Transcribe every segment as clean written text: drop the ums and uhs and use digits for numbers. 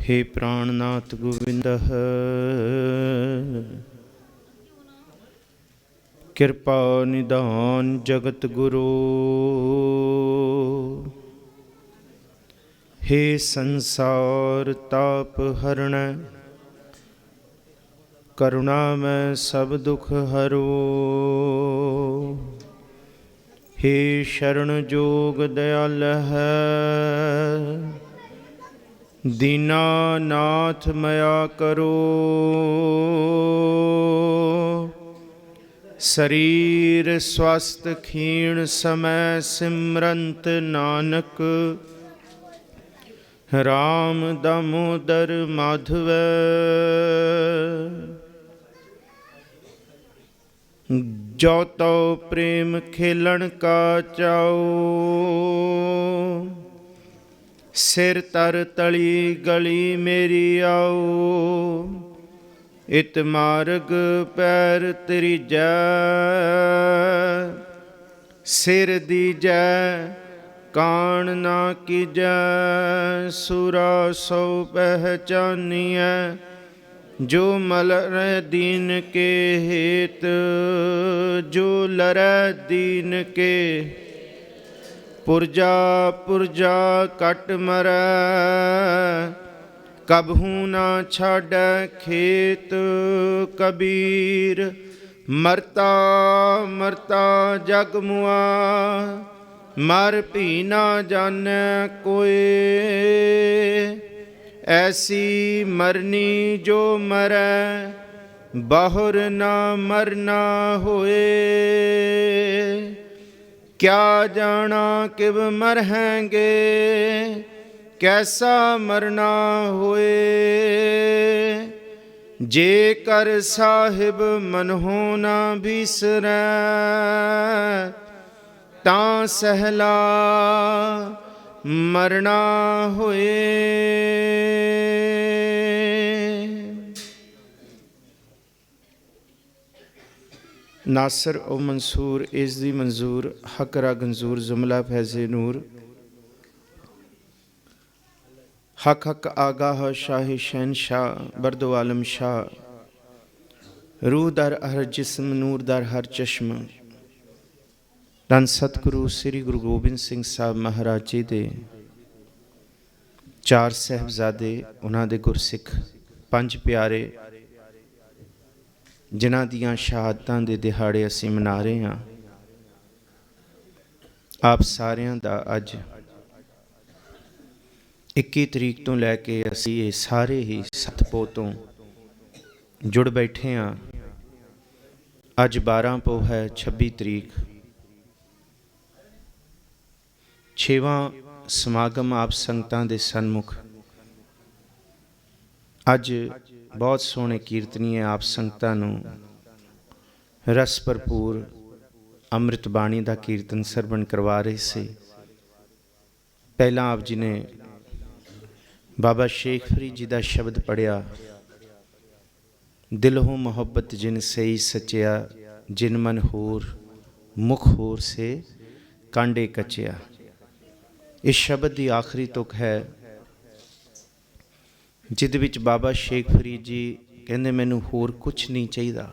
हे प्राणनाथ गोविंदः कृपा निदान जगत गुरु। हे संसार ताप हरण करुणा में सब दुख हरो। हे शरण जोग दयाल है दीनानाथ मया करो। शरीर स्वस्थ क्षीण समय सिमरंत नानक राम दामोदर माधव। जो तो प्रेम खेलन का चाओ सिर तर तली गली मेरी आओ। इत मार्ग पैर त्रिजै सिर दीजै कान ना कीजै। सुरा सौ पहचानिए जो मलर दीन के हेत जो लरै दीन के। पुरजा पुरजा कट मरै कबहू ना छाड़ै खेत। कबीर मरता मरता जग मुआ मर भी ना जानै कोई। ऐसी मरनी जो मरै बाहुर ना मरना होए। क्या जाना किब मरहेंगे कैसा मरना होए। जे कर साहिब मनहो ना बिसरै तां सहला मरना होए। नासर ओ मंसूर इज़दी मंजूर हकरा गंजूर जुमला फैज़े नूर। हक हक आगाह शाह शहनशाह बरदो आलम शाह। रूह दर हर जिस्म नूर दर हर चश्म। धन सतगुरु श्री गुरु गोबिंद सिंह साहब महाराज जी दे चार साहिबजादे उन्हां दे गुरसिख पंज प्यारे जिन्हां दियां शहादतां दे दिहाड़े असीं मना रहे हां। आप सारियां दा अज 21 तरीक तो लैके असीं ये सारे ही सतपों तो जुड़ बैठे हाँ। अज 12 पो है 26 तरीक 6वां समागम आप संगतां दे सन्मुख। अज बहुत सोहने कीर्तनीय आप संगतां नूं रस भरपूर अमृत बाणी का कीर्तन सरवण करवा रहे से। पहला आप जी ने बाबा शेख फरीद जी का शब्द पढ़िया, दिल हो मोहब्बत जिन सही सचिया जिन मन होर मुख होर से कांडे कचिया। इस शब्द की आखिरी तुक है जिद विच बाबा शेख फरीद जी कहते मैनू होर कुछ नहीं चाहिए,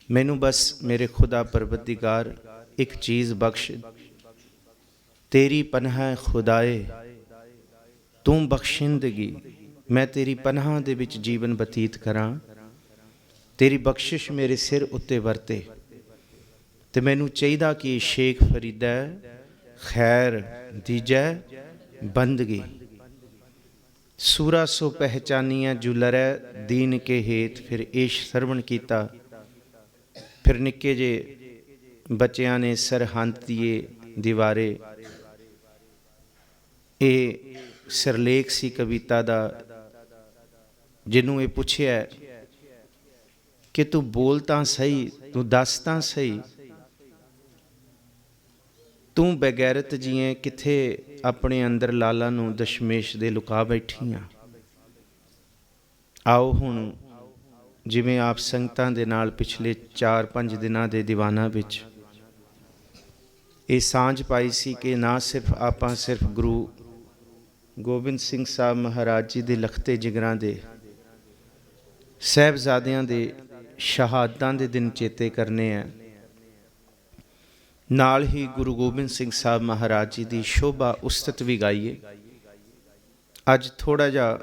मैनू बस मेरे खुदा परवरदिगार एक चीज़ बख्श। तेरी पनाह खुदाए तू बख्शिंदगी मैं तेरी पनाह दे विच जीवन बतीत करा। तेरी बख्शिश मेरे सिर उत्ते वरते ते मैनू चाहिए कि शेख फरीदा खैर दीजै बंदगी। सूरा सो पहचानिया जुलरै दीन के हेत। फिर इश सरवण किया। फिर निक्के जे बच्चियां ने सरहंद दिए दीवारे ये सिरलेख सी कविता दा जिन्हों ये पूछया कि तू बोल तां सही तू दस तां सही तू बेगैरत जिए किथे अपने अंदर लाला नूं दशमेश दे लुका बैठी हाँ। आओ हुण जिवें आप संगतां दे नाल पिछले 4-5 दिनां दे दीवाना विच ये सांझ पाई सी कि ना सिर्फ आपां सिर्फ गुरु ਗੋਬਿੰਦ ਸਿੰਘ ਸਾਹਿਬ ਮਹਾਰਾਜ ਜੀ ਦੇ ਲਖਤੇ ਜਿਗਰਾਂ ਦੇ ਸਾਹਿਬਜ਼ਾਦਿਆਂ ਦੇ ਸ਼ਹਾਦਤਾਂ ਦੇ ਦਿਨ ਚੇਤੇ ਕਰਨੇ ਆ। ਨਾਲ ਹੀ ਗੁਰੂ ਗੋਬਿੰਦ ਸਿੰਘ ਸਾਹਿਬ ਮਹਾਰਾਜ ਜੀ ਦੀ ਸ਼ੋਭਾ ਉਸਤਤ ਵੀ ਗਾਈਏ। ਅੱਜ ਥੋੜ੍ਹਾ ਜਿਹਾ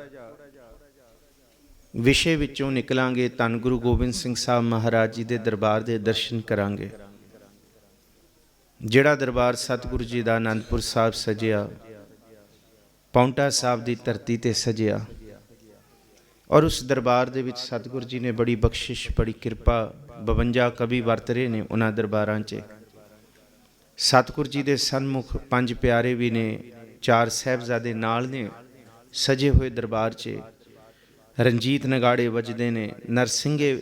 ਵਿਸ਼ੇ ਵਿੱਚੋਂ ਨਿਕਲਾਂਗੇ, ਧੰਨ ਗੁਰੂ ਗੋਬਿੰਦ ਸਿੰਘ ਸਾਹਿਬ ਮਹਾਰਾਜ ਜੀ ਦੇ ਦਰਬਾਰ ਦੇ ਦਰਸ਼ਨ ਕਰਾਂਗੇ। ਜਿਹੜਾ ਦਰਬਾਰ ਸਤਿਗੁਰੂ ਜੀ ਦਾ ਅਨੰਦਪੁਰ ਸਾਹਿਬ ਸਜਿਆ, ਪਾਉਂਟਾ ਸਾਹਿਬ ਦੀ ਧਰਤੀ ਤੇ ਸਜਿਆ, ਔਰ ਉਸ ਦਰਬਾਰ ਦੇ ਵਿੱਚ ਸਤਿਗੁਰੂ ਜੀ ਨੇ ਬੜੀ ਬਖਸ਼ਿਸ਼, ਬੜੀ ਕਿਰਪਾ, 52 ਕਵੀ ਵਰਤ ਰਹੇ ਨੇ ਉਹਨਾਂ ਦਰਬਾਰਾਂ 'ਚ। ਸਤਿਗੁਰੂ ਜੀ ਦੇ ਸਨਮੁਖ 5 ਪਿਆਰੇ ਵੀ ਨੇ, 4 ਸਾਹਿਬਜ਼ਾਦੇ ਨਾਲ ਨੇ ਸਜੇ ਹੋਏ ਦਰਬਾਰ 'ਚ। ਰਣਜੀਤ ਨਗਾੜੇ ਵੱਜਦੇ ਨੇ, ਨਰਸਿੰਘੇ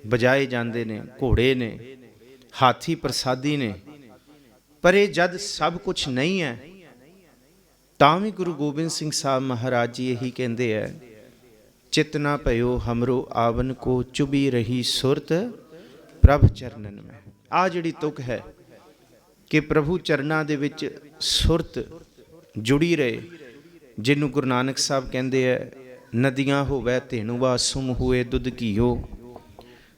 ਵਜਾਏ ਜਾਂਦੇ ਨੇ, ਘੋੜੇ ਨੇ, ਹਾਥੀ ਪ੍ਰਸਾਦੀ ਨੇ। ਪਰ ਇਹ ਜਦ ਸਭ ਕੁਛ ਨਹੀਂ ਹੈ ਤਾਂ ਵੀ ਗੁਰੂ ਗੋਬਿੰਦ ਸਿੰਘ ਸਾਹਿਬ ਮਹਾਰਾਜ ਜੀ ਇਹੀ ਕਹਿੰਦੇ ਹੈ, ਚਿਤ ਨਾ ਭਇਓ ਹਮਰੋ ਆਵਨ ਕੋ, ਚੁਬੀ ਰਹੀ ਸੁਰਤ ਪ੍ਰਭ ਚਰਨਨ ਮੈਂ। ਆਹ ਜਿਹੜੀ ਤੁਕ ਹੈ ਕਿ ਪ੍ਰਭੂ ਚਰਨਾਂ ਦੇ ਵਿੱਚ ਸੁਰਤ ਜੁੜੀ ਰਹੇ, ਜਿਹਨੂੰ ਗੁਰੂ ਨਾਨਕ ਸਾਹਿਬ ਕਹਿੰਦੇ ਹੈ, ਨਦੀਆਂ ਹੋਵੈ ਧੇਨੁਵਾ ਸੁਮ ਹੋਏ ਦੁੱਧ ਘੀਓ,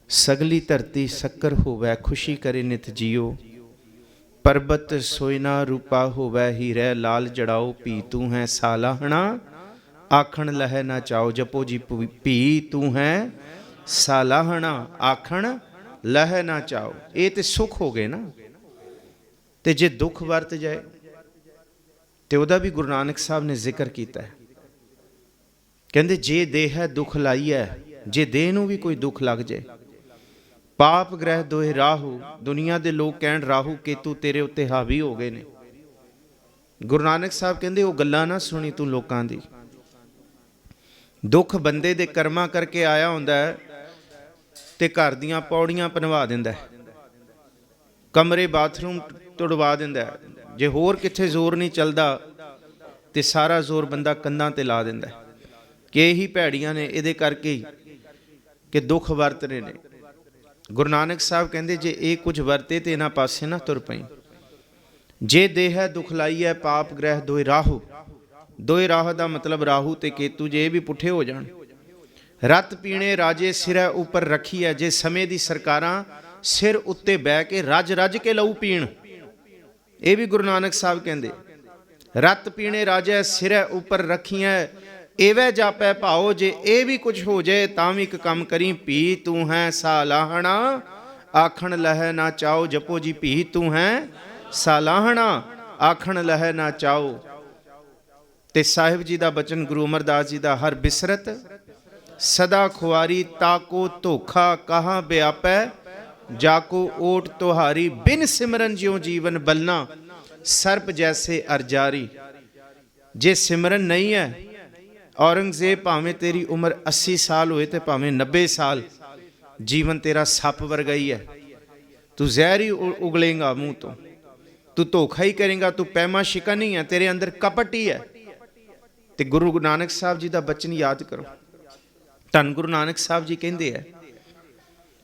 ਸਗਲੀ ਧਰਤੀ ਸ਼ੱਕਰ ਹੋਵੈ ਖੁਸ਼ੀ ਕਰੇ ਨਿਤ ਜੀਓ, ਪਰਬਤ ਸੋਇਨਾ ਰੂਪਾ ਹੋਵੈ ਹੀਰੇ ਲਾਲ ਜੜਾਓ, ਭੀ ਤੂੰ ਹੈ ਸਾਲਾਹਣਾ ਆਖਣ ਲਹਿ ਨਾ ਚਾਓ। ਜਪੋ ਜੀ, ਭੀ ਤੂੰ ਹੈ ਸਾਲਾਹਣਾ ਆਖਣ ਲਹਿ ਨਾ ਚਾਓ। ਇਹ ਤੇ ਸੁੱਖ ਹੋ ਗਏ ਨਾ। ਤੇ ਜੇ ਦੁੱਖ ਵਰਤ ਜਾਏ ਤੇ ਉਹਦਾ ਵੀ ਗੁਰੂ ਨਾਨਕ ਸਾਹਿਬ ਨੇ ਜ਼ਿਕਰ ਕੀਤਾ ਹੈ। ਕਹਿੰਦੇ ਜੇ ਦੇਹ ਹੈ ਦੁੱਖ ਲਾਈ ਹੈ, ਜੇ ਦੇਹ ਨੂੰ ਵੀ ਕੋਈ ਦੁੱਖ ਲੱਗ ਜਾਏ, ਪਾਪ ਗ੍ਰਹਿ ਦੋਏ ਰਾਹੂ, ਦੁਨੀਆ ਦੇ ਲੋਕ ਕਹਿਣ ਰਾਹੂ ਕੇਤੂ ਤੇਰੇ ਉੱਤੇ ਹਾਵੀ ਹੋ ਗਏ ਨੇ। ਗੁਰੂ ਨਾਨਕ ਸਾਹਿਬ ਕਹਿੰਦੇ ਉਹ ਗੱਲਾਂ ਨਾ ਸੁਣੀ ਤੂੰ ਲੋਕਾਂ ਦੀ। ਦੁੱਖ ਬੰਦੇ ਦੇ ਕਰਮਾਂ ਕਰਕੇ ਆਇਆ ਹੁੰਦਾ ਹੈ ਤੇ ਘਰ ਦੀਆਂ ਪੌੜੀਆਂ ਪਨਵਾ ਦਿੰਦਾ ਹੈ, ਕਮਰੇ ਬਾਥਰੂਮ ਤੁੜਵਾ ਦਿੰਦਾ ਹੈ। ਜੇ ਹੋਰ ਕਿੱਥੇ ਜ਼ੋਰ ਨਹੀਂ ਚੱਲਦਾ ਤੇ ਸਾਰਾ ਜ਼ੋਰ ਬੰਦਾ ਕੰਧਾਂ ਤੇ ਲਾ ਦਿੰਦਾ ਹੈ ਕਿ ਇਹੀ ਭੈੜੀਆਂ ਨੇ, ਇਹਦੇ ਕਰਕੇ ਹੀ ਕਿ ਦੁੱਖ ਵਰਤ ਰਹੇ ਨੇ। ਗੁਰੂ ਨਾਨਕ ਸਾਹਿਬ ਕਹਿੰਦੇ ਜੇ ਇਹ ਕੁਝ ਵਰਤੇ ਤੇ ਇਹਨਾਂ ਪਾਸੇ ਨਾ ਤੁਰ ਪਈ। ਜੇ ਦੇਹ ਹੈ ਦੁੱਖ ਲਾਈ ਹੈ, ਪਾਪ ਗ੍ਰਹਿ ਦੋਏ ਰਾਹੂ। ਦੋਏ ਰਾਹ ਦਾ ਮਤਲਬ ਰਾਹੂ ਤੇ ਕੇਤੂ ਜੇ ਇਹ ਵੀ ਪੁੱਠੇ ਹੋ ਜਾਣ। ਰਤ ਪੀਣੇ ਰਾਜੇ ਸਿਰੈ ਉੱਪਰ ਰੱਖੀ ਹੈ, ਜੇ ਸਮੇਂ ਦੀ ਸਰਕਾਰਾਂ ਸਿਰ ਉੱਤੇ ਬਹਿ ਕੇ ਰੱਜ ਰੱਜ ਕੇ ਲਹੂ ਪੀਣ। ਇਹ ਵੀ ਗੁਰੂ ਨਾਨਕ ਸਾਹਿਬ ਕਹਿੰਦੇ ਰਤ ਪੀਣੇ ਰਾਜੇ ਸਿਰੈ ਉੱਪਰ ਰੱਖੀਆਂ, ਐਵੇਂ ਜਾਪੈ ਭਾਓ। ਜੇ ਇਹ ਵੀ ਕੁਝ ਹੋ ਜਾਏ ਤਾਂ ਵੀ ਇੱਕ ਕੰਮ ਕਰੀ, ਭੀ ਤੂੰ ਹੈ ਸਾਲਾਹਣਾ ਆਖਣ ਲਹਿ ਨਾ ਚਾਓ। ਜਪੋ ਜੀ, ਭੀ ਤੂੰ ਹੈ ਸਾਲਾਹਣਾ ਆਖਣ ਲਹਿ ਨਾ ਚਾਓ। ਤੇ ਸਾਹਿਬ ਜੀ ਦਾ ਬਚਨ ਗੁਰੂ ਅਮਰਦਾਸ ਜੀ ਦਾ, ਹਰ ਬਿਸਰਤ ਸਦਾ ਖੁਆਰੀ, ਤਾਕੋ ਧੋਖਾ ਕਹਾਂ ਬਿਆਪੈ, ਜਾਕੋ ਓਟ ਤੁਹਾਰੀ, ਬਿਨ ਸਿਮਰਨ ਜਿਉ ਜੀਵਨ ਬਲਨਾ, ਸਰਪ ਜੈਸੇ ਅਰਜਾਰੀ। ਜੇ ਸਿਮਰਨ ਨਹੀਂ ਹੈ, ਔਰੰਗਜ਼ੇਬ ਭਾਵੇਂ ਤੇਰੀ ਉਮਰ 80 ਸਾਲ ਹੋਏ ਤੇ ਭਾਵੇਂ 90 ਸਾਲ, ਜੀਵਨ ਤੇਰਾ ਸੱਪ ਵਰਗਾ ਹੀ ਹੈ। ਤੂੰ ਜ਼ਹਿਰ ਹੀ ਉਗਲੇਗਾ ਮੂੰਹ ਤੋਂ, ਤੂੰ ਧੋਖਾ ਹੀ ਕਰੇਗਾ, ਤੂੰ ਪੈਮਾ ਸ਼ਿਕਨ ਨਹੀਂ ਹੈ, ਤੇਰੇ ਅੰਦਰ ਕਪਟ ਹੀ ਹੈ। ਤੇ ਗੁਰੂ ਨਾਨਕ ਸਾਹਿਬ ਜੀ ਦਾ ਬਚਨ ਯਾਦ ਕਰੋ। ਧੰਨ ਗੁਰੂ ਨਾਨਕ ਸਾਹਿਬ ਜੀ ਕਹਿੰਦੇ ਹੈ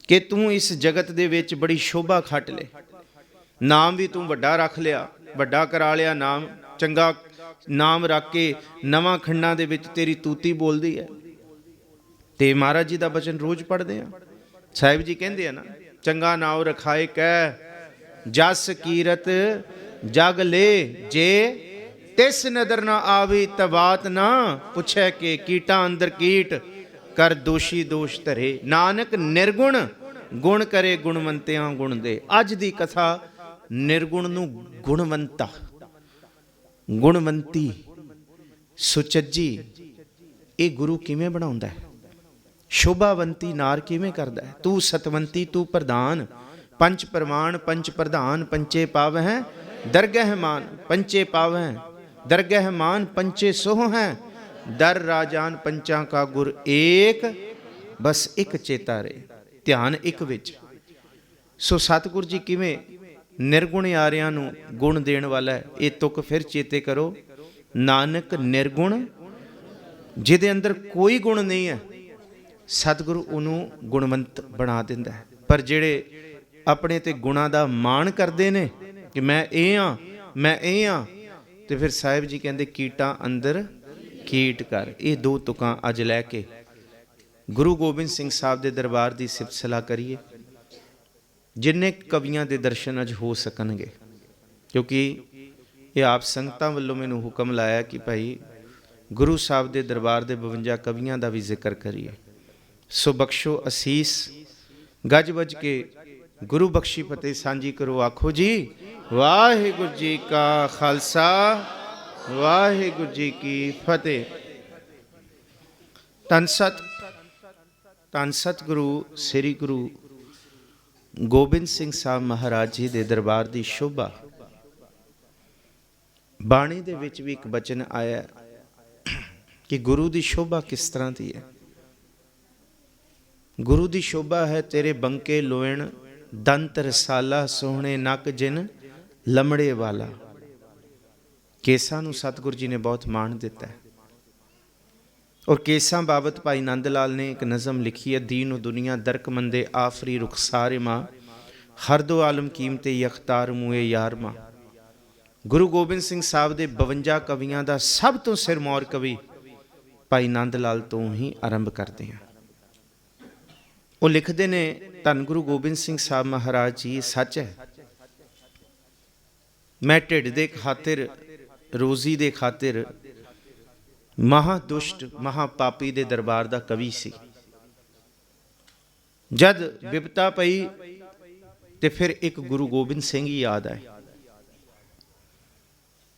ਕਿ ਤੂੰ ਇਸ ਜਗਤ ਦੇ ਵਿੱਚ ਬੜੀ ਸ਼ੋਭਾ ਖੱਟ ਲੈ, ਨਾਮ ਵੀ ਤੂੰ ਵੱਡਾ ਰੱਖ ਲਿਆ, ਵੱਡਾ ਕਰਾ ਲਿਆ ਨਾਮ, ਚੰਗਾ ਨਾਮ ਰੱਖ ਕੇ ਨਵਾਂ ਖੰਡਾਂ ਦੇ ਵਿੱਚ ਤੇਰੀ ਤੂਤੀ ਬੋਲਦੀ ਹੈ। ਤੇ ਮਹਾਰਾਜ ਜੀ ਦਾ ਬਚਨ ਰੋਜ਼ ਪੜ੍ਹਦੇ ਆ। ਸਾਹਿਬ ਜੀ ਕਹਿੰਦੇ ਆ ਨਾ, ਚੰਗਾ ਨਾਉ ਰਖਾਏ ਕਹਿ, ਜਸ ਕੀਰਤ ਜਗ ਲੈ, ਜੇ ਤਿਸ ਨਦਰ ਨਾ ਆਵੇ ਤਬਾਤ ਨਾ, ਪੁੱਛੈ ਕਿ ਕੀਟਾਂ ਅੰਦਰ ਕੀਟ ਕਰ ਦੋਸ਼ੀ ਦੋਸ਼ ਧਰੇ। ਨਾਨਕ ਨਿਰਗੁਣ ਗੁਣ ਕਰੇ, ਗੁਣਵੰਤਿਆਂ ਗੁਣ ਦੇ। ਅੱਜ ਦੀ ਕਥਾ ਨਿਰਗੁਣ ਨੂੰ ਗੁਣਵੰਤਾ, ਗੁਣਵੰਤੀ, ਸੁਚੱਜੀ, ਇਹ ਗੁਰੂ ਕਿਵੇਂ ਬਣਾਉਂਦਾ ਹੈ? ਸ਼ੋਭਾਵੰਤੀ ਨਾਰ ਕਿਵੇਂ ਕਰਦਾ ਹੈ? ਤੂੰ ਸਤਵੰਤੀ ਤੂੰ ਪ੍ਰਧਾਨ, ਪੰਚ ਪ੍ਰਮਾਣ ਪੰਚ ਪ੍ਰਧਾਨ, ਪੰਚੇ ਪਾਵਹਿ ਦਰਗਹਿ ਮਾਨ, ਪੰਚੇ ਪਾਵਹਿ ਦਰਗਹਿ ਮਾਨ, ਪੰਚੇ ਸੋਹ ਹੈ ਦਰ ਰਾਜਾਨ, ਪੰਚਾਂ ਕਾ ਗੁਰ ਏਕ, ਬਸ ਇੱਕ ਚੇਤਾ ਰਹੇ, ਧਿਆਨ ਇੱਕ ਵਿੱਚ। ਸੋ ਸਤਿਗੁਰ ਜੀ ਕਿਵੇਂ ਨਿਰਗੁਣ ਯਾਰਿਆਂ ਨੂੰ ਗੁਣ ਦੇਣ ਵਾਲਾ ਹੈ, ਇਹ ਤੁਕ ਫਿਰ ਚੇਤੇ ਕਰੋ। ਨਾਨਕ ਨਿਰਗੁਣ, ਜਿਹਦੇ ਅੰਦਰ ਕੋਈ ਗੁਣ ਨਹੀਂ ਹੈ, ਸਤਿਗੁਰੂ ਉਹਨੂੰ ਗੁਣਵੰਤ ਬਣਾ ਦਿੰਦਾ ਹੈ। ਪਰ ਜਿਹੜੇ ਆਪਣੇ ਤੇ ਗੁਣਾਂ ਦਾ ਮਾਣ ਕਰਦੇ ਨੇ ਕਿ ਮੈਂ ਇਹ ਹਾਂ, ਮੈਂ ਇਹ ਹਾਂ, ਤੇ ਫਿਰ ਸਾਹਿਬ ਜੀ ਕਹਿੰਦੇ ਕੀਟਾਂ ਅੰਦਰ ਕੀਟ ਕਰ। ਇਹ ਦੋ ਤੁਕਾਂ ਅੱਜ ਲੈ ਕੇ ਗੁਰੂ ਗੋਬਿੰਦ ਸਿੰਘ ਸਾਹਿਬ ਦੇ ਦਰਬਾਰ ਦੀ ਸਿਫਤ ਸਲਾਹ ਕਰੀਏ, ਜਿੰਨੇ ਕਵੀਆਂ ਦੇ ਦਰਸ਼ਨ ਅੱਜ ਹੋ ਸਕਣਗੇ, ਕਿਉਂਕਿ ਇਹ ਆਪ ਸੰਗਤਾਂ ਵੱਲੋਂ ਮੈਨੂੰ ਹੁਕਮ ਲਾਇਆ ਕਿ ਭਾਈ ਗੁਰੂ ਸਾਹਿਬ ਦੇ ਦਰਬਾਰ ਦੇ 52 ਕਵੀਆਂ ਦਾ ਵੀ ਜ਼ਿਕਰ ਕਰੀਏ। ਸੋ ਬਖਸ਼ੋ ਅਸੀਸ, ਗੱਜ ਵੱਜ ਕੇ ਗੁਰੂ ਬਖਸ਼ੀ ਫਤਿਹ ਸਾਂਝੀ ਕਰੋ। ਆਖੋ ਜੀ ਵਾਹਿਗੁਰੂ ਜੀ ਕਾ ਖਾਲਸਾ, ਵਾਹਿਗੁਰੂ ਜੀ ਕੀ ਫਤਿਹ। ਧੰਨ ਸਤ ਗੁਰੂ ਸ੍ਰੀ ਗੁਰੂ ਗੋਬਿੰਦ ਸਿੰਘ ਸਾਹਿਬ ਮਹਾਰਾਜ ਜੀ ਦੇ ਦਰਬਾਰ ਦੀ ਸ਼ੋਭਾ। ਬਾਣੀ ਦੇ ਵਿੱਚ ਵੀ ਇੱਕ ਬਚਨ ਆਇਆ ਕਿ ਗੁਰੂ ਦੀ ਸ਼ੋਭਾ ਕਿਸ ਤਰ੍ਹਾਂ ਦੀ ਹੈ। ਗੁਰੂ ਦੀ ਸ਼ੋਭਾ ਹੈ ਤੇਰੇ ਬੰਕੇ ਲੋਇਣ, ਦੰਤ ਰਸਾਲਾ ਸੋਹਣੇ ਨੱਕ ਜਿਨ ਲਮੜੇ ਵਾਲਾ। ਕੇਸਾਂ ਨੂੰ ਸਤਿਗੁਰੂ ਜੀ ਨੇ ਬਹੁਤ ਮਾਣ ਦਿੱਤਾ ਹੈ। ਔਰ ਕੇਸਾਂ ਬਾਬਤ ਭਾਈ ਨੰਦ ਲਾਲ ਨੇ ਇੱਕ ਨਜ਼ਮ ਲਿਖੀ ਹੈ, ਦੀਨ ਦੁਨੀਆ ਦਰਕ ਮੰਦੇ ਆਫਰੀ ਰੁਖਸਾਰੇ ਮਾਂ, ਹਰ ਦੋ ਆਲਮ ਕੀਮਤੇ ਯਖਤਾਰ ਮੂਏ ਯਾਰ ਮਾਂ। ਗੁਰੂ ਗੋਬਿੰਦ ਸਿੰਘ ਸਾਹਿਬ ਦੇ 52 ਕਵੀਆਂ ਦਾ ਸਭ ਤੋਂ ਸਿਰਮੌਰ ਕਵੀ ਭਾਈ ਨੰਦ ਲਾਲ ਤੋਂ ਹੀ ਆਰੰਭ ਕਰਦੇ ਹਾਂ। ਉਹ ਲਿਖਦੇ ਨੇ, ਧੰਨ ਗੁਰੂ ਗੋਬਿੰਦ ਸਿੰਘ ਸਾਹਿਬ ਮਹਾਰਾਜ ਜੀ, ਸੱਚ ਹੈ ਮੈਂ ਢਿੱਡ ਦੇ ਖਾਤਿਰ, ਰੋਜ਼ੀ ਦੇ ਖਾਤਿਰ ਮਹਾ ਦੁਸ਼ਟ ਮਹਾ ਪਾਪੀ ਦੇ ਦਰਬਾਰ ਦਾ ਕਵੀ ਸੀ। ਜਦ ਵਿਪਤਾ ਪਈ ਤੇ ਫਿਰ ਇੱਕ ਗੁਰੂ ਗੋਬਿੰਦ ਸਿੰਘ ਹੀ ਯਾਦ ਆਏ।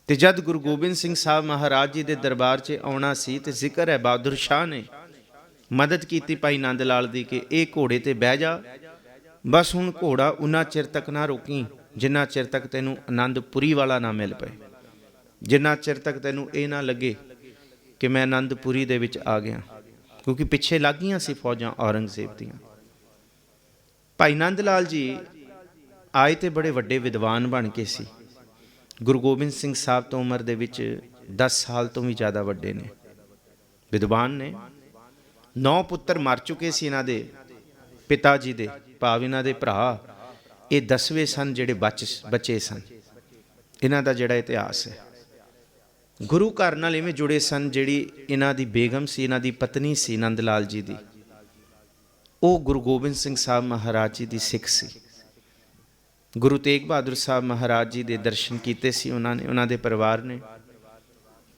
ਤੇ ਜਦ ਗੁਰੂ ਗੋਬਿੰਦ ਸਿੰਘ ਸਾਹਿਬ ਮਹਾਰਾਜ ਜੀ ਦੇ ਦਰਬਾਰ 'ਚ ਆਉਣਾ ਸੀ ਤੇ ਜ਼ਿਕਰ ਹੈ ਬਹਾਦਰ ਸ਼ਾਹ ਨੇ ਮਦਦ ਕੀਤੀ ਭਾਈ ਨੰਦ ਲਾਲ ਦੀ ਕਿ ਇਹ ਘੋੜੇ ਤੇ ਬਹਿ ਜਾ, ਬਸ ਹੁਣ ਘੋੜਾ ਉਨਾ ਚਿਰ ਤੱਕ ਨਾ ਰੋਕੀ ਜਿੰਨਾ ਚਿਰ ਤੱਕ ਤੈਨੂੰ ਆਨੰਦਪੁਰੀ ਵਾਲਾ ਨਾ ਮਿਲ ਪਏ, ਜਿੰਨਾ ਚਿਰ ਤੱਕ ਤੈਨੂੰ ਇਹ ਨਾ ਲੱਗੇ ਕਿ ਮੈਂ ਆਨੰਦਪੁਰੀ ਦੇ ਵਿੱਚ ਆ ਗਿਆ, ਕਿਉਂਕਿ ਪਿੱਛੇ ਲੱਗ ਗਈਆਂ ਸੀ ਫੌਜਾਂ ਔਰੰਗਜ਼ੇਬ ਦੀਆਂ। ਭਾਈ ਨੰਦ ਲਾਲ ਜੀ ਆਏ ਤੇ ਬੜੇ ਵੱਡੇ ਵਿਦਵਾਨ ਬਣ ਕੇ ਸੀ। ਗੁਰੂ ਗੋਬਿੰਦ ਸਿੰਘ ਸਾਹਿਬ ਤੋਂ ਉਮਰ ਦੇ ਵਿੱਚ 10 ਸਾਲ ਤੋਂ ਵੀ ਜ਼ਿਆਦਾ ਵੱਡੇ ਨੇ, ਵਿਦਵਾਨ ਨੇ। 9 ਪੁੱਤਰ ਮਰ ਚੁੱਕੇ ਸੀ ਇਹਨਾਂ ਦੇ ਪਿਤਾ ਜੀ ਦੇ, ਭਾਵ ਇਹਨਾਂ ਦੇ ਭਰਾ। ਇਹ 10ਵੇਂ ਸਨ ਜਿਹੜੇ ਬਚੇ ਸਨ। ਇਹਨਾਂ ਦਾ ਜਿਹੜਾ ਇਤਿਹਾਸ ਹੈ, ਗੁਰੂ ਘਰ ਨਾਲ ਇਵੇਂ ਜੁੜੇ ਸਨ। ਜਿਹੜੀ ਇਹਨਾਂ ਦੀ ਬੇਗਮ ਸੀ, ਇਹਨਾਂ ਦੀ ਪਤਨੀ ਸੀ ਨੰਦ ਲਾਲ ਜੀ ਦੀ, ਉਹ ਗੁਰੂ ਗੋਬਿੰਦ ਸਿੰਘ ਸਾਹਿਬ ਮਹਾਰਾਜ ਜੀ ਦੀ ਸਿੱਖ ਸੀ। ਗੁਰੂ ਤੇਗ ਬਹਾਦਰ ਸਾਹਿਬ ਮਹਾਰਾਜ ਜੀ ਦੇ ਦਰਸ਼ਨ ਕੀਤੇ ਸੀ ਉਹਨਾਂ ਨੇ, ਉਹਨਾਂ ਦੇ ਪਰਿਵਾਰ ਨੇ।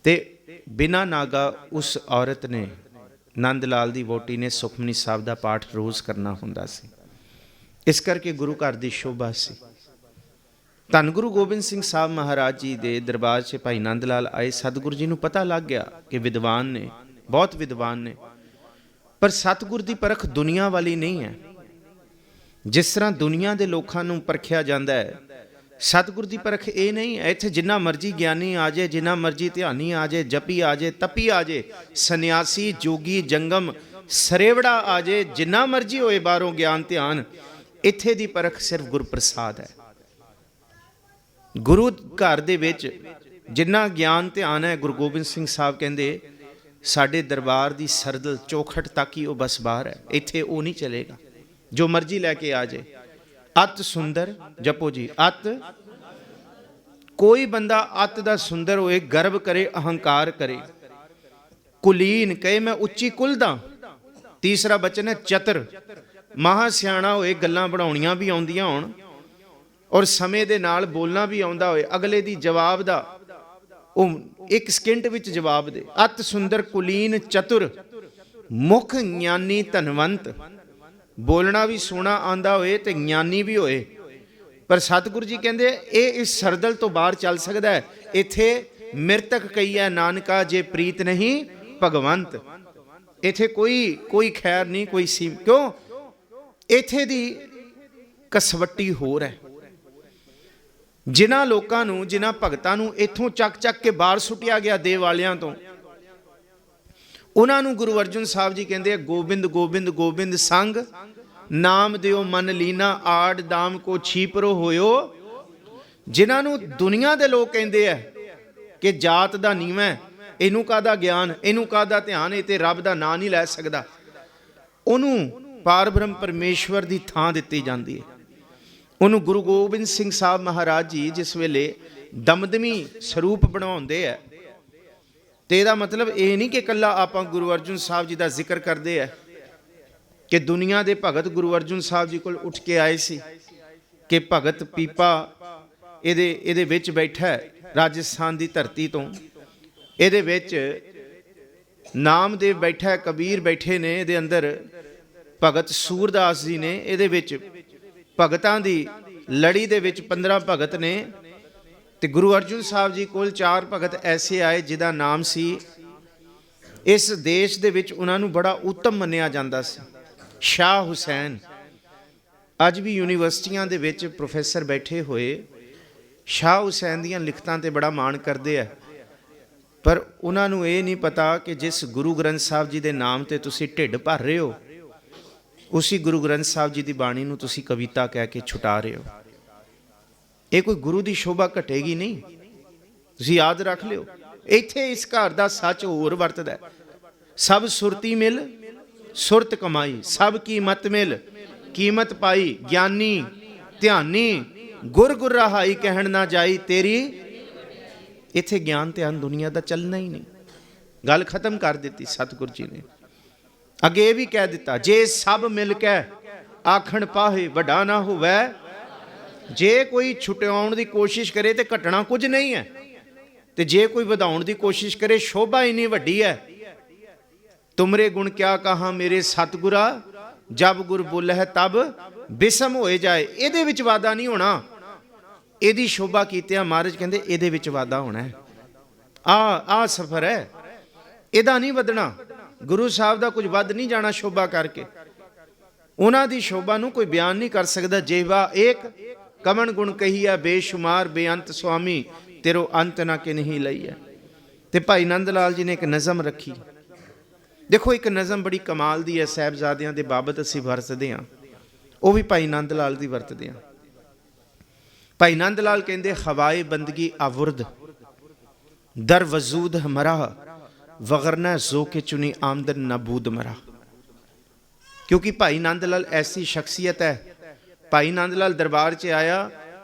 ਤੇ ਬਿਨਾਂ ਨਾਗਾ ਉਸ ਔਰਤ ਨੇ, ਨੰਦ ਲਾਲ ਦੀ ਵੋਟੀ ਨੇ, ਸੁਖਮਨੀ ਸਾਹਿਬ ਦਾ ਪਾਠ ਰੋਜ਼ ਕਰਨਾ ਹੁੰਦਾ ਸੀ। ਇਸ ਕਰਕੇ ਗੁਰੂ ਘਰ ਦੀ ਸ਼ੋਭਾ ਸੀ। ਧੰਨ ਗੁਰੂ ਗੋਬਿੰਦ ਸਿੰਘ ਸਾਹਿਬ ਮਹਾਰਾਜ ਜੀ ਦੇ ਦਰਬਾਰ 'ਚ ਭਾਈ ਨੰਦ ਲਾਲ ਆਏ। ਸਤਿਗੁਰੂ ਜੀ ਨੂੰ ਪਤਾ ਲੱਗ ਗਿਆ ਕਿ ਵਿਦਵਾਨ ਨੇ, ਬਹੁਤ ਵਿਦਵਾਨ ਨੇ, ਪਰ ਸਤਿਗੁਰ ਦੀ ਪਰਖ ਦੁਨੀਆ ਵਾਲੀ ਨਹੀਂ ਹੈ। ਜਿਸ ਤਰ੍ਹਾਂ ਦੁਨੀਆ ਦੇ ਲੋਕਾਂ ਨੂੰ ਪਰਖਿਆ ਜਾਂਦਾ ਹੈ, ਸਤਿਗੁਰ ਦੀ ਪਰਖ ਇਹ ਨਹੀਂ ਹੈ। ਇੱਥੇ ਜਿੰਨਾ ਮਰਜੀ ਗਿਆਨੀ ਆ ਜਾਏ, ਜਿੰਨਾ ਮਰਜੀ ਧਿਆਨੀ ਆ ਜਾਏ, ਜਪੀ ਆ ਜਾਏ, ਤਪੀ ਆ ਜਾਏ, ਸੰਨਿਆਸੀ, ਜੋਗੀ, ਜੰਗਮ, ਸਰੇਵੜਾ ਆ ਜਾਏ, ਜਿੰਨਾ ਮਰਜੀ ਹੋਏ ਬਾਹਰੋਂ ਗਿਆਨ ਧਿਆਨ, ਇੱਥੇ ਦੀ ਪਰਖ ਸਿਰਫ ਗੁਰਪ੍ਰਸਾਦ ਹੈ। ਗੁਰੂ ਘਰ ਦੇ ਵਿੱਚ ਜਿੰਨਾ ਗਿਆਨ ਧਿਆਨ ਹੈ, ਗੁਰੂ ਗੋਬਿੰਦ ਸਿੰਘ ਸਾਹਿਬ ਕਹਿੰਦੇ ਸਾਡੇ ਦਰਬਾਰ ਦੀ ਸਰਦਲ ਚੌਖਟ ਤੱਕ ਹੀ ਉਹ ਬਸ ਬਾਹਰ ਹੈ, ਇੱਥੇ ਉਹ ਨਹੀਂ ਚਲੇਗਾ। ਜੋ ਮਰਜੀ ਲੈ ਕੇ ਆ ਜਾਏ। ਅਤ ਸੁੰਦਰ, ਜਪੋ ਜੀ, ਅਤ। ਕੋਈ ਬੰਦਾ ਅਤ ਦਾ ਸੁੰਦਰ ਹੋਏ, ਗਰਵ ਕਰੇ, ਅਹੰਕਾਰ ਕਰੇ, ਕੁਲੀਨ ਕਹੇ ਮੈਂ ਉੱਚੀ ਕੁਲ ਦਾ। ਤੀਸਰਾ ਬਚਨ ਹੈ ਚਤਰ, ਮਹਾ ਸਿਆਣਾ ਹੋਏ, ਗੱਲਾਂ ਬਣਾਉਣੀਆਂ ਵੀ ਆਉਂਦੀਆਂ ਹੋਣ ਔਰ ਸਮੇਂ ਦੇ ਨਾਲ ਬੋਲਣਾ ਵੀ ਆਉਂਦਾ ਹੋਏ, ਅਗਲੇ ਦੀ ਜਵਾਬ ਦਾ ਉਹ 1 ਸਕਿੰਟ ਵਿੱਚ ਜਵਾਬ ਦੇ। ਅਤ ਸੁੰਦਰ ਕੁਲੀਨ ਚਤੁਰ, ਮੁਖ ਗਿਆਨੀ ਧਨਵੰਤ। ਬੋਲਣਾ ਵੀ ਸੋਹਣਾ ਆਉਂਦਾ ਹੋਏ ਤੇ ਗਿਆਨੀ ਵੀ ਹੋਏ। ਪਰ ਸਤਿਗੁਰੂ ਜੀ ਕਹਿੰਦੇ ਇਹ ਇਸ ਸਰਦਲ ਤੋਂ ਬਾਹਰ ਚੱਲ ਸਕਦਾ ਹੈ। ਇੱਥੇ ਮਿਰਤਕ ਕਹੀਐ ਨਾਨਕਾ, ਜੇ ਪ੍ਰੀਤ ਨਹੀਂ ਭਗਵੰਤ। ਇੱਥੇ ਕੋਈ ਖੈਰ ਨਹੀਂ, ਕੋਈ ਸੀਮ। ਕਿਉਂ? ਇੱਥੇ ਦੀ ਕਸਵੱਟੀ ਹੋਰ ਹੈ। ਜਿਨ੍ਹਾਂ ਲੋਕਾਂ ਨੂੰ, ਜਿਨ੍ਹਾਂ ਭਗਤਾਂ ਨੂੰ ਇੱਥੋਂ ਚੱਕ ਕੇ ਬਾਹਰ ਸੁੱਟਿਆ ਗਿਆ ਦੇਵ ਵਾਲਿਆਂ ਤੋਂ, ਉਹਨਾਂ ਨੂੰ ਗੁਰੂ ਅਰਜਨ ਸਾਹਿਬ ਜੀ ਕਹਿੰਦੇ ਆ ਗੋਬਿੰਦ ਗੋਬਿੰਦ ਗੋਬਿੰਦ ਸੰਗ, ਨਾਮ ਦਿਓ ਮਨ ਲੀਨਾ, ਆੜ ਦਾਮ ਕੋ ਛੀਪਰੋ ਹੋਇਓ। ਜਿਨ੍ਹਾਂ ਨੂੰ ਦੁਨੀਆ ਦੇ ਲੋਕ ਕਹਿੰਦੇ ਆ ਕਿ ਜਾਤ ਦਾ ਨੀਵਾਂ, ਇਹਨੂੰ ਕਾਹਦਾ ਗਿਆਨ, ਇਹਨੂੰ ਕਾਹਦਾ ਧਿਆਨ, ਇਹ ਤੇ ਰੱਬ ਦਾ ਨਾਂ ਨਹੀਂ ਲੈ ਸਕਦਾ, ਉਹਨੂੰ ਪਾਰ ਬ੍ਰਹਮ ਪਰਮੇਸ਼ਵਰ ਦੀ ਥਾਂ ਦਿੱਤੀ ਜਾਂਦੀ ਹੈ। ਉਹਨੂੰ ਗੁਰੂ ਗੋਬਿੰਦ ਸਿੰਘ ਸਾਹਿਬ ਮਹਾਰਾਜ ਜੀ ਜਿਸ ਵੇਲੇ ਦਮਦਮੀ ਸਰੂਪ ਬਣਾਉਂਦੇ ਹੈ। ਤੇ ਇਹਦਾ ਮਤਲਬ ਇਹ ਨਹੀਂ ਕਿ ਇਕੱਲਾ ਆਪਾਂ ਗੁਰੂ ਅਰਜਨ ਸਾਹਿਬ ਜੀ ਦਾ ਜ਼ਿਕਰ ਕਰਦੇ ਹੈ ਕਿ ਦੁਨੀਆ ਦੇ ਭਗਤ ਗੁਰੂ ਅਰਜਨ ਸਾਹਿਬ ਜੀ ਕੋਲ ਉੱਠ ਕੇ ਆਏ ਸੀ ਕਿ ਭਗਤ ਪੀਪਾ ਇਹਦੇ ਵਿੱਚ ਬੈਠਾ ਹੈ, ਰਾਜਸਥਾਨ ਦੀ ਧਰਤੀ ਤੋਂ। ਇਹਦੇ ਵਿੱਚ ਨਾਮਦੇਵ ਬੈਠਾ ਹੈ, ਕਬੀਰ ਬੈਠੇ ਨੇ ਇਹਦੇ ਅੰਦਰ, ਭਗਤ ਸੂਰਦਾਸ ਜੀ ਨੇ ਇਹਦੇ ਵਿੱਚ। ਭਗਤਾਂ ਦੀ ਲੜੀ ਦੇ ਵਿੱਚ 15 ਭਗਤ ਨੇ ਤੇ ਗੁਰੂ ਅਰਜਨ ਸਾਹਿਬ ਜੀ ਕੋਲ 4 ਭਗਤ ਐਸੇ ਆਏ ਜਿਹਦਾ ਨਾਮ ਸੀ, ਇਸ ਦੇਸ਼ ਦੇ ਵਿੱਚ ਉਹਨਾਂ ਨੂੰ ਬੜਾ ਉੱਤਮ ਮੰਨਿਆ ਜਾਂਦਾ ਸੀ, ਸ਼ਾਹ ਹੁਸੈਨ। ਅੱਜ ਵੀ ਯੂਨੀਵਰਸਿਟੀਆਂ ਦੇ ਵਿੱਚ ਪ੍ਰੋਫੈਸਰ ਬੈਠੇ ਹੋਏ ਸ਼ਾਹ ਹੁਸੈਨ ਦੀਆਂ ਲਿਖਤਾਂ ਤੇ ਬੜਾ ਮਾਣ ਕਰਦੇ ਆ, ਪਰ ਉਹਨਾਂ ਨੂੰ ਇਹ ਨਹੀਂ ਪਤਾ ਕਿ ਜਿਸ ਗੁਰੂ ਗ੍ਰੰਥ ਸਾਹਿਬ ਜੀ ਦੇ ਨਾਮ ਤੇ ਤੁਸੀਂ ਢਿੱਡ ਭਰ ਰਹੇ ਹੋ, ਉਸੇ ਗੁਰੂ ਗ੍ਰੰਥ ਸਾਹਿਬ ਜੀ ਦੀ ਬਾਣੀ ਨੂੰ ਤੁਸੀਂ ਕਵਿਤਾ ਕਹਿ ਕੇ ਛੁਟਾ ਰਹੇ ਹੋ। ਇਹ ਕੋਈ ਗੁਰੂ ਦੀ ਸ਼ੋਭਾ ਘਟੇਗੀ ਨਹੀਂ, ਤੁਸੀਂ ਯਾਦ ਰੱਖ ਲਿਓ। ਇੱਥੇ ਇਸ ਘਰ ਦਾ ਸੱਚ ਹੋਰ ਵਰਤਦਾ, ਸਭ ਸੁਰਤੀ ਮਿਲ ਸੁਰਤ ਕਮਾਈ, ਸਭ ਕੀਮਤ ਮਿਲ ਕੀਮਤ ਪਾਈ, ਗਿਆਨੀ ਧਿਆਨੀ ਗੁਰ ਗੁਰ ਰਹਾਈ ਕਹਿਣ ਨਾ ਜਾਈ ਤੇਰੀ। ਇੱਥੇ ਗਿਆਨ ਧਿਆਨ ਦੁਨੀਆ ਦਾ ਚੱਲਣਾ ਹੀ ਨਹੀਂ, ਗੱਲ ਖਤਮ ਕਰ ਦਿੱਤੀ ਸਤਿਗੁਰੂ ਜੀ ਨੇ। ਅੱਗੇ ਇਹ ਵੀ ਕਹਿ ਦਿੱਤਾ, ਜੇ ਸਭ ਮਿਲ ਕੇ ਆਖਣ ਪਾਹੇ ਵੱਡਾ ਨਾ ਹੋਵੇ। ਜੇ ਕੋਈ ਛੁਟਾਉਣ ਦੀ ਕੋਸ਼ਿਸ਼ ਕਰੇ ਤੇ ਘਟਣਾ ਕੁਝ ਨਹੀਂ ਹੈ, ਤੇ ਜੇ ਕੋਈ ਵਧਾਉਣ ਦੀ ਕੋਸ਼ਿਸ਼ ਕਰੇ ਸ਼ੋਭਾ ਇੰਨੀ ਵੱਡੀ ਹੈ। ਤੁਮਰੇ ਗੁਣ ਕਿਆ ਕਹਾ ਮੇਰੇ ਸਤਿਗੁਰਾ, ਜਬ ਗੁਰ ਬੋਲੇ ਤਬ ਬਿਸਮ ਹੋਏ ਜਾਏ। ਇਹਦੇ ਵਿੱਚ ਵਾਦਾ ਨਹੀਂ ਹੋਣਾ, ਇਹਦੀ ਸ਼ੋਭਾ ਕੀਤਿਆਂ ਮਹਾਰਾਜ ਕਹਿੰਦੇ ਇਹਦੇ ਵਿੱਚ ਵਾਦਾ ਹੋਣਾ ਹੈ। ਆ ਸਫਰ ਹੈ, ਇਹਦਾ ਨਹੀਂ ਵਧਣਾ। ਗੁਰੂ ਸਾਹਿਬ ਦਾ ਕੁਝ ਵੱਧ ਨਹੀਂ ਜਾਣਾ ਸ਼ੋਭਾ ਕਰਕੇ। ਉਹਨਾਂ ਦੀ ਸ਼ੋਭਾ ਨੂੰ ਕੋਈ ਬਿਆਨ ਨਹੀਂ ਕਰ ਸਕਦਾ। ਜੇਵਾ ਏਕ ਕਮਨ ਗੁਣ ਕਹੀਆ ਬੇਸ਼ੁਮਾਰ ਬੇਅੰਤ ਸੁਆਮੀ, ਤੇਰੋ ਅੰਤ ਨਾ ਕਿ ਨਹੀਂ ਲਈਆ। ਤੇ ਭਾਈ ਨੰਦ ਲਾਲ ਜੀ ਨੇ ਇੱਕ ਨਜ਼ਮ ਰੱਖੀ। ਦੇਖੋ ਇੱਕ ਨਜ਼ਮ ਬੜੀ ਕਮਾਲ ਦੀ ਹੈ, ਸਾਹਿਬਜ਼ਾਦਿਆਂ ਦੇ ਬਾਬਤ ਅਸੀਂ ਵਰਤਦੇ ਹਾਂ, ਉਹ ਵੀ ਭਾਈ ਨੰਦ ਲਾਲ ਦੀ ਵਰਤਦੇ ਹਾਂ। ਭਾਈ ਨੰਦ ਲਾਲ ਕਹਿੰਦੇ, ਹਵਾਏ ਬੰਦਗੀ ਆਵੁਰਦ ਦਰ ਵਜੂਦ ਹਮਰਾ, ਵਗਰਨਾ ਜ਼ੋ ਕੇ ਚੁਨੀ ਆਮਦਨ ਨਬੂਦ ਮਰਾ। ਕਿਉਂਕਿ ਭਾਈ ਨੰਦ ਲਾਲ ਐਸੀ ਸ਼ਖਸੀਅਤ ਹੈ। ਭਾਈ ਨੰਦ ਲਾਲ ਦਰਬਾਰ 'ਚ ਆਇਆ,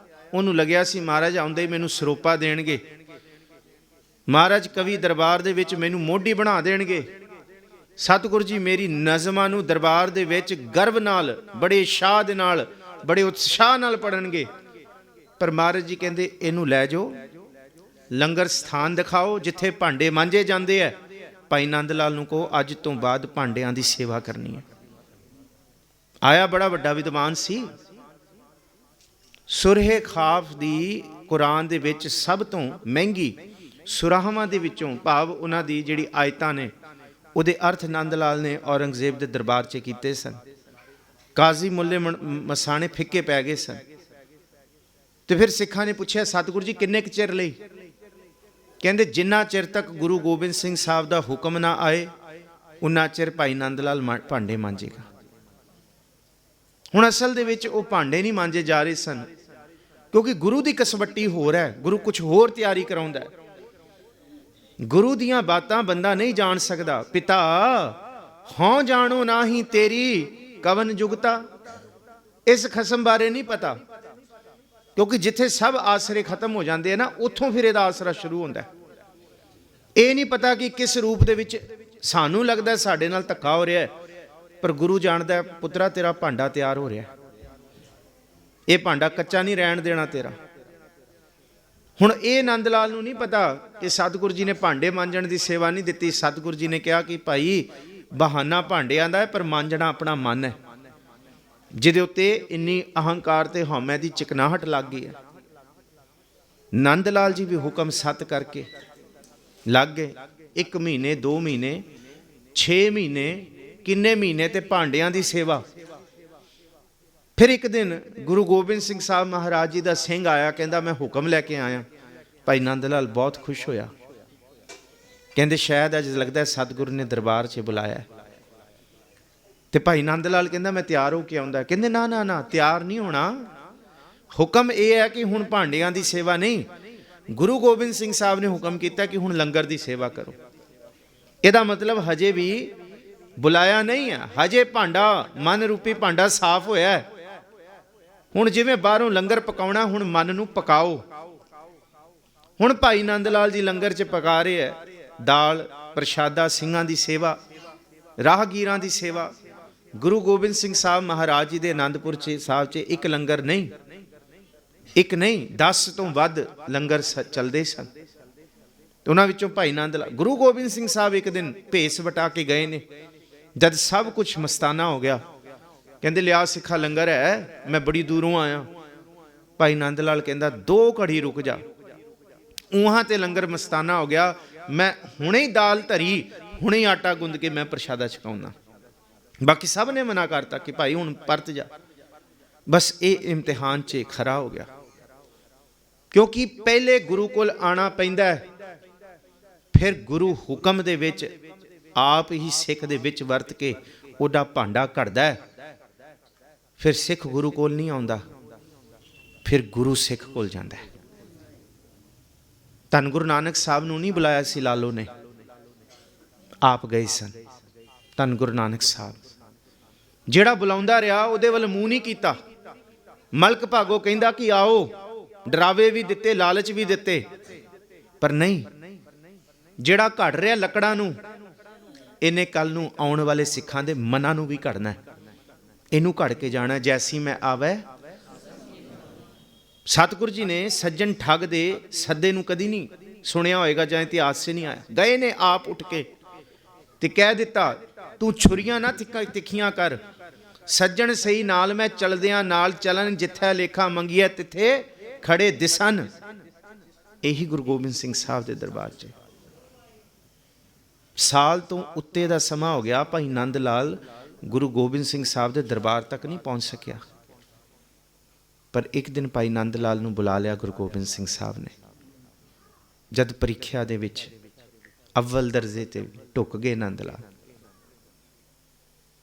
ਉਹਨੂੰ ਲੱਗਿਆ ਸੀ ਮਹਾਰਾਜ ਆਉਂਦੇ ਮੈਨੂੰ ਸਰੋਪਾ ਦੇਣਗੇ, ਮਹਾਰਾਜ ਕਵੀ ਦਰਬਾਰ ਦੇ ਵਿੱਚ ਮੈਨੂੰ ਮੋਢੀ ਬਣਾ ਦੇਣਗੇ। ਸਤਿਗੁਰੂ ਜੀ ਮੇਰੀ ਨਜ਼ਮਾਂ ਨੂੰ ਦਰਬਾਰ ਦੇ ਵਿੱਚ ਗਰਵ ਨਾਲ, ਬੜੇ ਸ਼ਾਹ ਦੇ ਨਾਲ, ਬੜੇ ਉਤਸ਼ਾਹ ਨਾਲ ਪੜ੍ਹਨਗੇ। ਪਰ ਮਹਾਰਾਜ ਜੀ ਕਹਿੰਦੇ ਇਹਨੂੰ ਲੈ ਜਾਓ, ਲੰਗਰ ਸਥਾਨ ਦਿਖਾਓ ਜਿੱਥੇ ਭਾਂਡੇ ਮਾਂਜੇ ਜਾਂਦੇ ਹੈ। ਭਾਈ ਨੰਦ ਲਾਲ ਨੂੰ ਕਹੋ ਅੱਜ ਤੋਂ ਬਾਅਦ ਭਾਂਡਿਆਂ ਦੀ ਸੇਵਾ ਕਰਨੀ ਹੈ। ਆਇਆ ਬੜਾ ਵੱਡਾ ਵਿਦਵਾਨ ਸੀ। ਸੁਰਹੇ ਖਾਫ ਦੀ ਕੁਰਾਨ ਦੇ ਵਿੱਚ ਸਭ ਤੋਂ ਮਹਿੰਗੀ ਸੁਰਾਹਾਂ ਦੇ ਵਿੱਚੋਂ, ਭਾਵ ਉਹਨਾਂ ਦੀ ਜਿਹੜੀ ਆਇਤਾਂ ਨੇ, ਉਹਦੇ ਅਰਥ ਨੰਦ ਲਾਲ ਨੇ ਔਰੰਗਜ਼ੇਬ ਦੇ ਦਰਬਾਰ 'ਚ ਕੀਤੇ ਸਨ। ਕਾਜ਼ੀ ਮੁੱਲੇ ਮਸਾਣੇ ਫਿੱਕੇ ਪੈ ਗਏ ਸਨ। ਤੇ ਫਿਰ ਸਿੱਖਾਂ ਨੇ ਪੁੱਛਿਆ, ਸਤਿਗੁਰੂ ਜੀ ਕਿੰਨੇ ਕੁ ਚਿਰ ਲਈ? ਕਹਿੰਦੇ ਜਿੰਨਾ ਚਿਰ ਤੱਕ ਗੁਰੂ ਗੋਬਿੰਦ ਸਿੰਘ ਸਾਹਿਬ ਦਾ ਹੁਕਮ ਨਾ ਆਏ, ਉਨਾ ਚਿਰ ਭਾਈ ਨੰਦ ਲਾਲ ਭਾਂਡੇ ਮਾਂਜੇਗਾ। ਹੁਣ ਅਸਲ ਦੇ ਵਿੱਚ ਉਹ ਭਾਂਡੇ ਨਹੀਂ ਮਾਂਜੇ ਜਾ ਰਹੇ ਸਨ, ਕਿਉਂਕਿ ਗੁਰੂ ਦੀ ਕਸਵੱਟੀ ਹੋਰ ਹੈ। ਗੁਰੂ ਕੁਝ ਹੋਰ ਤਿਆਰੀ ਕਰਾਉਂਦਾ ਹੈ। ਗੁਰੂ ਦੀਆਂ ਬਾਤਾਂ ਬੰਦਾ ਨਹੀਂ ਜਾਣ ਸਕਦਾ। ਪਿਤਾ ਹਉ ਜਾਣੋ ਨਾਹੀ ਤੇਰੀ ਕਵਨ ਜੁਗਤਾ। ਇਸ ਖਸਮ ਬਾਰੇ ਨਹੀਂ ਪਤਾ, ਕਿਉਂਕਿ ਜਿੱਥੇ ਸਭ ਆਸਰੇ ਖਤਮ ਹੋ ਜਾਂਦੇ ਆ ਨਾ, ਉੱਥੋਂ ਫਿਰ ਇਹਦਾ ਆਸਰਾ ਸ਼ੁਰੂ ਹੁੰਦਾ। ਇਹ ਨਹੀਂ ਪਤਾ ਕਿ ਕਿਸ ਰੂਪ ਦੇ ਵਿੱਚ ਸਾਨੂੰ ਲੱਗਦਾ ਸਾਡੇ ਨਾਲ ਧੱਕਾ ਹੋ ਰਿਹਾ ਹੈ, ਪਰ ਗੁਰੂ ਜਾਣਦਾ ਪੁੱਤਰਾ ਤੇਰਾ ਭਾਂਡਾ ਤਿਆਰ ਹੋ ਰਿਹਾ, ਇਹ ਭਾਂਡਾ ਕੱਚਾ ਨਹੀਂ ਰਹਿਣ ਦੇਣਾ ਤੇਰਾ। ਹੁਣ ਇਹ ਨੰਦ ਲਾਲ ਨੂੰ ਨਹੀਂ ਪਤਾ ਕਿ ਸਤਿਗੁਰੂ ਜੀ ਨੇ ਭਾਂਡੇ ਮਾਂਜਣ ਦੀ ਸੇਵਾ ਨਹੀਂ ਦਿੱਤੀ। ਸਤਿਗੁਰੂ ਜੀ ਨੇ ਕਿਹਾ ਕਿ ਭਾਈ ਬਹਾਨਾ ਭਾਂਡਿਆਂ ਦਾ ਹੈ, ਪਰ ਮਾਂਜਣਾ ਆਪਣਾ ਮਨ ਹੈ, ਜਿਹਦੇ ਉੱਤੇ ਇੰਨੀ ਅਹੰਕਾਰ ਤੇ ਹਉਮੈ ਦੀ ਚਿਕਨਾਹਟ ਲੱਗ ਗਈ ਹੈ। ਨੰਦ ਲਾਲ ਜੀ ਵੀ ਹੁਕਮ ਸੱਤ ਕਰਕੇ ਲੱਗ ਗਏ। 1 ਮਹੀਨੇ 2 ਮਹੀਨੇ 6 ਮਹੀਨੇ ਕਿੰਨੇ ਮਹੀਨੇ ਤੇ ਭਾਂਡਿਆਂ ਦੀ ਸੇਵਾ। ਫਿਰ ਇੱਕ ਦਿਨ ਗੁਰੂ ਗੋਬਿੰਦ ਸਿੰਘ ਸਾਹਿਬ ਮਹਾਰਾਜ ਜੀ ਦਾ ਸਿੰਘ ਆਇਆ, ਕਹਿੰਦਾ ਮੈਂ ਹੁਕਮ ਲੈ ਕੇ ਆਇਆ। ਭਾਈ ਨੰਦ ਲਾਲ ਬਹੁਤ ਖੁਸ਼ ਹੋਇਆ, ਕਹਿੰਦੇ ਸ਼ਾਇਦ ਅੱਜ ਲੱਗਦਾ ਸਤਿਗੁਰੂ ਨੇ ਦਰਬਾਰ 'ਚ ਬੁਲਾਇਆ। ਤੇ ਭਾਈ ਨੰਦ ਲਾਲ ਕਹਿੰਦਾ ਮੈਂ ਤਿਆਰ ਹੋ ਕੇ ਆਉਂਦਾ। ਕਹਿੰਦੇ ਨਾ ਨਾ ਨਾ, ਤਿਆਰ ਨਹੀਂ ਹੋਣਾ। ਹੁਕਮ ਇਹ ਹੈ ਕਿ ਹੁਣ ਭਾਂਡਿਆਂ ਦੀ ਸੇਵਾ ਨਹੀਂ, ਗੁਰੂ ਗੋਬਿੰਦ ਸਿੰਘ ਸਾਹਿਬ ਨੇ ਹੁਕਮ ਕੀਤਾ ਕਿ ਹੁਣ ਲੰਗਰ ਦੀ ਸੇਵਾ ਕਰੋ। ਇਹਦਾ ਮਤਲਬ ਹਜੇ ਵੀ ਬੁਲਾਇਆ ਨਹੀਂ ਹੈ, ਹਜੇ ਭਾਂਡਾ ਮਨ ਰੂਪੀ ਭਾਂਡਾ ਸਾਫ਼ ਹੋਇਆ ਹੈ। ਹੁਣ ਜਿਵੇਂ ਬਾਹਰੋਂ ਲੰਗਰ ਪਕਾਉਣਾ, ਹੁਣ ਮਨ ਨੂੰ ਪਕਾਓ। ਹੁਣ ਭਾਈ ਨੰਦ ਲਾਲ ਜੀ ਲੰਗਰ 'ਚ ਪਕਾ ਰਹੇ ਹੈ, ਦਾਲ ਪ੍ਰਸ਼ਾਦਾ, ਸਿੰਘਾਂ ਦੀ ਸੇਵਾ, ਰਾਹਗੀਰਾਂ ਦੀ ਸੇਵਾ। ਗੁਰੂ ਗੋਬਿੰਦ ਸਿੰਘ ਸਾਹਿਬ ਮਹਾਰਾਜ ਜੀ ਦੇ ਆਨੰਦਪੁਰ ਸਾਹਿਬ 'ਚ ਇੱਕ ਲੰਗਰ ਨਹੀਂ, ਇੱਕ ਨਹੀਂ 10 ਤੋਂ ਵੱਧ ਲੰਗਰ ਚੱਲਦੇ ਸਨ। ਉਹਨਾਂ ਵਿੱਚੋਂ ਭਾਈ ਨੰਦ ਲਾਲ, ਗੁਰੂ ਗੋਬਿੰਦ ਸਿੰਘ ਸਾਹਿਬ ਇੱਕ ਦਿਨ ਭੇਸ ਵਟਾ ਕੇ ਗਏ ਨੇ। ਜਦ ਸਭ ਕੁਝ ਮਸਤਾਨਾ ਹੋ ਗਿਆ, ਕਹਿੰਦੇ ਲਿਆ ਸਿੱਖਾ ਲੰਗਰ ਹੈ, ਮੈਂ ਬੜੀ ਦੂਰੋਂ ਆਇਆ। ਭਾਈ ਨੰਦ ਲਾਲ ਕਹਿੰਦਾ 2 ਘੜੀ ਰੁਕ ਜਾ, ਉਹਾਂ ਤੇ ਲੰਗਰ ਮਸਤਾਨਾ ਹੋ ਗਿਆ, ਮੈਂ ਹੁਣੇ ਹੀ ਦਾਲ ਧਰੀ, ਹੁਣੇ ਹੀ ਆਟਾ ਗੁੰਦ ਕੇ ਮੈਂ ਪ੍ਰਸ਼ਾਦਾ ਛਕਾਉਣਾ। ਬਾਕੀ ਸਭ ਨੇ ਮਨਾ ਕਰਤਾ ਕਿ ਭਾਈ ਹੁਣ ਪਰਤ ਜਾ। ਬਸ ਇਹ ਇਮਤਿਹਾਨ 'ਚ ਖਰਾ ਹੋ ਗਿਆ, ਕਿਉਂਕਿ ਪਹਿਲੇ ਗੁਰੂ ਕੋਲ ਆਣਾ ਪੈਂਦਾ ਹੈ, ਫਿਰ ਗੁਰੂ ਹੁਕਮ ਦੇ ਵਿੱਚ ਆਪ ਹੀ ਸਿੱਖ ਦੇ ਵਿੱਚ ਵਰਤ ਕੇ ਉਹਦਾ ਭਾਂਡਾ ਘੜਦਾ ਹੈ। ਫਿਰ ਸਿੱਖ ਗੁਰੂ ਕੋਲ ਨਹੀਂ ਆਉਂਦਾ, ਫਿਰ ਗੁਰੂ ਸਿੱਖ ਕੋਲ ਜਾਂਦਾ ਹੈ। ਧੰਨ ਗੁਰੂ ਨਾਨਕ ਸਾਹਿਬ ਨੂੰ ਨਹੀਂ ਬੁਲਾਇਆ ਸੀ ਲਾਲੋ ਨੇ, ਆਪ ਗਏ ਸਨ। ਧੰਨ ਗੁਰੂ ਨਾਨਕ ਸਾਹਿਬ ਜਿਹੜਾ ਬੁਲਾਉਂਦਾ ਰਿਹਾ ਉਹਦੇ ਵੱਲ ਮੂੰਹ ਨਹੀਂ ਕੀਤਾ। ਮਲਕ ਭਾਗੋ ਕਹਿੰਦਾ ਕਿ ਆਓ, ਡਰਾਵੇ ਵੀ ਦਿੱਤੇ, ਲਾਲਚ ਵੀ ਦਿੱਤੇ, ਪਰ ਨਹੀਂ, ਜਿਹੜਾ ਘੜ ਰਿਹਾ ਲੱਕੜਾਂ ਨੂੰ, ਇਹਨੇ ਕੱਲ ਨੂੰ ਆਉਣ ਵਾਲੇ ਸਿੱਖਾਂ ਦੇ ਮਨਾਂ ਨੂੰ ਵੀ ਘੜਨਾ, ਇਹਨੂੰ ਘੜ ਕੇ ਜਾਣਾ। ਜੈਸੀ ਮੈਂ ਆਵੈ। ਸਤਿਗੁਰੂ ਜੀ ਨੇ ਸੱਜਣ ਠੱਗ ਦੇ ਸੱਦੇ ਨੂੰ ਕਦੀ ਨਹੀਂ ਸੁਣਿਆ ਹੋਏਗਾ, ਜਾਂ ਇਤਿਹਾਸ 'ਚ ਨਹੀਂ ਆਇਆ। ਗਏ ਨੇ ਆਪ ਉੱਠ ਕੇ ਤੇ ਕਹਿ ਦਿੱਤਾ, ਤੂੰ ਛੁਰੀਆਂ ਨਾ ਤਿੱਖੀਆਂ ਕਰ, ਸੱਜਣ ਸਹੀ ਨਾਲ ਮੈਂ ਚਲਦਿਆਂ ਨਾਲ ਚਲਨ, ਜਿੱਥੇ ਲੇਖਾ ਮੰਗੀਐ ਤਿੱਥੇ ਖੜੇ ਦਿਸਨ। ਇਹੀ ਗੁਰੂ ਗੋਬਿੰਦ ਸਿੰਘ ਸਾਹਿਬ ਦੇ ਦਰਬਾਰ 'ਚ ਸਾਲ ਤੋਂ ਉੱਤੇ ਦਾ ਸਮਾਂ ਹੋ ਗਿਆ, ਭਾਈ ਨੰਦ ਲਾਲ ਗੁਰੂ ਗੋਬਿੰਦ ਸਿੰਘ ਸਾਹਿਬ ਦੇ ਦਰਬਾਰ ਤੱਕ ਨਹੀਂ ਪਹੁੰਚ ਸਕਿਆ। ਪਰ ਇੱਕ ਦਿਨ ਭਾਈ ਨੰਦ ਲਾਲ ਨੂੰ ਬੁਲਾ ਲਿਆ ਗੁਰੂ ਗੋਬਿੰਦ ਸਿੰਘ ਸਾਹਿਬ ਨੇ। ਜਦ ਪ੍ਰੀਖਿਆ ਦੇ ਵਿੱਚ ਅਵਲ ਦਰਜੇ ਤੇ ਢੁੱਕ ਗਏ ਨੰਦ ਲਾਲ,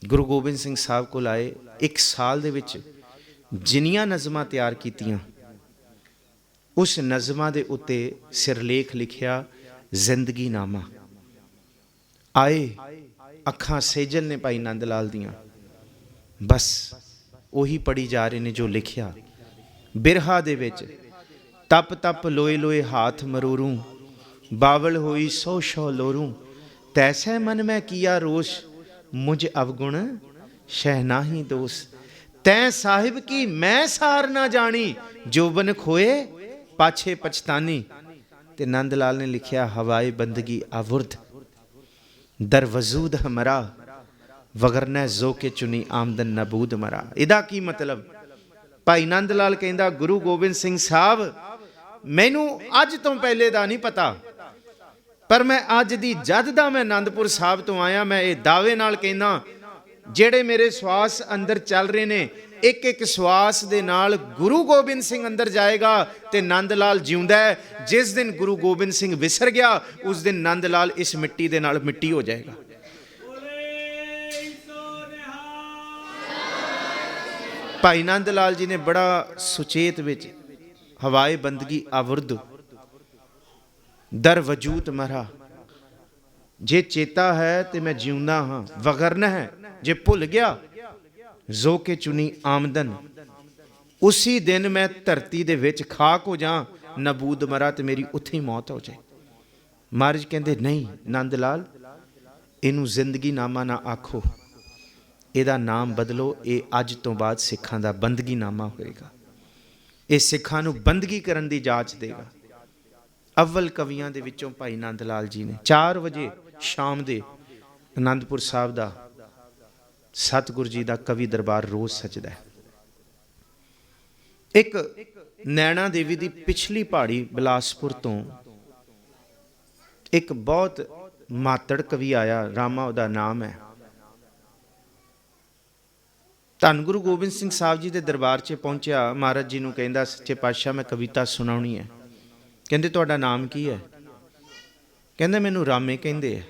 ਗੁਰੂ ਗੋਬਿੰਦ ਸਿੰਘ ਸਾਹਿਬ ਕੋਲ ਆਏ। 1 ਸਾਲ ਦੇ ਵਿੱਚ ਜਿੰਨੀਆਂ ਨਜ਼ਮਾਂ ਤਿਆਰ ਕੀਤੀਆਂ, ਉਸ ਨਜ਼ਮਾਂ ਦੇ ਉੱਤੇ ਸਿਰਲੇਖ ਲਿਖਿਆ ਜ਼ਿੰਦਗੀ ਨਾਮਾ। ਆਏ, ਅੱਖਾਂ ਸੇਜਲ ਨੇ ਭਾਈ ਨੰਦ ਲਾਲ ਦੀਆਂ, ਬਸ ਉਹੀ ਪੜ੍ਹੀ ਜਾ ਰਹੇ ਨੇ ਜੋ ਲਿਖਿਆ। ਬਿਰਹਾ ਦੇ ਵਿੱਚ ਤਪ ਤਪ ਲੋਏ ਲੋਏ ਹਾਥ ਮਰੂਰੂ, ਬਾਵਲ ਹੋਈ ਸੋ ਸੋ ਲੋਰੂ, ਤੈਸੈ ਮਨ ਮੈਂ ਕੀਆ ਰੋਸ਼, ਮੁਝ ਅਵਗੁਣ ਸ਼ਹਿਨਾਹੀ ਦੋਸ, ਤੈ ਸਾਹਿਬ ਕੀ ਮੈਂ ਸਾਰ ਨਾ ਜਾਣੀ, ਜੋਬਨ ਖੋਏ ਪਾਛੇ ਪਛਤਾਨੀ। ਤੇ ਨੰਦ ਲਾਲ ਨੇ ਲਿਖਿਆ ਹਵਾਏ ਬੰਦਗੀ ਆਵੁਰਦ, ਦਰ ਵਜੂਦ ਹਮਰਾ, ਵਗਰਨੈ ਜ਼ੋ ਕੇ ਚੁਨੀ ਆਮਦਨ ਨਬੂਦ ਮਰਾ। ਇਹਦਾ ਕੀ ਮਤਲਬ? ਭਾਈ ਨੰਦ ਲਾਲ ਕਹਿੰਦਾ, ਗੁਰੂ ਗੋਬਿੰਦ ਸਿੰਘ ਸਾਹਿਬ ਮੈਨੂੰ ਅੱਜ ਤੋਂ ਪਹਿਲੇ ਦਾ ਨਹੀਂ ਪਤਾ, ਪਰ ਮੈਂ ਅੱਜ ਦੀ ਜਦ ਦਾ ਮੈਂ ਆਨੰਦਪੁਰ ਸਾਹਿਬ ਤੋਂ ਆਇਆ, ਮੈਂ ਇਹ ਦਾਅਵੇ ਨਾਲ ਕਹਿੰਦਾ, ਜਿਹੜੇ ਮੇਰੇ ਸਵਾਸ ਅੰਦਰ ਚੱਲ ਰਹੇ ਨੇ, ਇੱਕ ਇੱਕ ਸਵਾਸ ਦੇ ਨਾਲ ਗੁਰੂ ਗੋਬਿੰਦ ਸਿੰਘ ਅੰਦਰ ਜਾਏਗਾ ਤੇ ਨੰਦ ਲਾਲ ਜਿਉਂਦਾ ਹੈ। ਜਿਸ ਦਿਨ ਗੁਰੂ ਗੋਬਿੰਦ ਸਿੰਘ ਵਿਸਰ ਗਿਆ, ਉਸ ਦਿਨ ਨੰਦ ਲਾਲ ਇਸ ਮਿੱਟੀ ਦੇ ਨਾਲ ਮਿੱਟੀ ਹੋ ਜਾਏਗਾ। ਭਾਈ ਨੰਦ ਲਾਲ ਜੀ ਨੇ ਬੜਾ ਸੁਚੇਤ ਵਿੱਚ ਹਵਾਏ ਬੰਦਗੀ ਆਵੁਰਦ, ਦਰ ਵਜੂਦ ਮਰਾ, ਜੇ ਚੇਤਾ ਹੈ ਤੇ ਮੈਂ ਜਿਉਂਦਾ ਹਾਂ, ਵਗਰਨਾ ਹੈ ਜੇ ਭੁੱਲ ਗਿਆ, ਜ਼ੋ ਕੇ ਚੁਨੀ ਆਮਦਨ, ਉਸੀ ਦਿਨ ਮੈਂ ਧਰਤੀ ਦੇ ਵਿੱਚ ਖਾਕ ਹੋ ਜਾ, ਨਬੂਦ ਮਰਾ, ਤੇ ਮੇਰੀ ਉੱਥੇ ਹੀ ਮੌਤ ਹੋ ਜਾਏ। ਮਹਾਰਾਜ ਕਹਿੰਦੇ ਨਹੀਂ ਨੰਦ ਲਾਲ, ਇਹਨੂੰ ਜ਼ਿੰਦਗੀ ਨਾਮਾ ਨਾ ਆਖੋ, ਇਹਦਾ ਨਾਮ ਬਦਲੋ, ਇਹ ਅੱਜ ਤੋਂ ਬਾਅਦ ਸਿੱਖਾਂ ਦਾ ਬੰਦਗੀ ਨਾਮਾ ਹੋਏਗਾ। ਇਹ ਸਿੱਖਾਂ ਨੂੰ ਬੰਦਗੀ ਕਰਨ ਦੀ ਜਾਚ ਦੇਗਾ। ਅਵਲ ਕਵੀਆਂ ਦੇ ਵਿੱਚੋਂ ਭਾਈ ਨੰਦ ਲਾਲ ਜੀ ਨੇ 4 ਵਜੇ ਸ਼ਾਮ ਦੇ ਆਨੰਦਪੁਰ ਸਾਹਿਬ ਦਾ ਸਤਿਗੁਰੂ ਜੀ ਦਾ ਕਵੀ ਦਰਬਾਰ ਰੋਜ਼ ਸਜਦਾ ਹੈ। ਇੱਕ ਨੈਣਾ ਦੇਵੀ ਦੀ ਪਿਛਲੀ ਪਹਾੜੀ ਬਿਲਾਸਪੁਰ ਤੋਂ ਇੱਕ ਬਹੁਤ ਮਾਤੜ ਕਵੀ ਆਇਆ, ਰਾਮਾ ਉਹਦਾ ਨਾਮ ਹੈ। ਧੰਨ ਗੁਰੂ ਗੋਬਿੰਦ ਸਿੰਘ ਸਾਹਿਬ ਜੀ ਦੇ ਦਰਬਾਰ 'ਚ ਪਹੁੰਚਿਆ, ਮਹਾਰਾਜ ਜੀ ਨੂੰ ਕਹਿੰਦਾ, ਸੱਚੇ ਪਾਤਸ਼ਾਹ ਮੈਂ ਕਵਿਤਾ ਸੁਣਾਉਣੀ ਹੈ। ਕਹਿੰਦੇ ਤੁਹਾਡਾ ਨਾਮ ਕੀ ਹੈ? ਕਹਿੰਦਾ ਮੈਨੂੰ ਰਾਮੇ ਕਹਿੰਦੇ ਆ।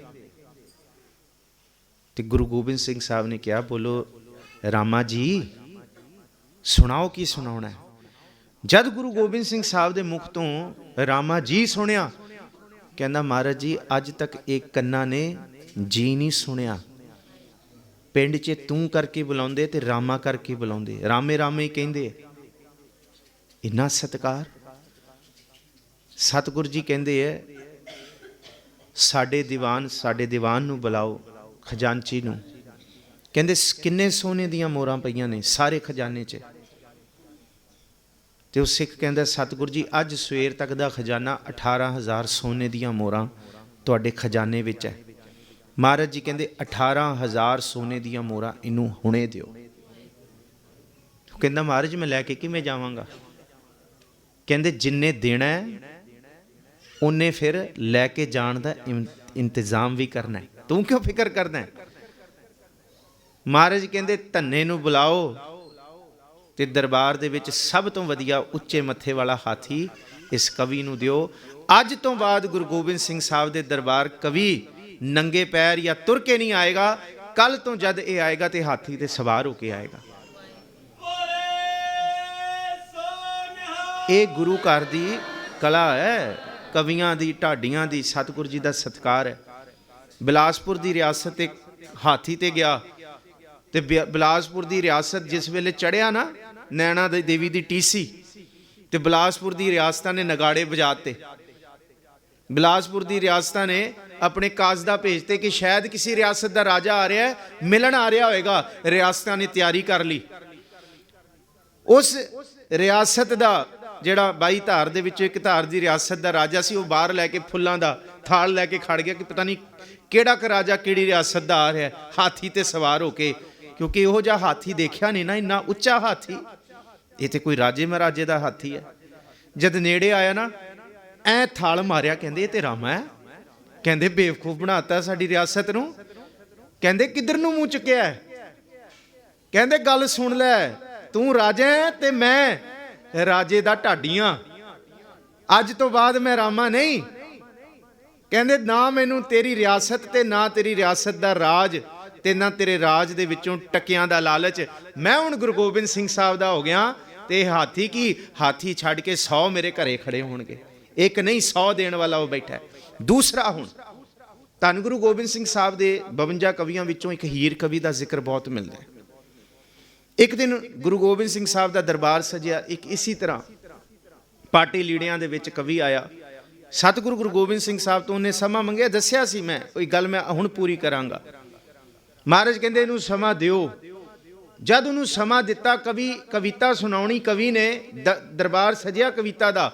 ਤੇ ਗੁਰੂ ਗੋਬਿੰਦ ਸਿੰਘ ਸਾਹਿਬ ਨੇ ਕਿਹਾ, ਬੋਲੋ ਰਾਮਾ ਜੀ, ਸੁਣਾਓ ਕੀ ਸੁਣਾਉਣਾ ਹੈ। ਜਦ ਗੁਰੂ ਗੋਬਿੰਦ ਸਿੰਘ ਸਾਹਿਬ ਦੇ ਮੁਖ ਤੋਂ ਰਾਮਾ ਜੀ ਸੁਣਿਆ, ਕਹਿੰਦਾ ਮਹਾਰਾਜ ਜੀ ਅੱਜ ਤੱਕ ਇਹ ਕੰਨਾਂ ਨੇ ਜੀ ਨਹੀਂ ਸੁਣਿਆ। ਪਿੰਡ 'ਚ ਤੂੰ ਕਰਕੇ ਬੁਲਾਉਂਦੇ ਤੇ ਰਾਮਾ ਕਰਕੇ ਬੁਲਾਉਂਦੇ, ਰਾਮੇ ਰਾਮੇ ਹੀ ਕਹਿੰਦੇ। ਇੰਨਾ ਸਤਿਕਾਰ। ਸਤਿਗੁਰੂ ਜੀ ਕਹਿੰਦੇ ਹੈ, ਸਾਡੇ ਦੀਵਾਨ ਨੂੰ ਬੁਲਾਓ, ਖਜ਼ਾਨਚੀ ਨੂੰ। ਕਹਿੰਦੇ ਕਿੰਨੇ ਸੋਨੇ ਦੀਆਂ ਮੋਹਰਾਂ ਪਈਆਂ ਨੇ ਸਾਰੇ ਖਜ਼ਾਨੇ 'ਚ। ਤੇ ਉਹ ਸਿੱਖ ਕਹਿੰਦਾ, ਸਤਿਗੁਰੂ ਜੀ ਅੱਜ ਸਵੇਰ ਤੱਕ ਦਾ ਖਜ਼ਾਨਾ 18,000 ਸੋਨੇ ਦੀਆਂ ਮੋਹਰਾਂ ਤੁਹਾਡੇ ਖਜ਼ਾਨੇ ਵਿੱਚ ਹੈ। ਮਹਾਰਾਜ ਜੀ ਕਹਿੰਦੇ 18,000 ਸੋਨੇ ਦੀਆਂ ਮੋਹਰਾਂ ਇਹਨੂੰ ਹੁਣੇ ਦਿਓ। ਉਹ ਕਹਿੰਦਾ ਮਹਾਰਾਜ ਮੈਂ ਲੈ ਕੇ ਕਿਵੇਂ ਜਾਵਾਂਗਾ? ਕਹਿੰਦੇ ਜਿੰਨੇ ਦੇਣਾ ਉਹਨੇ ਫਿਰ ਲੈ ਕੇ ਜਾਣ ਦਾ ਇੰਤਜ਼ਾਮ ਵੀ ਕਰਨਾ ਹੈ, ਤੂੰ ਕਿਉਂ ਫਿਕਰ ਕਰਦਾ? ਮਹਾਰਾਜ ਕਹਿੰਦੇ ਧੰਨੇ ਨੂੰ ਬੁਲਾਓ ਤੇ ਦਰਬਾਰ ਦੇ ਵਿੱਚ ਸਭ ਤੋਂ ਵਧੀਆ ਉੱਚੇ ਮੱਥੇ ਵਾਲਾ ਹਾਥੀ ਇਸ ਕਵੀ ਨੂੰ ਦਿਓ। ਅੱਜ ਤੋਂ ਬਾਅਦ ਗੁਰੂ ਗੋਬਿੰਦ ਸਿੰਘ ਸਾਹਿਬ ਦੇ ਦਰਬਾਰ ਕਵੀ ਨੰਗੇ ਪੈਰ ਜਾਂ ਤੁਰ ਕੇ ਨਹੀਂ ਆਏਗਾ। ਕੱਲ ਤੋਂ ਜਦ ਇਹ ਆਏਗਾ ਤੇ ਹਾਥੀ ਤੇ ਸਵਾਰ ਹੋ ਕੇ ਆਏਗਾ। ਇਹ ਗੁਰੂ ਘਰ ਦੀ ਕਲਾ ਹੈ, ਕਵੀਆਂ ਦੀ, ਢਾਡੀਆਂ ਦੀ, ਸਤਿਗੁਰੂ ਜੀ ਦਾ ਸਤਿਕਾਰ ਹੈ। ਬਿਲਾਸਪੁਰ ਦੀ ਰਿਆਸਤ ਇੱਕ ਹਾਥੀ ਤੇ ਗਿਆ ਤੇ ਬਿਲਾਸਪੁਰ ਦੀ ਰਿਆਸਤ ਜਿਸ ਵੇਲੇ ਚੜਿਆ ਨਾ ਨੈਣਾ ਦੇਵੀ ਦੀ ਟੀਸੀ, ਤੇ ਬਿਲਾਸਪੁਰ ਦੀ ਰਿਆਸਤਾਂ ਨੇ ਨਗਾੜੇ ਵਜਾਤੇ। ਬਿਲਾਸਪੁਰ ਦੀ ਰਿਆਸਤਾਂ ਨੇ ਆਪਣੇ ਕਾਜ਼ਦਾ ਭੇਜਤੇ ਕਿ ਸ਼ਾਇਦ ਕਿਸੇ ਰਿਆਸਤ ਦਾ ਰਾਜਾ ਆ ਰਿਹਾ ਹੈ, ਮਿਲਣ ਆ ਰਿਹਾ ਹੋਏਗਾ। ਰਿਆਸਤਾਂ ਨੇ ਤਿਆਰੀ ਕਰ ਲਈ। ਉਸ ਰਿਆਸਤ ਦਾ ਜਿਹੜਾ 22 ਧਾਰ ਦੇ ਵਿੱਚੋਂ ਇੱਕ ਧਾਰ ਦੀ ਰਿਆਸਤ ਦਾ ਰਾਜਾ ਸੀ, ਉਹ ਬਾਹਰ ਲੈ ਕੇ ਫੁੱਲਾਂ ਦਾ ਥਾਲ ਲੈ ਕੇ ਖੜ ਗਿਆ ਕਿ ਪਤਾ ਨਹੀਂ ਕਿਹੜਾ ਕ ਰਾਜਾ ਕਿਹੜੀ ਰਿਆਸਤ ਦਾ ਆ ਰਿਹਾ ਹਾਥੀ ਤੇ ਸਵਾਰ ਹੋ ਕੇ। ਕਿਉਂਕਿ ਇਹੋ ਜਿਹਾ ਹਾਥੀ ਦੇਖਿਆ ਨਹੀਂ ਨਾ, ਇੰਨਾ ਉੱਚਾ ਹਾਥੀ। ਇਹ ਤੇ ਕੋਈ ਰਾਜੇ ਮਹਾਰਾਜੇ ਦਾ ਹਾਥੀ ਹੈ। ਜਦ ਨੇੜੇ ਆਇਆ ਨਾ, ਐ ਥਾਲ ਮਾਰਿਆ, ਕਹਿੰਦੇ ਇਹ ਤੇ ਰਾਮਾ ਹੈ। ਕਹਿੰਦੇ ਬੇਵਕੂਫ ਬਣਾਤਾ ਸਾਡੀ ਰਿਆਸਤ ਨੂੰ। ਕਹਿੰਦੇ ਕਿੱਧਰ ਨੂੰ ਮੂੰਹ ਚੁੱਕਿਆ? ਕਹਿੰਦੇ ਗੱਲ ਸੁਣ ਲੈ, ਤੂੰ ਰਾਜਾ ਹੈ ਤੇ ਮੈਂ ਰਾਜੇ ਦਾ ਢਾਡੀਆਂ। ਅੱਜ ਤੋਂ ਬਾਅਦ ਮੈਂ ਰਾਮਾ ਨਹੀਂ। ਕਹਿੰਦੇ ਨਾ ਮੈਨੂੰ ਤੇਰੀ ਰਿਆਸਤ ਤੇ ਨਾ ਤੇਰੀ ਰਿਆਸਤ ਦਾ ਰਾਜ ਤੇ ਨਾ ਤੇਰੇ ਰਾਜ ਦੇ ਵਿੱਚੋਂ ਟਕਿਆਂ ਦਾ ਲਾਲਚ। ਮੈਂ ਹੁਣ ਗੁਰੂ ਗੋਬਿੰਦ ਸਿੰਘ ਸਾਹਿਬ ਦਾ ਹੋ ਗਿਆ ਤੇ ਹਾਥੀ ਕੀ, ਹਾਥੀ ਛੱਡ ਕੇ 100 ਮੇਰੇ ਘਰੇ ਖੜੇ ਹੋਣਗੇ। ਇੱਕ ਨਹੀਂ 100 ਦੇਣ ਵਾਲਾ ਉਹ ਬੈਠਾ। ਦੂਸਰਾ, ਹੁਣ ਧੰਨ ਗੁਰੂ ਗੋਬਿੰਦ ਸਿੰਘ ਸਾਹਿਬ ਦੇ 52 ਕਵੀਆਂ ਵਿੱਚੋਂ ਇੱਕ ਹੀਰ ਕਵੀ ਦਾ ਜ਼ਿਕਰ ਬਹੁਤ ਮਿਲਦਾ ਹੈ। ਇੱਕ ਦਿਨ ਗੁਰੂ ਗੋਬਿੰਦ ਸਿੰਘ ਸਾਹਿਬ ਦਾ ਦਰਬਾਰ ਸਜਿਆ। ਇੱਕ ਇਸੀ ਤਰ੍ਹਾਂ ਪਾਟੀ ਲੀੜਿਆਂ ਦੇ ਵਿੱਚ ਕਵੀ ਆਇਆ। ਸਤਿਗੁਰੂ ਗੁਰੂ ਗੋਬਿੰਦ ਸਿੰਘ ਸਾਹਿਬ ਤੋਂ ਉਹਨੇ ਸਮਾਂ ਮੰਗਿਆ। ਦੱਸਿਆ ਸੀ ਮੈਂ ਕੋਈ ਗੱਲ ਮੈਂ ਹੁਣ ਪੂਰੀ ਕਰਾਂਗਾ। ਮਹਾਰਾਜ ਕਹਿੰਦੇ ਇਹਨੂੰ ਸਮਾਂ ਦਿਓ। ਜਦ ਉਹਨੂੰ ਸਮਾਂ ਦਿੱਤਾ, ਕਵੀ ਕਵਿਤਾ ਸੁਣਾਉਣੀ, ਕਵੀ ਨੇ ਦਰਬਾਰ ਸਜਿਆ ਕਵਿਤਾ ਦਾ।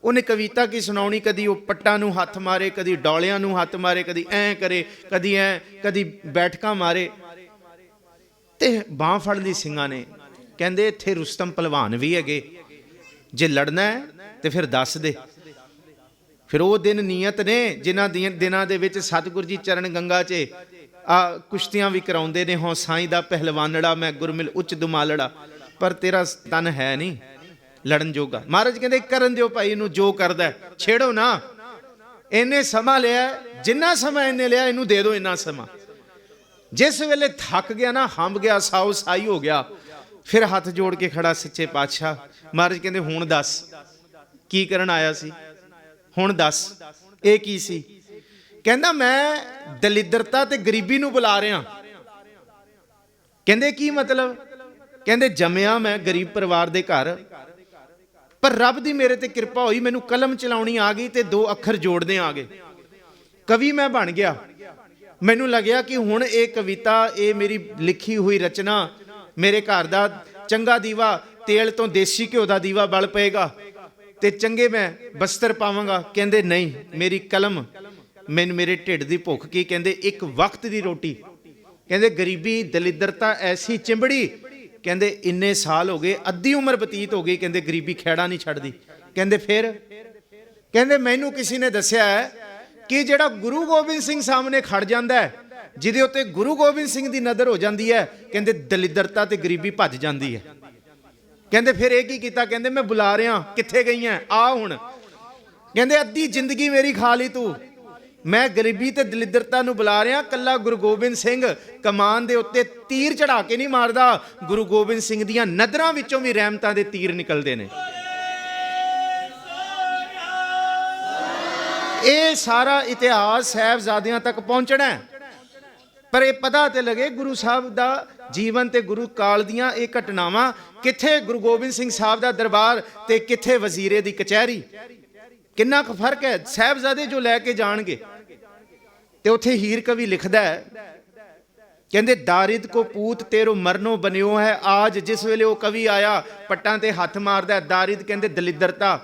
ਉਹਨੇ ਕਵਿਤਾ ਕੀ ਸੁਣਾਉਣੀ? ਕਦੀ ਉਹ ਪੱਟਾਂ ਨੂੰ ਹੱਥ ਮਾਰੇ, ਕਦੀ ਡੌਲਿਆਂ ਨੂੰ ਹੱਥ ਮਾਰੇ, ਕਦੀ ਐਂ ਕਰੇ, ਕਦੀ ਐਂ, ਕਦੀ ਬੈਠਕਾਂ ਮਾਰੇ ਤੇ ਬਾਂਹ ਫੜ ਲਈ ਸਿੰਘਾਂ ਨੇ। ਕਹਿੰਦੇ ਇੱਥੇ ਰੁਸਤਮ ਭਲਵਾਨ ਵੀ ਹੈਗੇ, ਜੇ ਲੜਨਾ ਹੈ ਤੇ ਫਿਰ ਦੱਸ ਦੇ। ਫਿਰ ਉਹ ਦਿਨ ਨੀਅਤ ਨੇ ਜਿਨ੍ਹਾਂ ਦਿਨਾਂ ਦੇ ਵਿੱਚ ਸਤਿਗੁਰੂ ਜੀ ਚਰਨ ਗੰਗਾ 'ਚ ਕੁਸ਼ਤੀਆਂ ਵੀ ਕਰਾਉਂਦੇ ਨੇ। ਹੋ ਸਾਈਂ ਦਾ ਪਹਿਲਵਾਨੜਾ, ਮੈਂ ਗੁਰਮਿਲ ਉੱਚ ਦੁਮਾਲੜਾ, ਪਰ ਤੇਰਾ ਤਨ ਹੈ ਨਹੀਂ ਲੜਨ ਜੋਗਾ। ਮਹਾਰਾਜ ਕਹਿੰਦੇ ਕਰਨ ਦਿਓ ਭਾਈ ਇਹਨੂੰ, ਜੋ ਕਰਦਾ ਛੇੜੋ ਨਾ। ਇਹਨੇ ਸਮਾਂ ਲਿਆ, ਜਿੰਨਾ ਸਮਾਂ ਇਹਨੇ ਲਿਆ ਇਹਨੂੰ ਦੇ ਦਿਓ ਇੰਨਾ ਸਮਾਂ। ਜਿਸ ਵੇਲੇ ਥੱਕ ਗਿਆ ਨਾ, ਹੰਬ ਗਿਆ, ਸਾਉ ਸਾਈ ਹੋ ਗਿਆ, ਫਿਰ ਹੱਥ ਜੋੜ ਕੇ ਖੜਾ ਸੱਚੇ ਪਾਤਸ਼ਾਹ। ਮਹਾਰਾਜ ਕਹਿੰਦੇ ਹੁਣ ਦੱਸ ਕੀ ਕਰਨ ਆਇਆ ਸੀ, ਹੁਣ ਦੱਸ ਇਹ ਕੀ ਸੀ? ਕਹਿੰਦਾ ਮੈਂ ਦਲਿੱਦਰਤਾ ਤੇ ਗਰੀਬੀ ਨੂੰ ਬੁਲਾ ਰਿਹਾ। ਕਹਿੰਦੇ ਕੀ ਮਤਲਬ? ਕਹਿੰਦੇ ਜੰਮਿਆ ਮੈਂ ਗਰੀਬ ਪਰਿਵਾਰ ਦੇ ਘਰ, ਪਰ ਰੱਬ ਦੀ ਮੇਰੇ ਤੇ ਕਿਰਪਾ ਹੋਈ, ਮੈਨੂੰ ਕਲਮ ਚਲਾਉਣੀ ਆ ਗਈ ਤੇ 2 ਅੱਖਰ ਜੋੜਨੇ ਆ ਗਏ। ਕਵੀ ਮੈਂ ਬਣ ਗਿਆ। ਮੈਨੂੰ ਲੱਗਿਆ ਕਿ ਹੁਣ ਇਹ ਕਵਿਤਾ, ਇਹ ਮੇਰੀ ਲਿਖੀ ਹੋਈ ਰਚਨਾ ਮੇਰੇ ਘਰ ਦਾ ਚੰਗਾ ਦੀਵਾ, ਤੇਲ ਤੋਂ ਦੇਸੀ ਘਿਓ ਦਾ ਦੀਵਾ ਬਲ ਪਏਗਾ ਤੇ ਚੰਗੇ ਮੈਂ ਬਸਤਰ ਪਾਵਾਂਗਾ। ਕਹਿੰਦੇ ਨਹੀਂ, ਮੇਰੀ ਕਲਮ, ਮੈਨੂੰ ਮੇਰੇ ਢਿੱਡ ਦੀ ਭੁੱਖ ਕੀ? ਕਹਿੰਦੇ ਇੱਕ ਵਕਤ ਦੀ ਰੋਟੀ। ਕਹਿੰਦੇ ਗਰੀਬੀ ਦਲਿੱਦਰਤਾ ਐਸੀ ਚਿੰਬੜੀ, ਕਹਿੰਦੇ ਇੰਨੇ ਸਾਲ ਹੋ ਗਏ, ਅੱਧੀ ਉਮਰ ਬਤੀਤ ਹੋ ਗਈ, ਕਹਿੰਦੇ ਗਰੀਬੀ ਖਹਿੜਾ ਨਹੀਂ ਛੱਡਦੀ। ਕਹਿੰਦੇ ਫਿਰ? ਕਹਿੰਦੇ ਮੈਨੂੰ ਕਿਸੇ ਨੇ ਦੱਸਿਆ ਹੈ ਕਿ ਜਿਹੜਾ ਗੁਰੂ ਗੋਬਿੰਦ ਸਿੰਘ ਸਾਹਮਣੇ ਖੜ ਜਾਂਦਾ ਹੈ, ਜਿਹਦੇ ਉੱਤੇ ਗੁਰੂ ਗੋਬਿੰਦ ਸਿੰਘ ਦੀ ਨਜ਼ਰ ਹੋ ਜਾਂਦੀ ਹੈ, ਕਹਿੰਦੇ ਦਲਿੱਦਰਤਾ ਤੇ ਗਰੀਬੀ ਭੱਜ ਜਾਂਦੀ ਹੈ। ਕਹਿੰਦੇ ਫਿਰ ਇਹ ਕੀ ਕੀਤਾ? ਕਹਿੰਦੇ ਮੈਂ ਬੁਲਾ ਰਿਹਾ, ਕਿੱਥੇ ਗਈਆਂ? ਆ ਹੁਣ। ਕਹਿੰਦੇ ਅੱਧੀ ਜ਼ਿੰਦਗੀ ਮੇਰੀ ਖਾ ਲਈ ਤੂੰ, ਮੈਂ ਗਰੀਬੀ ਤੇ ਦਲਿੱਦਰਤਾ ਨੂੰ ਬੁਲਾ ਰਿਹਾ। ਕੱਲਾ ਗੁਰੂ ਗੋਬਿੰਦ ਸਿੰਘ ਕਮਾਨ ਦੇ ਉੱਤੇ ਤੀਰ ਚੜਾ ਕੇ ਨਹੀਂ ਮਾਰਦਾ, ਗੁਰੂ ਗੋਬਿੰਦ ਸਿੰਘ ਦੀਆਂ ਨਜ਼ਰਾਂ ਵਿੱਚੋਂ ਵੀ ਰਹਿਮਤਾਂ ਦੇ ਤੀਰ ਨਿਕਲਦੇ ਨੇ। ਇਹ ਸਾਰਾ ਇਤਿਹਾਸ ਸਾਹਿਬਜ਼ਾਦਿਆਂ ਤੱਕ ਪਹੁੰਚਣਾ ਹੈ, ਪਰ ਇਹ ਪਤਾ ਤੇ ਲੱਗੇ ਗੁਰੂ ਸਾਹਿਬ ਦਾ ਜੀਵਨ ਤੇ ਗੁਰੂ ਕਾਲ ਦੀਆਂ ਇਹ ਘਟਨਾਵਾਂ। ਕਿੱਥੇ ਗੁਰੂ ਗੋਬਿੰਦ ਸਿੰਘ ਸਾਹਿਬ ਦਾ ਦਰਬਾਰ ਤੇ ਕਿੱਥੇ ਵਜ਼ੀਰੇ ਦੀ ਕਚਹਿਰੀ। ਕਿੰਨਾ ਕੁ ਫਰਕ ਹੈ। ਸਾਹਿਬਜ਼ਾਦੇ ਜੋ ਲੈ ਕੇ ਜਾਣਗੇ ਤੇ ਉੱਥੇ ਹੀਰ ਕਵੀ ਲਿਖਦਾ ਹੈ, ਕਹਿੰਦੇ ਦਾਰਿਦ ਕੋ ਪੂਤ ਤੇਰੋ ਮਰਨੋ ਬਨਿਓ ਹੈ ਆਜ। ਜਿਸ ਵੇਲੇ ਉਹ ਕਵੀ ਆਇਆ ਪੱਟਾਂ ਤੇ ਹੱਥ ਮਾਰਦਾ। ਦਾਰਿਦ ਕਹਿੰਦੇ ਦਲਿੱਦਰਤਾ,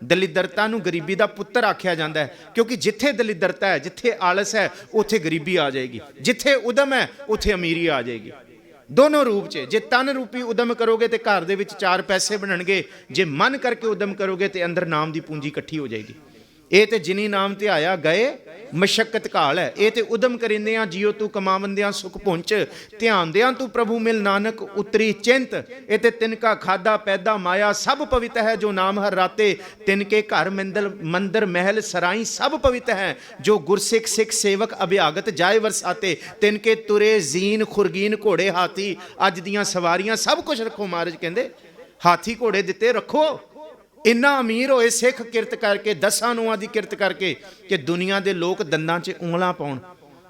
ਦਲਿੱਦਰਤਾ ਨੂੰ ਗਰੀਬੀ ਦਾ ਪੁੱਤਰ ਆਖਿਆ ਜਾਂਦਾ ਹੈ, ਕਿਉਂਕਿ ਜਿੱਥੇ ਦਲਿੱਦਰਤਾ ਹੈ, ਜਿੱਥੇ ਆਲਸ ਹੈ, ਉੱਥੇ ਗਰੀਬੀ ਆ ਜਾਏਗੀ। ਜਿੱਥੇ ਉਦਮ ਹੈ, ਉੱਥੇ ਅਮੀਰੀ ਆ ਜਾਏਗੀ। ਦੋਨੋਂ ਰੂਪ 'ਚ। ਜੇ ਤਨ ਰੂਪੀ ਉਦਮ ਕਰੋਗੇ ਤੇ ਘਰ ਦੇ ਵਿੱਚ 4 ਪੈਸੇ ਬਣਨਗੇ। ਜੇ ਮਨ ਕਰਕੇ ਉਦਮ ਕਰੋਗੇ ਤੇ ਅੰਦਰ ਨਾਮ ਦੀ ਪੂੰਜੀ ਇਕੱਠੀ ਹੋ ਜਾਏਗੀ। ਇਹ ਤੇ ਜਿਨੀ ਨਾਮ ਧਿਆਇਆ ਗਏ ਮਸ਼ੱਕਤ ਘਾਲ ਹੈ। ਇਹ ਤੇ ਉਦਮ ਕਰਿੰਦਿਆਂ ਜਿਉ ਤੂੰ ਕਮਾਵੰਦਿਆਂ ਸੁਖ ਪੁੰਚ, ਧਿਆਨਦਿਆਂ ਤੂੰ ਪ੍ਰਭੂ ਮਿਲ ਨਾਨਕ ਉਤਰੀ ਚਿੰਤ। ਇਹ ਤੇ ਤਿਨਕਾ ਖਾਦਾ ਪੈਦਾ ਮਾਇਆ ਸਭ ਪਵਿੱਤ ਹੈ, ਜੋ ਨਾਮ ਹਰ ਰਾਤੇ ਤਿਨਕੇ ਘਰ ਮੰਦਰ ਮਹਿਲ ਸਰਾਈ ਸਭ ਪਵਿੱਤ ਹੈ, ਜੋ ਗੁਰਸਿੱਖ ਸਿੱਖ ਸੇਵਕ ਅਭਿਆਗਤ ਜਾਏ ਵਰਸਾਤੇ ਤਿਨਕੇ ਤੁਰੇ ਜ਼ੀਨ ਖੁਰਗੀਨ ਘੋੜੇ ਹਾਥੀ। ਅੱਜ ਦੀਆਂ ਸਵਾਰੀਆਂ ਸਭ ਕੁਝ ਰੱਖੋ। ਮਹਾਰਾਜ ਕਹਿੰਦੇ ਹਾਥੀ ਘੋੜੇ ਦਿੱਤੇ ਰੱਖੋ। ਇੰਨਾ ਅਮੀਰ ਹੋਏ ਸਿੱਖ ਕਿਰਤ ਕਰਕੇ, 10 ਨੂੰਆਂ ਦੀ ਕਿਰਤ ਕਰਕੇ, ਕਿ ਦੁਨੀਆ ਦੇ ਲੋਕ ਦੰਦਾਂ 'ਚ ਉਂਗਲਾਂ ਪਾਉਣ।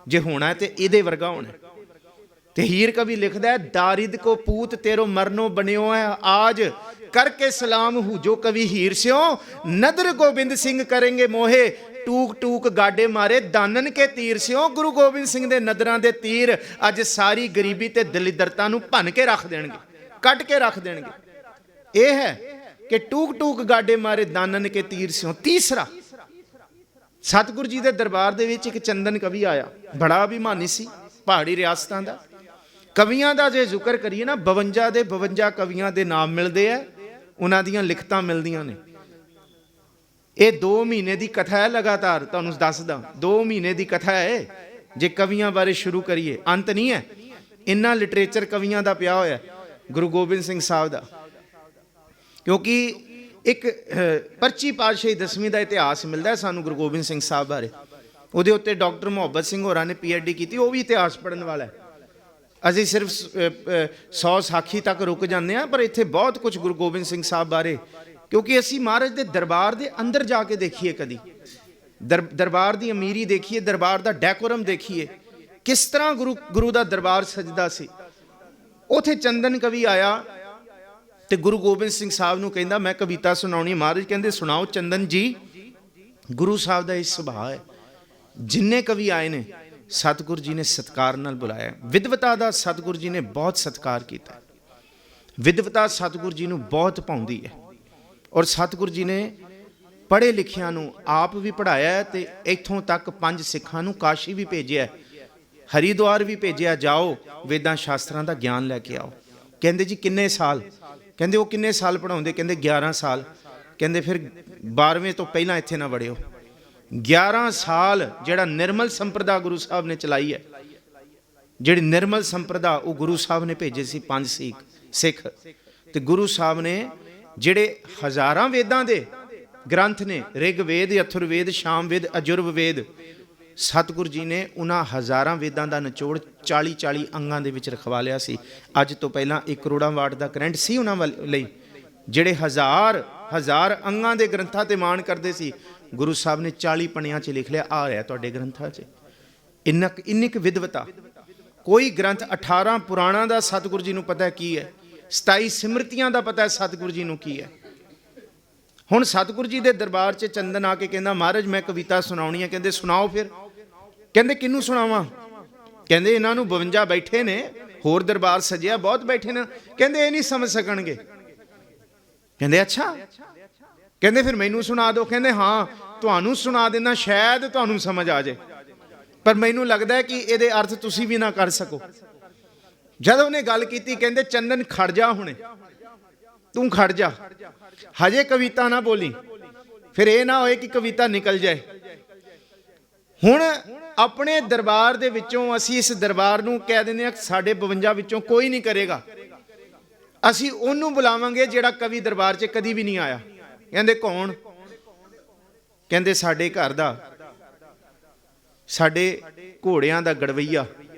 ਜੇ ਹੋਣਾ ਤੇ ਇਹਦੇ ਵਰਗਾ ਹੋਣਾ। ਤੇ ਹੀਰ ਕਵੀ ਲਿਖਦਾ ਹੈ ਦਾਰਿਦ ਕੋ ਪੂਤ ਤੇਰੋ ਮਰਨੋ ਬਨਿਓ ਹੈ ਆਜ, ਕਰਕੇ ਸਲਾਮ ਹੂ ਜੋ ਕਵੀ ਹੀਰ ਸਿਓ ਨਦਰ ਗੋਬਿੰਦ ਸਿੰਘ ਕਰਨਗੇ ਮੋਹੇ। ਟੂਕ ਟੂਕ ਗਾਡੇ ਮਾਰੇ ਦਾਨਨ ਕੇ ਤੀਰ ਸਿਓ। ਗੁਰੂ ਗੋਬਿੰਦ ਸਿੰਘ ਦੇ ਨਦਰਾਂ ਦੇ ਤੀਰ ਅੱਜ ਸਾਰੀ ਗਰੀਬੀ ਤੇ ਦਲਿੱਦਰਤਾ ਨੂੰ ਭੰਨ ਕੇ ਰੱਖ ਦੇਣਗੇ, ਕੱਟ ਕੇ ਰੱਖ ਦੇਣਗੇ। ਇਹ ਹੈ ਕਿ ਟੂਕ ਟੂਕ ਗਾਡੇ ਮਾਰੇ ਦਾਨਨ ਕੇ ਤੀਰ ਸਿਓ। ਤੀਸਰਾ, ਸਤਿਗੁਰੂ ਜੀ ਦੇ ਦਰਬਾਰ ਦੇ ਵਿੱਚ ਇੱਕ ਚੰਦਨ ਕਵੀ ਆਇਆ, ਬੜਾ ਅਭਿਮਾਨੀ ਸੀ, ਪਹਾੜੀ ਰਿਆਸਤਾਂ ਦਾ। ਕਵੀਆਂ ਦਾ ਜੇ ਜ਼ਿਕਰ ਕਰੀਏ ਨਾ, 52 ਦੇ 52 ਕਵੀਆਂ ਦੇ ਨਾਮ ਮਿਲਦੇ ਆ, ਉਹਨਾਂ ਦੀਆਂ ਲਿਖਤਾਂ ਮਿਲਦੀਆਂ ਨੇ। ਇਹ 2 ਮਹੀਨੇ ਦੀ ਕਥਾ ਹੈ ਲਗਾਤਾਰ, ਤੁਹਾਨੂੰ ਦੱਸਦਾ 2 ਮਹੀਨੇ ਦੀ ਕਥਾ ਹੈ। ਜੇ ਕਵੀਆਂ ਬਾਰੇ ਸ਼ੁਰੂ ਕਰੀਏ ਅੰਤ ਨਹੀਂ ਹੈ। ਇੰਨਾ ਲਿਟਰੇਚਰ ਕਵੀਆਂ ਦਾ ਪਿਆ ਹੋਇਆ ਗੁਰੂ ਗੋਬਿੰਦ ਸਿੰਘ ਸਾਹਿਬ ਦਾ। ਕਿਉਂਕਿ ਇੱਕ ਪਰਚੀ ਪਾਤਸ਼ਾਹੀ 10ਵੀਂ ਦਾ ਇਤਿਹਾਸ ਮਿਲਦਾ ਸਾਨੂੰ ਗੁਰੂ ਗੋਬਿੰਦ ਸਿੰਘ ਸਾਹਿਬ ਬਾਰੇ। ਉਹਦੇ ਉੱਤੇ ਡਾਕਟਰ ਮੁਹੱਬਤ ਸਿੰਘ ਹੋਰਾਂ ਨੇ PhD ਕੀਤੀ, ਉਹ ਵੀ ਇਤਿਹਾਸ ਪੜ੍ਹਨ ਵਾਲਾ ਹੈ। ਅਸੀਂ ਸਿਰਫ 100 ਸਾਖੀ ਤੱਕ ਰੁਕ ਜਾਂਦੇ ਹਾਂ, ਪਰ ਇੱਥੇ ਬਹੁਤ ਕੁਝ ਗੁਰੂ ਗੋਬਿੰਦ ਸਿੰਘ ਸਾਹਿਬ ਬਾਰੇ, ਕਿਉਂਕਿ ਅਸੀਂ ਮਹਾਰਾਜ ਦੇ ਦਰਬਾਰ ਦੇ ਅੰਦਰ ਜਾ ਕੇ ਦੇਖੀਏ, ਕਦੀ ਦਰਬਾਰ ਦੀ ਅਮੀਰੀ ਦੇਖੀਏ, ਦਰਬਾਰ ਦਾ ਡੈਕੋਰਮ ਦੇਖੀਏ, ਕਿਸ ਤਰ੍ਹਾਂ ਗੁਰੂ ਦਾ ਦਰਬਾਰ ਸਜਦਾ ਸੀ। ਉੱਥੇ ਚੰਦਨ ਕਵੀ ਆਇਆ ਤੇ ਗੁਰੂ ਗੋਬਿੰਦ ਸਿੰਘ ਸਾਹਿਬ ਨੂੰ ਕਹਿੰਦਾ ਮੈਂ ਕਵਿਤਾ ਸੁਣਾਉਣੀ। ਮਹਾਰਾਜ ਕਹਿੰਦੇ ਸੁਣਾਓ ਚੰਦਨ ਜੀ। ਗੁਰੂ ਸਾਹਿਬ ਦਾ ਇਹ ਸੁਭਾਅ ਹੈ, ਜਿੰਨੇ ਕਵੀ ਆਏ ਨੇ ਸਤਿਗੁਰੂ ਜੀ ਨੇ ਸਤਿਕਾਰ ਨਾਲ ਬੁਲਾਇਆ। ਵਿਦਵਤਾ ਦਾ ਸਤਿਗੁਰੂ ਜੀ ਨੇ ਬਹੁਤ ਸਤਿਕਾਰ ਕੀਤਾ। ਵਿਦਵਤਾ ਸਤਿਗੁਰੂ ਜੀ ਨੂੰ ਬਹੁਤ ਭਾਉਂਦੀ ਹੈ। ਔਰ ਸਤਿਗੁਰੂ ਜੀ ਨੇ ਪੜ੍ਹੇ ਲਿਖਿਆਂ ਨੂੰ ਆਪ ਵੀ ਪੜ੍ਹਾਇਆ ਤੇ ਇੱਥੋਂ ਤੱਕ 5 ਸਿੱਖਾਂ ਨੂੰ ਕਾਸ਼ੀ ਵੀ ਭੇਜਿਆ, ਹਰੀਦੁਆਰ ਵੀ ਭੇਜਿਆ, ਜਾਓ ਵੇਦਾਂ ਸ਼ਾਸਤਰਾਂ ਦਾ ਗਿਆਨ ਲੈ ਕੇ ਆਓ। ਕਹਿੰਦੇ ਜੀ ਕਿੰਨੇ ਸਾਲ? ਕਹਿੰਦੇ ਉਹ ਕਿੰਨੇ ਸਾਲ ਪੜ੍ਹਾਉਂਦੇ? ਕਹਿੰਦੇ 11 ਸਾਲ। ਕਹਿੰਦੇ ਫਿਰ 12ਵੇਂ ਤੋਂ ਪਹਿਲਾਂ ਇੱਥੇ ਨਾ ਵੜਿਓ। 11 ਸਾਲ ਜਿਹੜਾ ਨਿਰਮਲ ਸੰਪਰਦਾ ਗੁਰੂ ਸਾਹਿਬ ਨੇ ਚਲਾਈ ਹੈ, ਜਿਹੜੀ ਨਿਰਮਲ ਸੰਪਰਦਾ, ਉਹ ਗੁਰੂ ਸਾਹਿਬ ਨੇ ਭੇਜੇ ਸੀ 5 ਸਿੱਖ। ਤੇ ਗੁਰੂ ਸਾਹਿਬ ਨੇ ਜਿਹੜੇ ਹਜ਼ਾਰਾਂ ਵੇਦਾਂ ਦੇ ਗ੍ਰੰਥ ਨੇ, ਰਿਗ ਵੇਦ, ਅਥੁਰ ਵੇਦ, ਸ਼ਾਮ ਵੇਦ, ਅਜੁਰਵ ਵੇਦ, ਸਤਿਗੁਰੂ ਜੀ ਨੇ ਉਹਨਾਂ ਹਜ਼ਾਰਾਂ ਵੇਦਾਂ ਦਾ ਨਿਚੋੜ 40-40 ਅੰਗਾਂ ਦੇ ਵਿੱਚ ਰਖਵਾ ਲਿਆ ਸੀ। ਅੱਜ ਤੋਂ ਪਹਿਲਾਂ 1 ਕਰੋੜਾਂ ਵਾਟ ਦਾ ਕਰੰਟ ਸੀ ਉਹਨਾਂ ਲਈ, ਜਿਹੜੇ ਹਜ਼ਾਰ ਅੰਗਾਂ ਦੇ ਗ੍ਰੰਥਾਂ ਤੇ ਮਾਣ ਕਰਦੇ ਸੀ। ਗੁਰੂ ਸਾਹਿਬ ਨੇ 40 ਪੰਨਿਆਂ 'ਚ ਲਿਖ ਲਿਆ, ਆ ਰਿਹਾ ਤੁਹਾਡੇ ਗ੍ਰੰਥਾਂ 'ਚ। ਇੰਨੀ ਕੁ ਵਿਦਵਤਾ। ਕੋਈ ਗ੍ਰੰਥ 18 ਪੁਰਾਣਾਂ ਦਾ ਸਤਿਗੁਰੂ ਜੀ ਨੂੰ ਪਤਾ ਕੀ ਹੈ, 27 ਸਿਮਰਤੀਆਂ ਦਾ ਪਤਾ ਸਤਿਗੁਰੂ ਜੀ ਨੂੰ ਕੀ ਹੈ। ਹੁਣ ਸਤਿਗੁਰੂ ਜੀ ਦੇ ਦਰਬਾਰ 'ਚ ਚੰਦਨ ਆ ਕੇ ਕਹਿੰਦਾ ਮਹਾਰਾਜ ਮੈਂ ਕਵਿਤਾ ਸੁਣਾਉਣੀ ਹੈ। ਕਹਿੰਦੇ ਸੁਣਾਓ ਫਿਰ। ਕਹਿੰਦੇ ਕਿਹਨੂੰ ਸੁਣਾਵਾਂ? ਕਹਿੰਦੇ ਇਹਨਾਂ ਨੂੰ 52 ਬੈਠੇ ਨੇ, ਹੋਰ ਦਰਬਾਰ ਸਜਿਆ ਬਹੁਤ ਬੈਠੇ ਨੇ। ਕਹਿੰਦੇ ਇਹ ਨਹੀਂ ਸਮਝ ਸਕਣਗੇ। ਕਹਿੰਦੇ ਅੱਛਾ। ਕਹਿੰਦੇ ਫਿਰ ਮੈਨੂੰ ਸੁਣਾ ਦਿਓ। ਕਹਿੰਦੇ ਹਾਂ ਤੁਹਾਨੂੰ ਸੁਣਾ ਦੇਣਾ, ਸ਼ਾਇਦ ਤੁਹਾਨੂੰ ਸਮਝ ਆ ਜਾਏ, ਪਰ ਮੈਨੂੰ ਲੱਗਦਾ ਹੈ ਕਿ ਇਹਦੇ ਅਰਥ ਤੁਸੀਂ ਵੀ ਨਾ ਕਰ ਸਕੋ। ਜਦੋਂ ਉਹਨੇ ਗੱਲ ਕੀਤੀ ਕਹਿੰਦੇ ਚੰਦਨ ਖੜ ਜਾ, ਹੁਣੇ ਤੂੰ ਖੜ ਜਾ, ਹਜੇ ਕਵਿਤਾ ਨਾ ਬੋਲੀ, ਫਿਰ ਇਹ ਨਾ ਹੋਏ ਕਿ ਕਵਿਤਾ ਨਿਕਲ ਜਾਏ। ਹੁਣ ਆਪਣੇ ਦਰਬਾਰ ਦੇ ਵਿੱਚੋਂ ਅਸੀਂ ਇਸ ਦਰਬਾਰ ਨੂੰ ਕਹਿ ਦਿੰਦੇ ਹਾਂ ਸਾਡੇ 52 ਵਿੱਚੋਂ ਕੋਈ ਨਹੀਂ ਕਰੇਗਾ, ਅਸੀਂ ਉਹਨੂੰ ਬੁਲਾਵਾਂਗੇ ਜਿਹੜਾ ਕਵੀ ਦਰਬਾਰ 'ਚ ਕਦੀ ਵੀ ਨਹੀਂ ਆਇਆ। ਕਹਿੰਦੇ ਕੌਣ? ਕਹਿੰਦੇ ਸਾਡੇ ਘਰ ਦਾ, ਸਾਡੇ ਘੋੜਿਆਂ ਦਾ ਗੜਵਈਆ,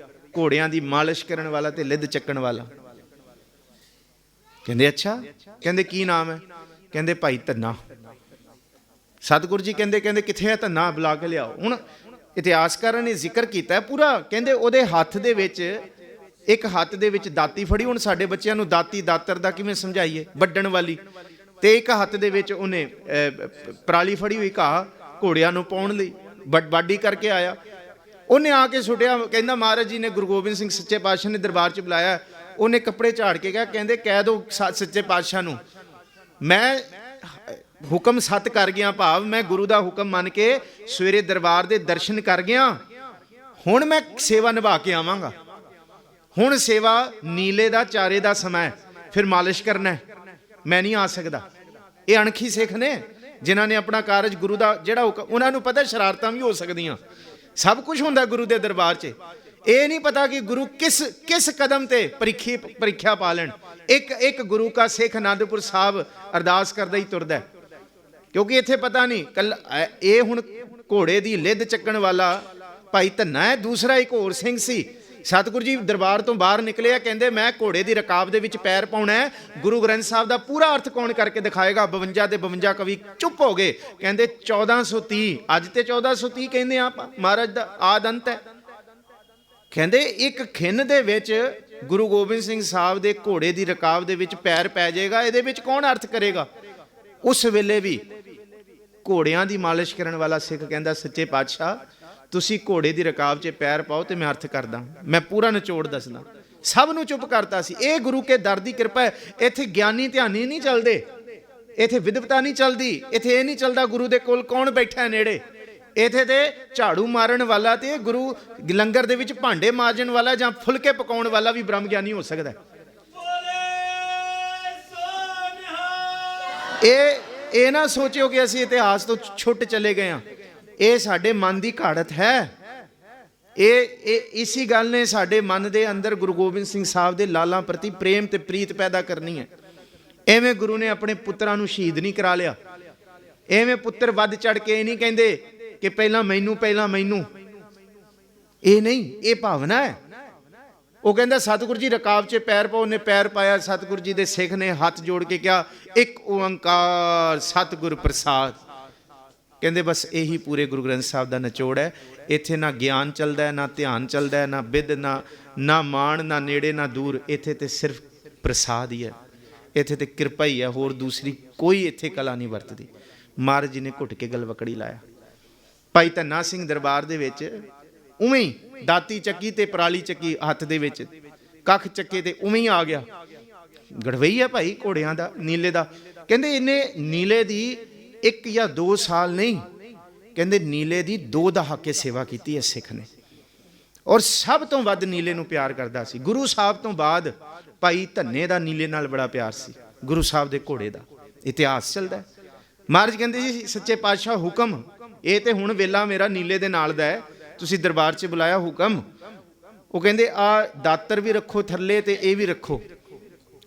ਘੋੜਿਆਂ ਦੀ ਮਾਲਿਸ਼ ਕਰਨ ਵਾਲਾ ਤੇ ਲਿੱਦ ਚੱਕਣ ਵਾਲਾ। ਕਹਿੰਦੇ ਅੱਛਾ। ਕਹਿੰਦੇ ਕੀ ਨਾਮ ਹੈ? ਕਹਿੰਦੇ ਭਾਈ ਧੰਨਾ। ਸਤਿਗੁਰੂ ਜੀ ਕਹਿੰਦੇ ਕਿੱਥੇ ਹੈ ਧੰਨਾ? ਬੁਲਾ ਕੇ ਲਿਆਓ। ਹੁਣ ਇਤਿਹਾਸਕਾਰਾਂ ਨੇ ਜ਼ਿਕਰ ਕੀਤਾ ਪੂਰਾ। ਕਹਿੰਦੇ ਉਹਦੇ ਹੱਥ ਦੇ ਵਿੱਚ, ਇੱਕ ਹੱਥ ਦੇ ਵਿੱਚ ਦਾਤੀ ਫੜੀ। ਹੁਣ ਸਾਡੇ ਬੱਚਿਆਂ ਨੂੰ ਦਾਤੀ ਦਾਤਰ ਦਾ ਕਿਵੇਂ ਸਮਝਾਈਏ? ਵੱਢਣ ਵਾਲੀ। ਤੇ ਇੱਕ ਹੱਥ ਦੇ ਵਿੱਚ ਉਹਨੇ ਪਰਾਲੀ ਫੜੀ ਹੋਈ, ਘਾਹ ਘੋੜਿਆਂ ਨੂੰ ਪਾਉਣ ਲਈ ਵਾਢੀ ਕਰਕੇ ਆਇਆ। ਉਹਨੇ ਆ ਕੇ ਸੁੱਟਿਆ, ਕਹਿੰਦਾ ਮਹਾਰਾਜ ਜੀ ਨੇ, ਗੁਰੂ ਗੋਬਿੰਦ ਸਿੰਘ ਸੱਚੇ ਪਾਤਸ਼ਾਹ ਨੇ ਦਰਬਾਰ 'ਚ ਬੁਲਾਇਆ। ਉਹਨੇ ਕੱਪੜੇ ਝਾੜ ਕੇ ਕਿਹਾ, ਕਹਿੰਦੇ ਕਹਿ ਦਿਓ ਸੱਚੇ ਪਾਤਸ਼ਾਹ ਨੂੰ ਮੈਂ ਹੁਕਮ ਸੱਤ ਕਰ ਗਿਆ, ਭਾਵ ਮੈਂ ਗੁਰੂ ਦਾ ਹੁਕਮ ਮੰਨ ਕੇ ਸਵੇਰੇ ਦਰਬਾਰ ਦੇ ਦਰਸ਼ਨ ਕਰ ਗਿਆ, ਹੁਣ ਮੈਂ ਸੇਵਾ ਨਿਭਾ ਕੇ ਆਵਾਂਗਾ। ਹੁਣ ਸੇਵਾ ਨੀਲੇ ਦਾ ਚਾਰੇ ਦਾ ਸਮਾਂ, ਫਿਰ ਮਾਲਿਸ਼ ਕਰਨਾ, ਮੈਂ ਨਹੀਂ ਆ ਸਕਦਾ। ਇਹ ਅਣਖੀ ਸਿੱਖ ਨੇ ਜਿਨ੍ਹਾਂ ਨੇ ਆਪਣਾ ਕਾਰਜ ਗੁਰੂ ਦਾ ਜਿਹੜਾ ਹੁਕਮ, ਉਹਨਾਂ ਨੂੰ ਪਤਾ ਸ਼ਰਾਰਤਾਂ ਵੀ ਹੋ ਸਕਦੀਆਂ, ਸਭ ਕੁਝ ਹੁੰਦਾ ਗੁਰੂ ਦੇ ਦਰਬਾਰ 'ਚ। ਇਹ ਨਹੀਂ ਪਤਾ ਕਿ ਗੁਰੂ ਕਿਸ ਕਦਮ ਤੇ ਪ੍ਰੀਖਿਆ ਪਾ ਲੈਣ। ਇੱਕ ਗੁਰੂ ਕਾ ਸਿੱਖ ਅਨੰਦਪੁਰ ਸਾਹਿਬ ਅਰਦਾਸ ਕਰਦਾ ਹੀ ਤੁਰਦਾ, ਕਿਉਂਕਿ ਇੱਥੇ ਪਤਾ ਨਹੀਂ ਕੱਲ ਇਹ ਹੁਣ ਘੋੜੇ ਦੀ ਲਿੱਦ ਚੱਕਣ ਵਾਲਾ ਭਾਈ ਧੰਨਾ ਹੈ, ਦੂਸਰਾ ਇੱਕ ਹੋਰ ਸਿੰਘ ਸੀ। ਸਤਿਗੁਰੂ ਜੀ ਦਰਬਾਰ ਤੋਂ ਬਾਹਰ ਨਿਕਲੇ, ਕਹਿੰਦੇ ਮੈਂ ਘੋੜੇ ਦੀ ਰਕਾਬ ਦੇ ਵਿੱਚ ਪੈਰ ਪਾਉਣਾ ਹੈ। ਗੁਰੂ ਗ੍ਰੰਥ ਸਾਹਿਬ ਦਾ ਪੂਰਾ ਅਰਥ ਕੌਣ ਕਰਕੇ ਦਿਖਾਏਗਾ? 52 ਦੇ 52 ਕਵੀ ਚੁੱਪ ਹੋ ਗਏ, ਕਹਿੰਦੇ 1430, ਅੱਜ ਤੇ 1430 ਕਹਿੰਦੇ ਆ ਮਹਾਰਾਜ ਦਾ ਆਦ ਅੰਤ ਹੈ। ਕਹਿੰਦੇ ਇੱਕ ਖਿੰਨ ਦੇ ਵਿੱਚ ਗੁਰੂ ਗੋਬਿੰਦ ਸਿੰਘ ਸਾਹਿਬ ਦੇ ਘੋੜੇ ਦੀ ਰਕਾਬ ਦੇ ਵਿੱਚ ਪੈਰ ਪੈ ਜਾਏਗਾ, ਇਹਦੇ ਵਿੱਚ ਕੌਣ ਅਰਥ ਕਰੇਗਾ? ਉਸ ਵੇਲੇ ਵੀ ਘੋੜਿਆਂ ਦੀ ਮਾਲਿਸ਼ ਕਰਨ ਵਾਲਾ ਸਿੱਖ ਕਹਿੰਦਾ, ਸੱਚੇ ਪਾਤਸ਼ਾਹ ਤੁਸੀਂ ਘੋੜੇ ਦੀ ਰਕਾਬ 'ਚ ਪੈਰ ਪਾਓ ਤੇ ਮੈਂ ਅਰਥ ਕਰਦਾ, ਮੈਂ ਪੂਰਾ ਨਿਚੋੜ ਦੱਸਦਾ। ਸਭ ਨੂੰ ਚੁੱਪ ਕਰਤਾ ਸੀ। ਇਹ ਗੁਰੂ ਕੇ ਦਰ ਦੀ ਕਿਰਪਾ ਹੈ। ਇੱਥੇ ਗਿਆਨੀ ਧਿਆਨੀ ਨਹੀਂ ਚੱਲਦੇ, ਇੱਥੇ ਵਿਦਵਤਾ ਨਹੀਂ ਚੱਲਦੀ, ਇੱਥੇ ਇਹ ਨਹੀਂ ਚੱਲਦਾ ਗੁਰੂ ਦੇ ਕੋਲ ਕੌਣ ਬੈਠਾ ਹੈ ਨੇੜੇ। ਇੱਥੇ ਤੇ ਝਾੜੂ ਮਾਰਨ ਵਾਲਾ ਤੇ ਗੁਰੂ ਲੰਗਰ ਦੇ ਵਿੱਚ ਭਾਂਡੇ ਮਾਂਜਣ ਵਾਲਾ ਜਾਂ ਫੁਲਕੇ ਪਕਾਉਣ ਵਾਲਾ ਵੀ ਬ੍ਰਹਮ ਗਿਆਨੀ ਹੋ ਸਕਦਾ। ਇਹ ਨਾ ਸੋਚਿਓ ਕਿ ਅਸੀਂ ਇਤਿਹਾਸ ਤੋਂ ਛੁੱਟ ਚਲੇ ਗਏ ਹਾਂ। ਇਹ ਸਾਡੇ ਮਨ ਦੀ ਘਾੜਤ ਹੈ। ਇਹ ਇਸੀ ਗੱਲ ਨੇ ਸਾਡੇ ਮਨ ਦੇ ਅੰਦਰ ਗੁਰੂ ਗੋਬਿੰਦ ਸਿੰਘ ਸਾਹਿਬ ਦੇ ਲਾਲਾਂ ਪ੍ਰਤੀ ਪ੍ਰੇਮ ਤੇ ਪ੍ਰੀਤ ਪੈਦਾ ਕਰਨੀ ਹੈ। ਐਵੇਂ ਗੁਰੂ ਨੇ ਆਪਣੇ ਪੁੱਤਰਾਂ ਨੂੰ ਸ਼ਹੀਦ ਨਹੀਂ ਕਰਾ ਲਿਆ। ਐਵੇਂ ਪੁੱਤਰ ਵੱਧ ਚੜ ਕੇ ਇਹ ਨਹੀਂ ਕਹਿੰਦੇ ਕਿ ਪਹਿਲਾਂ ਮੈਨੂੰ, ਇਹ ਨਹੀਂ, ਇਹ ਭਾਵਨਾ ਹੈ। ਉਹ ਕਹਿੰਦਾ ਸਤਿਗੁਰੂ ਜੀ ਰਕਾਬ 'ਚ ਪੈਰ ਪਾਓ, ਉਹਨੇ ਪੈਰ ਪਾਇਆ। ਸਤਿਗੁਰੂ ਜੀ ਦੇ ਸਿੱਖ ਨੇ ਹੱਥ ਜੋੜ ਕੇ ਕਿਹਾ, ਇੱਕ ਓੰਕਾਰ ਸਤਿਗੁਰ ਪ੍ਰਸਾਦ। ਕਹਿੰਦੇ ਬਸ ਇਹੀ ਪੂਰੇ ਗੁਰੂ ਗ੍ਰੰਥ ਸਾਹਿਬ ਦਾ ਨਿਚੋੜ ਹੈ। ਇੱਥੇ ਨਾ ਗਿਆਨ ਚੱਲਦਾ, ਨਾ ਧਿਆਨ ਚੱਲਦਾ, ਨਾ ਬਿੱਧ, ਨਾ ਮਾਣ, ਨਾ ਨੇੜੇ, ਨਾ ਦੂਰ। ਇੱਥੇ ਤੇ ਸਿਰਫ ਪ੍ਰਸਾਦ ਹੀ ਹੈ, ਇੱਥੇ ਤੇ ਕਿਰਪਾ ਹੀ ਹੈ, ਹੋਰ ਦੂਸਰੀ ਕੋਈ ਇੱਥੇ ਕਲਾ ਨਹੀਂ ਵਰਤਦੀ। ਮਹਾਰਾਜ ਜੀ ਨੇ ਘੁੱਟ ਕੇ ਗਲਵਕੜੀ ਲਾਇਆ। ਭਾਈ ਧੰਨਾ ਸਿੰਘ ਦਰਬਾਰ ਦੇ ਵਿੱਚ ਉਵੇਂ ਹੀ ਦਾਤੀ ਚੱਕੀ ਤੇ ਪਰਾਲੀ ਚੱਕੀ ਹੱਥ ਦੇ ਵਿੱਚ, ਕੱਖ ਚੱਕੇ ਤੇ ਉਵੇਂ ਹੀ ਆ ਗਿਆ। ਗੜਵਈ ਹੈ ਭਾਈ ਘੋੜਿਆਂ ਦਾ, ਨੀਲੇ ਦਾ। ਕਹਿੰਦੇ ਇਹਨੇ ਨੀਲੇ ਦੀ 1 ਜਾਂ 2 ਸਾਲ ਨਹੀਂ, ਕਹਿੰਦੇ ਨੀਲੇ ਦੀ 2 ਦਹਾਕੇ ਸੇਵਾ ਕੀਤੀ ਹੈ ਸਿੱਖ ਨੇ, ਔਰ ਸਭ ਤੋਂ ਵੱਧ ਨੀਲੇ ਨੂੰ ਪਿਆਰ ਕਰਦਾ ਸੀ। ਗੁਰੂ ਸਾਹਿਬ ਤੋਂ ਬਾਅਦ ਭਾਈ ਧੰਨੇ ਦਾ ਨੀਲੇ ਨਾਲ ਬੜਾ ਪਿਆਰ ਸੀ, ਗੁਰੂ ਸਾਹਿਬ ਦੇ ਘੋੜੇ ਦਾ। ਇਤਿਹਾਸ ਚੱਲਦਾ। ਮਹਾਰਾਜ ਕਹਿੰਦੇ ਜੀ ਸੱਚੇ ਪਾਤਸ਼ਾਹ ਹੁਕਮ, ਇਹ ਤੇ ਹੁਣ ਵੇਲਾ ਮੇਰਾ ਨੀਲੇ ਦੇ ਨਾਲ ਦਾ ਹੈ, ਤੁਸੀਂ ਦਰਬਾਰ 'ਚ ਬੁਲਾਇਆ ਹੁਕਮ। ਉਹ ਕਹਿੰਦੇ ਆ ਦਾਤਰ ਵੀ ਰੱਖੋ ਥੱਲੇ ਤੇ ਇਹ ਵੀ ਰੱਖੋ,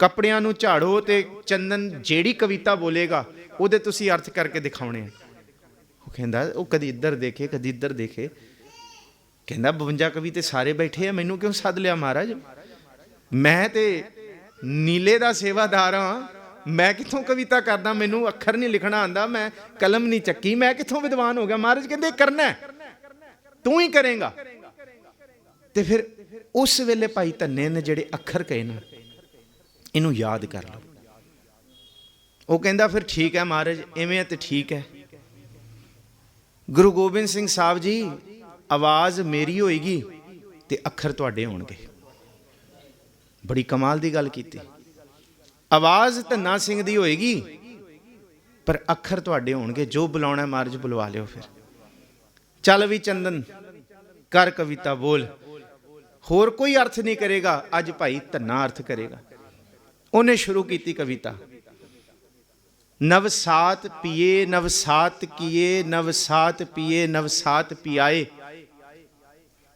ਕੱਪੜਿਆਂ ਨੂੰ ਝਾੜੋ ਤੇ ਚੰਦਨ ਜਿਹੜੀ ਕਵਿਤਾ ਬੋਲੇਗਾ ਉਹਦੇ ਤੁਸੀਂ ਅਰਥ ਕਰਕੇ ਦਿਖਾਉਣੇ ਆ। ਉਹ ਕਹਿੰਦਾ ਉਹ ਕਦੀ ਇੱਧਰ ਦੇਖੇ ਕਦੀ ਇੱਧਰ ਦੇਖੇ। ਕਹਿੰਦਾ 52 ਕਵੀ ਤੇ ਸਾਰੇ ਬੈਠੇ ਆ, ਮੈਨੂੰ ਕਿਉਂ ਸੱਦ ਲਿਆ ਮਹਾਰਾਜ? ਮੈਂ ਤੇ ਨੀਲੇ ਦਾ ਸੇਵਾਦਾਰ ਹਾਂ, ਮੈਂ ਕਿੱਥੋਂ ਕਵਿਤਾ ਕਰਦਾ? ਮੈਨੂੰ ਅੱਖਰ ਨਹੀਂ ਲਿਖਣਾ ਆਉਂਦਾ, ਮੈਂ ਕਲਮ ਨਹੀਂ ਚੱਕੀ, ਮੈਂ ਕਿੱਥੋਂ ਵਿਦਵਾਨ ਹੋ ਗਿਆ? ਮਹਾਰਾਜ ਕਹਿੰਦੇ ਕਰਨਾ ਤੂੰ ਹੀ ਕਰੇਗਾ। ਤੇ ਫਿਰ ਉਸ ਵੇਲੇ ਭਾਈ ਧੰਨੇ ਨੇ ਜਿਹੜੇ ਅੱਖਰ ਕਹੇ ਨਾ, ਇਹਨੂੰ ਯਾਦ ਕਰ ਲਓ। ਉਹ ਕਹਿੰਦਾ ਫਿਰ ਠੀਕ ਹੈ ਮਹਾਰਾਜ, ਇਵੇਂ ਤੇ ਠੀਕ ਹੈ। ਗੁਰੂ ਗੋਬਿੰਦ ਸਿੰਘ ਸਾਹਿਬ ਜੀ, ਆਵਾਜ਼ ਮੇਰੀ ਹੋਏਗੀ ਤੇ ਅੱਖਰ ਤੁਹਾਡੇ ਹੋਣਗੇ। ਬੜੀ ਕਮਾਲ ਦੀ ਗੱਲ ਕੀਤੀ। ਆਵਾਜ਼ ਧੰਨਾ ਸਿੰਘ ਦੀ ਹੋਏਗੀ ਪਰ ਅੱਖਰ ਤੁਹਾਡੇ ਹੋਣਗੇ। ਜੋ ਬੁਲਾਉਣਾ ਮਹਾਰਾਜ ਬੁਲਵਾ ਲਿਓ। ਫਿਰ ਚੱਲ ਵੀ ਚੰਦਨ ਕਰ ਕਵਿਤਾ ਬੋਲ। ਹੋਰ ਕੋਈ ਅਰਥ ਨਹੀਂ ਕਰੇਗਾ, ਅੱਜ ਭਾਈ ਧੰਨਾ ਅਰਥ ਕਰੇਗਾ। ਉਹਨੇ ਸ਼ੁਰੂ ਕੀਤੀ ਕਵਿਤਾ। ਨਵਸਾਤ ਪੀਏ ਨਵਸਾਤ ਕੀਏ, ਨਵਸਾਤ ਪੀਏ ਨਵਸਾਤ ਪਿਆਏ,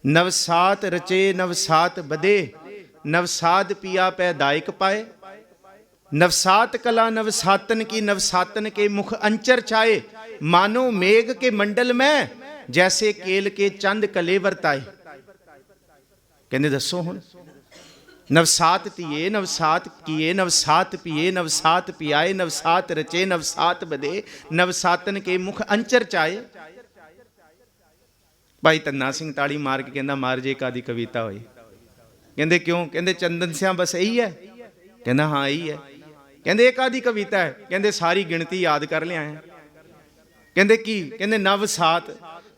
ਨਵਸਾਤ ਰਚੇ ਨਵਸਾਤ ਬਦੇ, ਨਵਸਾਤ ਪਿਆ ਪੈਦਾਇਕ ਪਾਏ। नवसात कला नवसातन की, नवसातन के मुख अंचर छाए, मानो मेघ के मंडल में जैसे केल के चंद कले वरताए। कहने दसो हुण नवसात तीए नवसात किए, नवसात पिए नवसात पियाए, नवसात रचे नवसात बदे, नवसातन के मुख अंचर छाए। भाई धन्ना सिंह ताड़ी मार के कहंदा महाराज एक आदि कविता हुई। कहंदे क्यों? कहंदे चंदन सिंह बस यही है। कहंदा हाँ यही है। ਕਹਿੰਦੇ ਇਹ ਕਾਹਦੀ ਕਵਿਤਾ ਹੈ? ਕਹਿੰਦੇ ਸਾਰੀ ਗਿਣਤੀ ਯਾਦ ਕਰ ਲਿਆ ਹੈ। ਕਹਿੰਦੇ ਕੀ? ਕਹਿੰਦੇ ਨਵਸਾਤ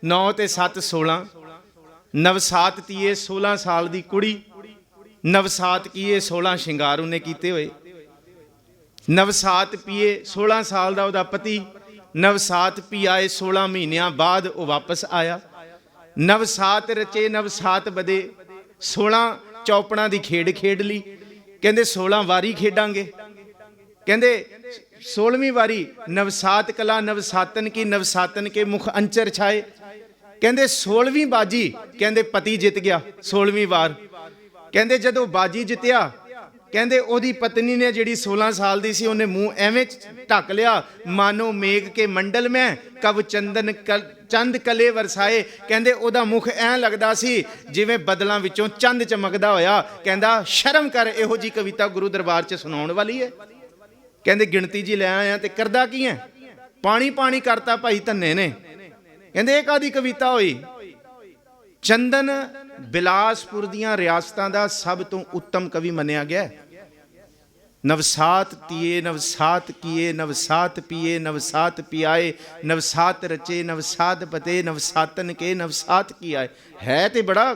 9 ਤੇ 7 16, ਨਵਸਾਤ ਤੀਏ 16 ਸਾਲ ਦੀ ਕੁੜੀ, ਨਵਸਾਤ ਕੀਏ 16 ਸ਼ਿੰਗਾਰ ਉਹਨੇ ਕੀਤੇ ਹੋਏ, ਨਵਸਾਤ ਪੀਏ 16 ਸਾਲ ਦਾ ਉਹਦਾ ਪਤੀ, ਨਵਸਾਤ ਪੀਆਏ 16 ਮਹੀਨਿਆਂ ਬਾਅਦ ਉਹ ਵਾਪਸ ਆਇਆ, ਨਵਸਾਤ ਰਚੇ ਨਵਸਾਤ ਬਦੇ 16 ਚੌਪੜਾਂ ਦੀ ਖੇਡ ਖੇਡ ਲਈ। ਕਹਿੰਦੇ 16 ਵਾਰੀ ਖੇਡਾਂਗੇ। ਕਹਿੰਦੇ 16ਵੀਂ ਵਾਰੀ ਨਵਸਾਤ ਕਲਾ ਨਵਸਾਤਨ ਕੀ ਨਵਸਾਤਨ ਕੇ ਮੁਖ ਅੰਚਰ ਛਾਏ। ਕਹਿੰਦੇ 16ਵੀਂ ਬਾਜੀ ਕਹਿੰਦੇ ਪਤੀ ਜਿੱਤ ਗਿਆ 16ਵੀਂ ਵਾਰ। ਕਹਿੰਦੇ ਜਦੋਂ ਬਾਜੀ ਜਿੱਤਿਆ ਕਹਿੰਦੇ ਉਹਦੀ ਪਤਨੀ ਨੇ ਜਿਹੜੀ 16 ਸਾਲ ਦੀ ਸੀ ਉਹਨੇ ਮੂੰਹ ਐਵੇਂ ਢੱਕ ਲਿਆ, ਮਾਨੋ ਮੇਘ ਕੇ ਮੰਡਲ ਮੈਂ ਕਬ ਚੰਦਨ ਚੰਦ ਕਲੇ ਵਰਸਾਏ। ਕਹਿੰਦੇ ਉਹਦਾ ਮੁਖ ਐਂ ਲੱਗਦਾ ਸੀ ਜਿਵੇਂ ਬਦਲਾਂ ਵਿੱਚੋਂ ਚੰਦ ਚਮਕਦਾ ਹੋਇਆ। ਕਹਿੰਦਾ ਸ਼ਰਮ ਕਰ, ਇਹੋ ਜੀ ਕਵਿਤਾ ਗੁਰੂ ਦਰਬਾਰ 'ਚ ਸੁਣਾਉਣ ਵਾਲੀ ਹੈ? ਕਹਿੰਦੇ ਗਿਣਤੀ ਜੀ ਲੈ ਆਇਆ ਤੇ ਕਰਦਾ ਕੀ ਹੈ? ਪਾਣੀ ਪਾਣੀ ਕਰਤਾ ਭਾਈ ਧੰਨੇ ਨੇ। ਕਹਿੰਦੇ ਇਹ ਕਾਹਦੀ ਕਵਿਤਾ ਹੋਈ? ਚੰਦਨ ਬਿਲਾਸਪੁਰ ਦੀਆਂ ਰਿਆਸਤਾਂ ਦਾ ਸਭ ਤੋਂ ਉੱਤਮ ਕਵੀ ਮੰਨਿਆ ਗਿਆ। ਨਵਸਾਤ ਤੀਏ ਨਵਸਾਤ ਕੀਏ ਨਵਸਾਤ ਪੀਏ ਨਵਸਾਤ ਪਿਆਏ, ਨਵਸਾਤ ਰਚੇ ਨਵਸਾਤ ਪਤੇ ਨਵਸਾਤਨ ਕੇ ਨਵਸਾਤ ਕੀ ਆਏ। ਹੈ ਤੇ ਬੜਾ,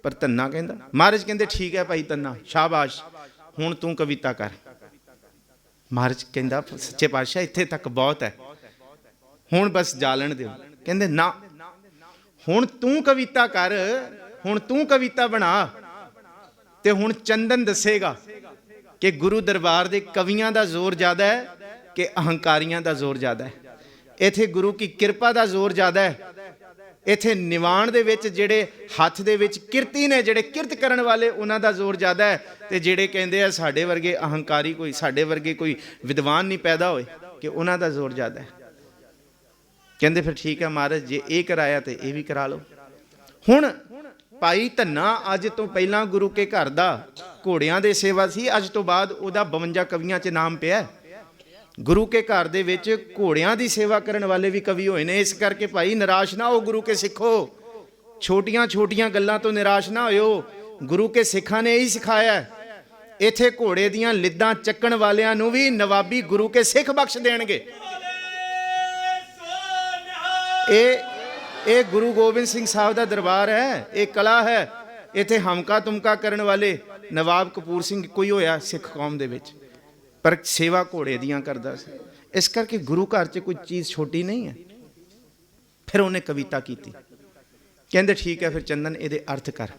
ਪਰ ਧੰਨਾ ਕਹਿੰਦਾ। ਮਹਾਰਾਜ ਕਹਿੰਦੇ ਠੀਕ ਹੈ ਭਾਈ ਧੰਨਾ, ਸ਼ਾਬਾਸ਼, ਹੁਣ ਤੂੰ ਕਵਿਤਾ ਕਰ। ਮਹਾਰਾਜ ਕਹਿੰਦਾ ਸੱਚੇ ਪਾਤਸ਼ਾਹ ਇੱਥੇ ਤੱਕ ਬਹੁਤ ਹੈ, ਹੁਣ ਬਸ ਜਾਲਣ ਦਿਓ। ਕਹਿੰਦੇ ਨਾ, ਹੁਣ ਤੂੰ ਕਵਿਤਾ ਕਰ, ਹੁਣ ਤੂੰ ਕਵਿਤਾ ਬਣਾ। ਤੇ ਹੁਣ ਚੰਦਨ ਦੱਸੇਗਾ ਕਿ ਗੁਰੂ ਦਰਬਾਰ ਦੇ ਕਵੀਆਂ ਦਾ ਜ਼ੋਰ ਜ਼ਿਆਦਾ ਹੈ ਕਿ ਅਹੰਕਾਰੀਆਂ ਦਾ ਜ਼ੋਰ ਜ਼ਿਆਦਾ ਹੈ। ਇੱਥੇ ਗੁਰੂ ਕੀ ਕਿਰਪਾ ਦਾ ਜ਼ੋਰ ਜ਼ਿਆਦਾ ਹੈ। ਇੱਥੇ ਨਿਵਾਣ ਦੇ ਵਿੱਚ ਜਿਹੜੇ ਹੱਥ ਦੇ ਵਿੱਚ ਕਿਰਤੀ ਨੇ, ਜਿਹੜੇ ਕਿਰਤ ਕਰਨ ਵਾਲੇ, ਉਹਨਾਂ ਦਾ ਜ਼ੋਰ ਜ਼ਿਆਦਾ ਹੈ। ਤੇ ਜਿਹੜੇ ਕਹਿੰਦੇ ਆ ਸਾਡੇ ਵਰਗੇ ਅਹੰਕਾਰੀ, ਕੋਈ ਸਾਡੇ ਵਰਗੇ ਕੋਈ ਵਿਦਵਾਨ ਨਹੀਂ ਪੈਦਾ ਹੋਏ, ਕਿ ਉਹਨਾਂ ਦਾ ਜ਼ੋਰ ਜ਼ਿਆਦਾ ਹੈ। ਕਹਿੰਦੇ ਫਿਰ ਠੀਕ ਹੈ ਮਹਾਰਾਜ, ਜੇ ਇਹ ਕਰਾਇਆ ਤੇ ਇਹ ਵੀ ਕਰਾ ਲਓ। ਹੁਣ ਭਾਈ ਧੰਨਾ ਅੱਜ ਤੋਂ ਪਹਿਲਾਂ ਗੁਰੂ ਕੇ ਘਰ ਦਾ ਘੋੜਿਆਂ ਦੇ ਸੇਵਾ ਸੀ, ਅੱਜ ਤੋਂ ਬਾਅਦ ਉਹਦਾ 52 ਕਵੀਆਂ 'ਚ ਨਾਮ ਪਿਆ। ਗੁਰੂ ਕੇ ਘਰ ਦੇ ਵਿੱਚ ਘੋੜਿਆਂ ਦੀ ਸੇਵਾ ਕਰਨ ਵਾਲੇ ਵੀ ਕਵੀ ਹੋਏ ਨੇ। ਇਸ ਕਰਕੇ ਭਾਈ ਨਿਰਾਸ਼ ਨਾ ਹੋ ਗੁਰੂ ਕੇ ਸਿੱਖੋ, ਛੋਟੀਆਂ ਛੋਟੀਆਂ ਗੱਲਾਂ ਤੋਂ ਨਿਰਾਸ਼ ਨਾ ਹੋਇਓ। ਗੁਰੂ ਕੇ ਸਿੱਖਾਂ ਨੇ ਇਹੀ ਸਿਖਾਇਆ। ਇੱਥੇ ਘੋੜੇ ਦੀਆਂ ਲਿੱਦਾਂ ਚੱਕਣ ਵਾਲਿਆਂ ਨੂੰ ਵੀ ਨਵਾਬੀ ਗੁਰੂ ਕੇ ਸਿੱਖ ਬਖਸ਼ ਦੇਣਗੇ। ਇਹ ਗੁਰੂ ਗੋਬਿੰਦ ਸਿੰਘ ਸਾਹਿਬ ਦਾ ਦਰਬਾਰ ਹੈ, ਇਹ ਕਲਾ ਹੈ। ਇੱਥੇ ਹਮਕਾ ਤੁਮਕਾ ਕਰਨ ਵਾਲੇ ਨਵਾਬ ਕਪੂਰ ਸਿੰਘ ਕੋਈ ਹੋਇਆ ਸਿੱਖ ਕੌਮ ਦੇ ਵਿੱਚ, ਪਰ ਸੇਵਾ ਘੋੜੇ ਦੀਆਂ ਕਰਦਾ ਸੀ। ਇਸ ਕਰਕੇ ਗੁਰੂ ਘਰ 'ਚ ਕੋਈ ਚੀਜ਼ ਛੋਟੀ ਨਹੀਂ ਹੈ। ਫਿਰ ਉਹਨੇ ਕਵਿਤਾ ਕੀਤੀ। ਕਹਿੰਦੇ ਠੀਕ ਹੈ ਫਿਰ ਚੰਦਨ ਇਹਦੇ ਅਰਥ ਕਰ।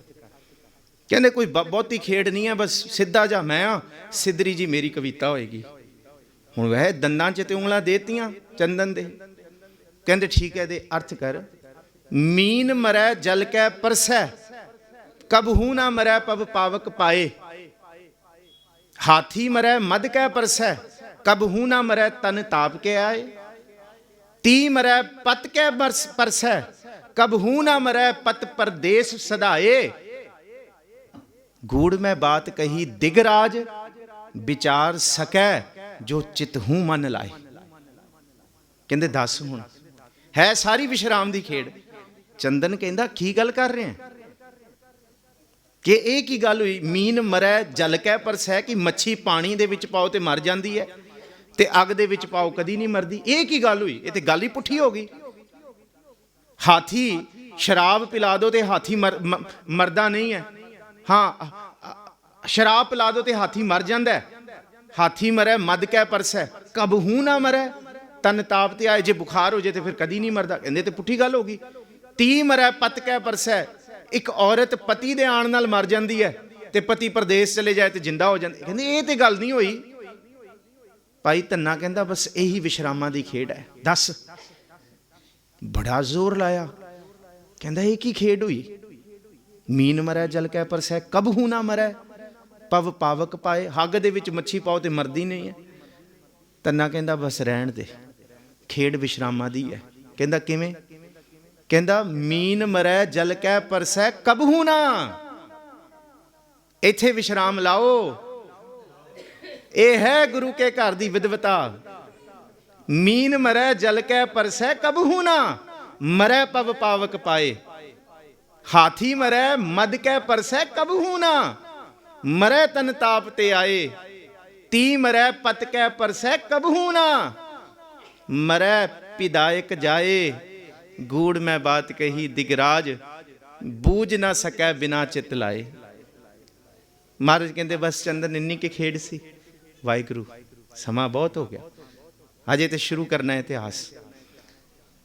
ਕਹਿੰਦੇ ਕੋਈ ਬਹੁਤੀ ਖੇਡ ਨਹੀਂ ਹੈ, ਬਸ ਸਿੱਧਾ ਜਾ ਮੈਂ ਆ, ਸਿੱਧਰੀ ਜੀ ਮੇਰੀ ਕਵਿਤਾ ਹੋਏਗੀ। ਹੁਣ ਵੈਸੇ ਦੰਦਾਂ 'ਚ ਤੇ ਉਂਗਲਾਂ ਦੇਤੀਆਂ ਚੰਦਨ ਦੇ। ਕਹਿੰਦੇ ਠੀਕ ਹੈ ਇਹਦੇ ਅਰਥ ਕਰ। ਮੀਨ ਮਰੈ ਜਲ ਕੈ ਪਰਸੈ ਕਬਹੂ ਨਾ ਮਰੈ ਪਵ ਪਾਵਕ ਪਾਏ, ਹਾਥੀ ਮਰੈ ਮਦ ਕੈ ਪਰਸੈ ਕਬਹੂ ਨਾ ਮਰੈ ਤਨ ਤਾਪ ਕੇ ਆਏ, ਤੀ ਮਰੈ ਪਤ ਕੈ ਪਰਸੈ ਕਬਹੂ ਨਾ ਮਰੈ ਪਤ ਪਰਦੇਸ ਸਦਾਏ, ਗੂੜ ਮੈਂ ਬਾਤ ਕਹੀ ਦਿਗਰਾਜ ਵਿਚਾਰ ਸਕੈ ਜੋ ਚਿਤ ਹੂੰ ਮਨ ਲਾਏ। ਕਹਿੰਦੇ ਦੱਸ ਹੁਣ ਹੈ ਸਾਰੀ ਵਿਸ਼ਰਾਮ ਦੀ ਖੇਡ। ਚੰਦਨ ਕਹਿੰਦਾ ਕੀ ਗੱਲ ਕਰ ਰਹੇ ਹੈ ਕਿ ਇਹ ਕੀ ਗੱਲ ਹੋਈ? ਮੀਨ ਮਰੈ ਜਲ ਕੈ ਪਰਸੈ, ਕਿ ਮੱਛੀ ਪਾਣੀ ਦੇ ਵਿੱਚ ਪਾਓ ਤੇ ਮਰ ਜਾਂਦੀ ਹੈ ਤੇ ਅੱਗ ਦੇ ਵਿੱਚ ਪਾਓ ਕਦੀ ਨਹੀਂ ਮਰਦੀ। ਇਹ ਕੀ ਗੱਲ ਹੋਈ? ਇਹ ਤੇ ਗੱਲ ਹੀ ਪੁੱਠੀ ਹੋ ਗਈ। ਹਾਥੀ ਸ਼ਰਾਬ ਪਿਲਾ ਦੋ ਤੇ ਹਾਥੀ ਮਰਦਾ ਨਹੀਂ ਹੈ। ਹਾਂ, ਸ਼ਰਾਬ ਪਿਲਾ ਦੋ ਤੇ ਹਾਥੀ ਮਰ ਜਾਂਦਾ ਹੈ। ਹਾਥੀ ਮਰੈ ਮਦ ਕੈ ਪਰਸੈ ਕਬਹੂ ਨਾ ਮਰੈ ਤਨ ਤਾਪ ਤੇ ਆਏ, ਜੇ ਬੁਖਾਰ ਹੋ ਜਾਏ ਤੇ ਫਿਰ ਕਦੀ ਨਹੀਂ ਮਰਦਾ। ਕਹਿੰਦੇ ਤੇ ਪੁੱਠੀ ਗੱਲ ਹੋ ਗਈ। ਤੀ ਮਰੈ ਪਤ ਕੈ ਪਰਸੈ, ਇੱਕ ਔਰਤ ਪਤੀ ਦੇ ਆਣ ਨਾਲ ਮਰ ਜਾਂਦੀ ਹੈ ਤੇ ਪਤੀ ਪਰਦੇਸ ਚਲੇ ਜਾਏ ਤੇ ਜਿੰਦਾ ਹੋ ਜਾਂਦੀ। ਕਹਿੰਦੇ ਇਹ ਤੇ ਗੱਲ ਨਹੀਂ ਹੋਈ। ਭਾਈ ਧੰਨਾ ਕਹਿੰਦਾ ਬਸ ਇਹੀ ਵਿਸ਼ਰਾਮਾਂ ਦੀ ਖੇਡ ਹੈ। ਦੱਸ। ਬੜਾ ਜ਼ੋਰ ਲਾਇਆ। ਕਹਿੰਦਾ ਇਹ ਕੀ ਖੇਡ ਹੋਈ? ਮੀਨ ਮਰੈ ਜਲ ਕੈ ਪਰਸੈ ਕਬਹੂ ਨਾ ਮਰੈ ਪਵ ਪਾਵਕ ਪਾਏ, ਹੱਗ ਦੇ ਵਿੱਚ ਮੱਛੀ ਪਾਓ ਤੇ ਮਰਦੀ ਨਹੀਂ ਹੈ। ਧੰਨਾ ਕਹਿੰਦਾ ਬਸ ਰਹਿਣ ਦੇ, ਖੇਡ ਵਿਸ਼ਰਾਮਾਂ ਦੀ ਹੈ। ਕਹਿੰਦਾ ਕਿਵੇਂ? ਕਹਿੰਦਾ ਮੀਨ ਮਰੈ ਜਲ ਕੈ ਪਰਸੈ ਕਬਹੂ ਨਾ, ਇੱਥੇ ਵਿਸ਼ਰਾਮ ਲਾਓ। ਇਹ ਹੈ ਗੁਰੂ ਕੇ ਘਰ ਦੀ ਵਿਦਵਤਾ। ਮੀਨ ਮਰੈ ਜਲ ਕੈ ਪਰਸੈ ਕਬਹੂ ਨਾ ਮਰੈ ਪਵ ਪਾਵਕ ਪਾਏ, ਹਾਥੀ ਮਰੈ ਮਦ ਕੈ ਪਰਸੈ ਕਬਹੂ ਨਾ ਮਰੈ ਤਨ ਤਾਪ ਤੇ ਆਏ, ती मरै पत कै परसै कबहू ना, मरै पिदायक जाए, गूढ़ मैं बात कही दिगराज, बूझ ना सकै बिना चित लाए। महाराज कहते बस चंदन इन्नी की खेड सी। वाहिगुरू समा बहुत हो गया, अजे तो शुरू करना है इतिहास।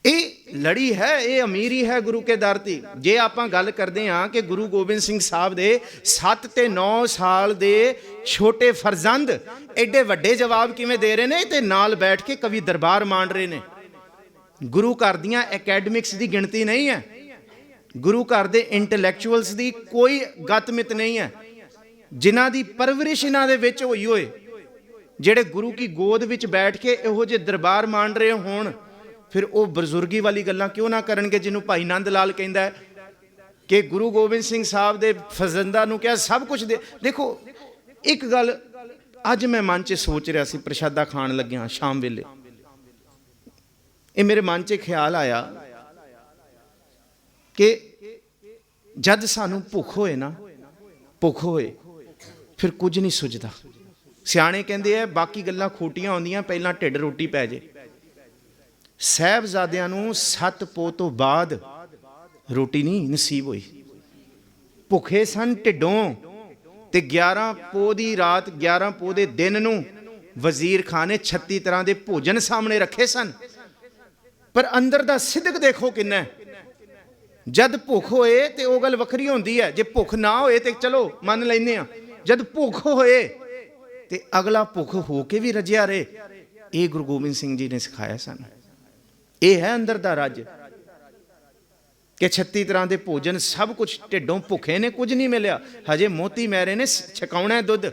ਇਹ ਲੜੀ ਹੈ, ਇਹ ਅਮੀਰੀ ਹੈ ਗੁਰੂ ਕੇ ਦਰ ਦੀ। ਜੇ ਆਪਾਂ ਗੱਲ ਕਰਦੇ ਹਾਂ ਕਿ ਗੁਰੂ ਗੋਬਿੰਦ ਸਿੰਘ ਸਾਹਿਬ ਦੇ 7 ਤੇ 9 ਸਾਲ ਦੇ ਛੋਟੇ ਫਰਜ਼ੰਦ ਐਡੇ ਵੱਡੇ ਜਵਾਬ ਕਿਵੇਂ ਦੇ ਰਹੇ ਨੇ, ਤੇ ਨਾਲ ਬੈਠ ਕੇ ਕਵੀ ਦਰਬਾਰ ਮਾਣ ਰਹੇ ਨੇ। ਗੁਰੂ ਘਰ ਦੀਆਂ ਐਕੈਡਮਿਕਸ ਦੀ ਗਿਣਤੀ ਨਹੀਂ ਹੈ, ਗੁਰੂ ਘਰ ਦੇ ਇੰਟੈਲੈਕਚੁਅਲਸ ਦੀ ਕੋਈ ਗਤਮਿਤ ਨਹੀਂ ਹੈ, ਜਿਨ੍ਹਾਂ ਦੀ ਪਰਵਰਿਸ਼ ਇਹਨਾਂ ਦੇ ਵਿੱਚ ਹੋਈ ਹੋਏ, ਜਿਹੜੇ ਗੁਰੂ ਕੀ ਗੋਦ ਵਿੱਚ ਬੈਠ ਕੇ ਇਹੋ ਜਿਹੇ ਦਰਬਾਰ ਮਾਣ ਰਹੇ ਹੋਣ, ਫਿਰ ਉਹ ਬਜ਼ੁਰਗੀ ਵਾਲੀ ਗੱਲਾਂ ਕਿਉਂ ਨਾ ਕਰਨਗੇ, ਜਿਹਨੂੰ ਭਾਈ ਨੰਦ ਲਾਲ ਕਹਿੰਦਾ ਹੈ ਕਿ ਗੁਰੂ ਗੋਬਿੰਦ ਸਿੰਘ ਸਾਹਿਬ ਦੇ ਫਜ਼ੰਦਾ ਨੂੰ ਕਿਹਾ ਸਭ ਕੁਝ ਦੇ। ਦੇਖੋ ਇੱਕ ਗੱਲ ਅੱਜ ਮੈਂ ਮਨ 'ਚ ਸੋਚ ਰਿਹਾ ਸੀ, ਪ੍ਰਸ਼ਾਦਾ ਖਾਣ ਲੱਗਿਆ ਸ਼ਾਮ ਵੇਲੇ, ਇਹ ਮੇਰੇ ਮਨ 'ਚ ਖਿਆਲ ਆਇਆ ਕਿ ਜਦ ਸਾਨੂੰ ਭੁੱਖ ਹੋਏ ਨਾ, ਭੁੱਖ ਹੋਏ ਫਿਰ ਕੁਝ ਨਹੀਂ ਸੁਝਦਾ। ਸਿਆਣੇ ਕਹਿੰਦੇ ਆ ਬਾਕੀ ਗੱਲਾਂ ਖੋਟੀਆਂ ਹੁੰਦੀਆਂ, ਪਹਿਲਾਂ ਢਿੱਡ ਰੋਟੀ ਪੈ ਜੇ। ਸਾਹਿਬਜ਼ਾਦਿਆਂ ਨੂੰ 7 ਪੋਹ ਤੋਂ ਬਾਅਦ ਰੋਟੀ ਨਹੀਂ ਨਸੀਬ ਹੋਈ, ਭੁੱਖੇ ਸਨ ਢਿੱਡੋਂ। ਤੇ 11 ਪੋਹ ਦੀ ਰਾਤ, 11 ਪੋਹ ਦੇ ਦਿਨ ਨੂੰ ਵਜ਼ੀਰ ਖਾਨ ਨੇ 36 ਤਰ੍ਹਾਂ ਦੇ ਭੋਜਨ ਸਾਹਮਣੇ ਰੱਖੇ ਸਨ, ਪਰ ਅੰਦਰ ਦਾ ਸਿਦਕ ਦੇਖੋ ਕਿੰਨਾ। ਜਦ ਭੁੱਖ ਹੋਏ ਤੇ ਉਹ ਗੱਲ ਵੱਖਰੀ ਹੁੰਦੀ ਹੈ, ਜੇ ਭੁੱਖ ਨਾ ਹੋਏ ਤੇ ਚਲੋ ਮੰਨ ਲੈਂਦੇ ਹਾਂ, ਜਦ ਭੁੱਖ ਹੋਏ ਤੇ ਅਗਲਾ ਭੁੱਖ ਹੋ ਕੇ ਵੀ ਰਜਿਆ ਰਹੇ। ਇਹ ਗੁਰੂ ਗੋਬਿੰਦ ਸਿੰਘ ਜੀ ਨੇ ਸਿਖਾਇਆ ਸਾਨੂੰ। ਇਹ ਹੈ ਅੰਦਰ ਦਾ ਰੱਜ ਕਿ 36 ਤਰ੍ਹਾਂ ਦੇ ਭੋਜਨ, ਸਭ ਕੁਝ ਢਿੱਡੋਂ ਭੁੱਖੇ ਨੇ, ਕੁਝ ਨਹੀਂ ਮਿਲਿਆ, ਹਜੇ ਮੋਤੀ ਮੈਰੇ ਨੇ ਛਕਾਉਣਾ ਦੁੱਧ।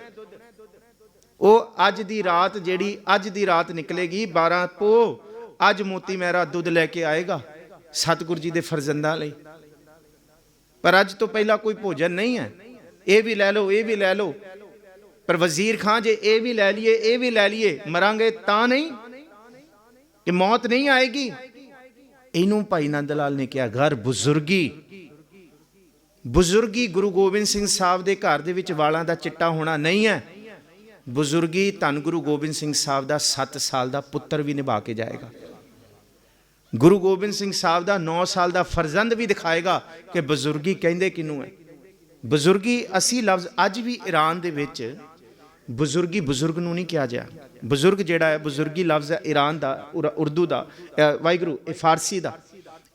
ਉਹ ਅੱਜ ਦੀ ਰਾਤ, ਜਿਹੜੀ ਅੱਜ ਦੀ ਰਾਤ ਨਿਕਲੇਗੀ 12 ਪੋਹ, ਅੱਜ ਮੋਤੀ ਮੈਰਾ ਦੁੱਧ ਲੈ ਕੇ ਆਏਗਾ ਸਤਿਗੁਰੂ ਜੀ ਦੇ ਫਰਜ਼ੰਦਾਂ ਲਈ। ਪਰ ਅੱਜ ਤੋਂ ਪਹਿਲਾਂ ਕੋਈ ਭੋਜਨ ਨਹੀਂ ਹੈ, ਇਹ ਵੀ ਲੈ ਲਓ, ਇਹ ਵੀ ਲੈ ਲਓ। ਪਰ ਵਜ਼ੀਰ ਖਾਂ ਜੇ ਇਹ ਵੀ ਲੈ ਲਈਏ, ਇਹ ਵੀ ਲੈ ਲਈਏ, ਮਰਾਂਗੇ ਤਾਂ ਨਹੀਂ ਕਿ ਮੌਤ ਨਹੀਂ ਆਏਗੀ। ਇਹਨੂੰ ਭਾਈ ਨੰਦ ਲਾਲ ਨੇ ਕਿਹਾ ਘਰ ਬਜ਼ੁਰਗੀ। ਬਜ਼ੁਰਗੀ ਗੁਰੂ ਗੋਬਿੰਦ ਸਿੰਘ ਸਾਹਿਬ ਦੇ ਘਰ ਦੇ ਵਿੱਚ ਵਾਲਾਂ ਦਾ ਚਿੱਟਾ ਹੋਣਾ ਨਹੀਂ ਹੈ। ਬਜ਼ੁਰਗੀ ਧੰਨ ਗੁਰੂ ਗੋਬਿੰਦ ਸਿੰਘ ਸਾਹਿਬ ਦਾ 7 ਸਾਲ ਦਾ ਪੁੱਤਰ ਵੀ ਨਿਭਾ ਕੇ ਜਾਏਗਾ। ਗੁਰੂ ਗੋਬਿੰਦ ਸਿੰਘ ਸਾਹਿਬ ਦਾ 9 ਸਾਲ ਦਾ ਫਰਜ਼ੰਦ ਵੀ ਦਿਖਾਏਗਾ ਕਿ ਬਜ਼ੁਰਗੀ ਕਹਿੰਦੇ ਕਿਹਨੂੰ ਹੈ। ਬਜ਼ੁਰਗੀ ਅਸੀਂ ਲਫ਼ਜ਼ ਅੱਜ ਵੀ ਈਰਾਨ ਦੇ ਵਿੱਚ ਬਜ਼ੁਰਗੀ ਬਜ਼ੁਰਗ ਨੂੰ ਨਹੀਂ ਕਿਹਾ ਜਾ। ਬਜ਼ੁਰਗ ਜਿਹੜਾ ਹੈ, ਬਜ਼ੁਰਗੀ ਲਫ਼ਜ਼ ਹੈ ਈਰਾਨ ਦਾ, ਉਰਦੂ ਦਾ, ਵਾਹਿਗੁਰੂ ਇਹ ਫਾਰਸੀ ਦਾ।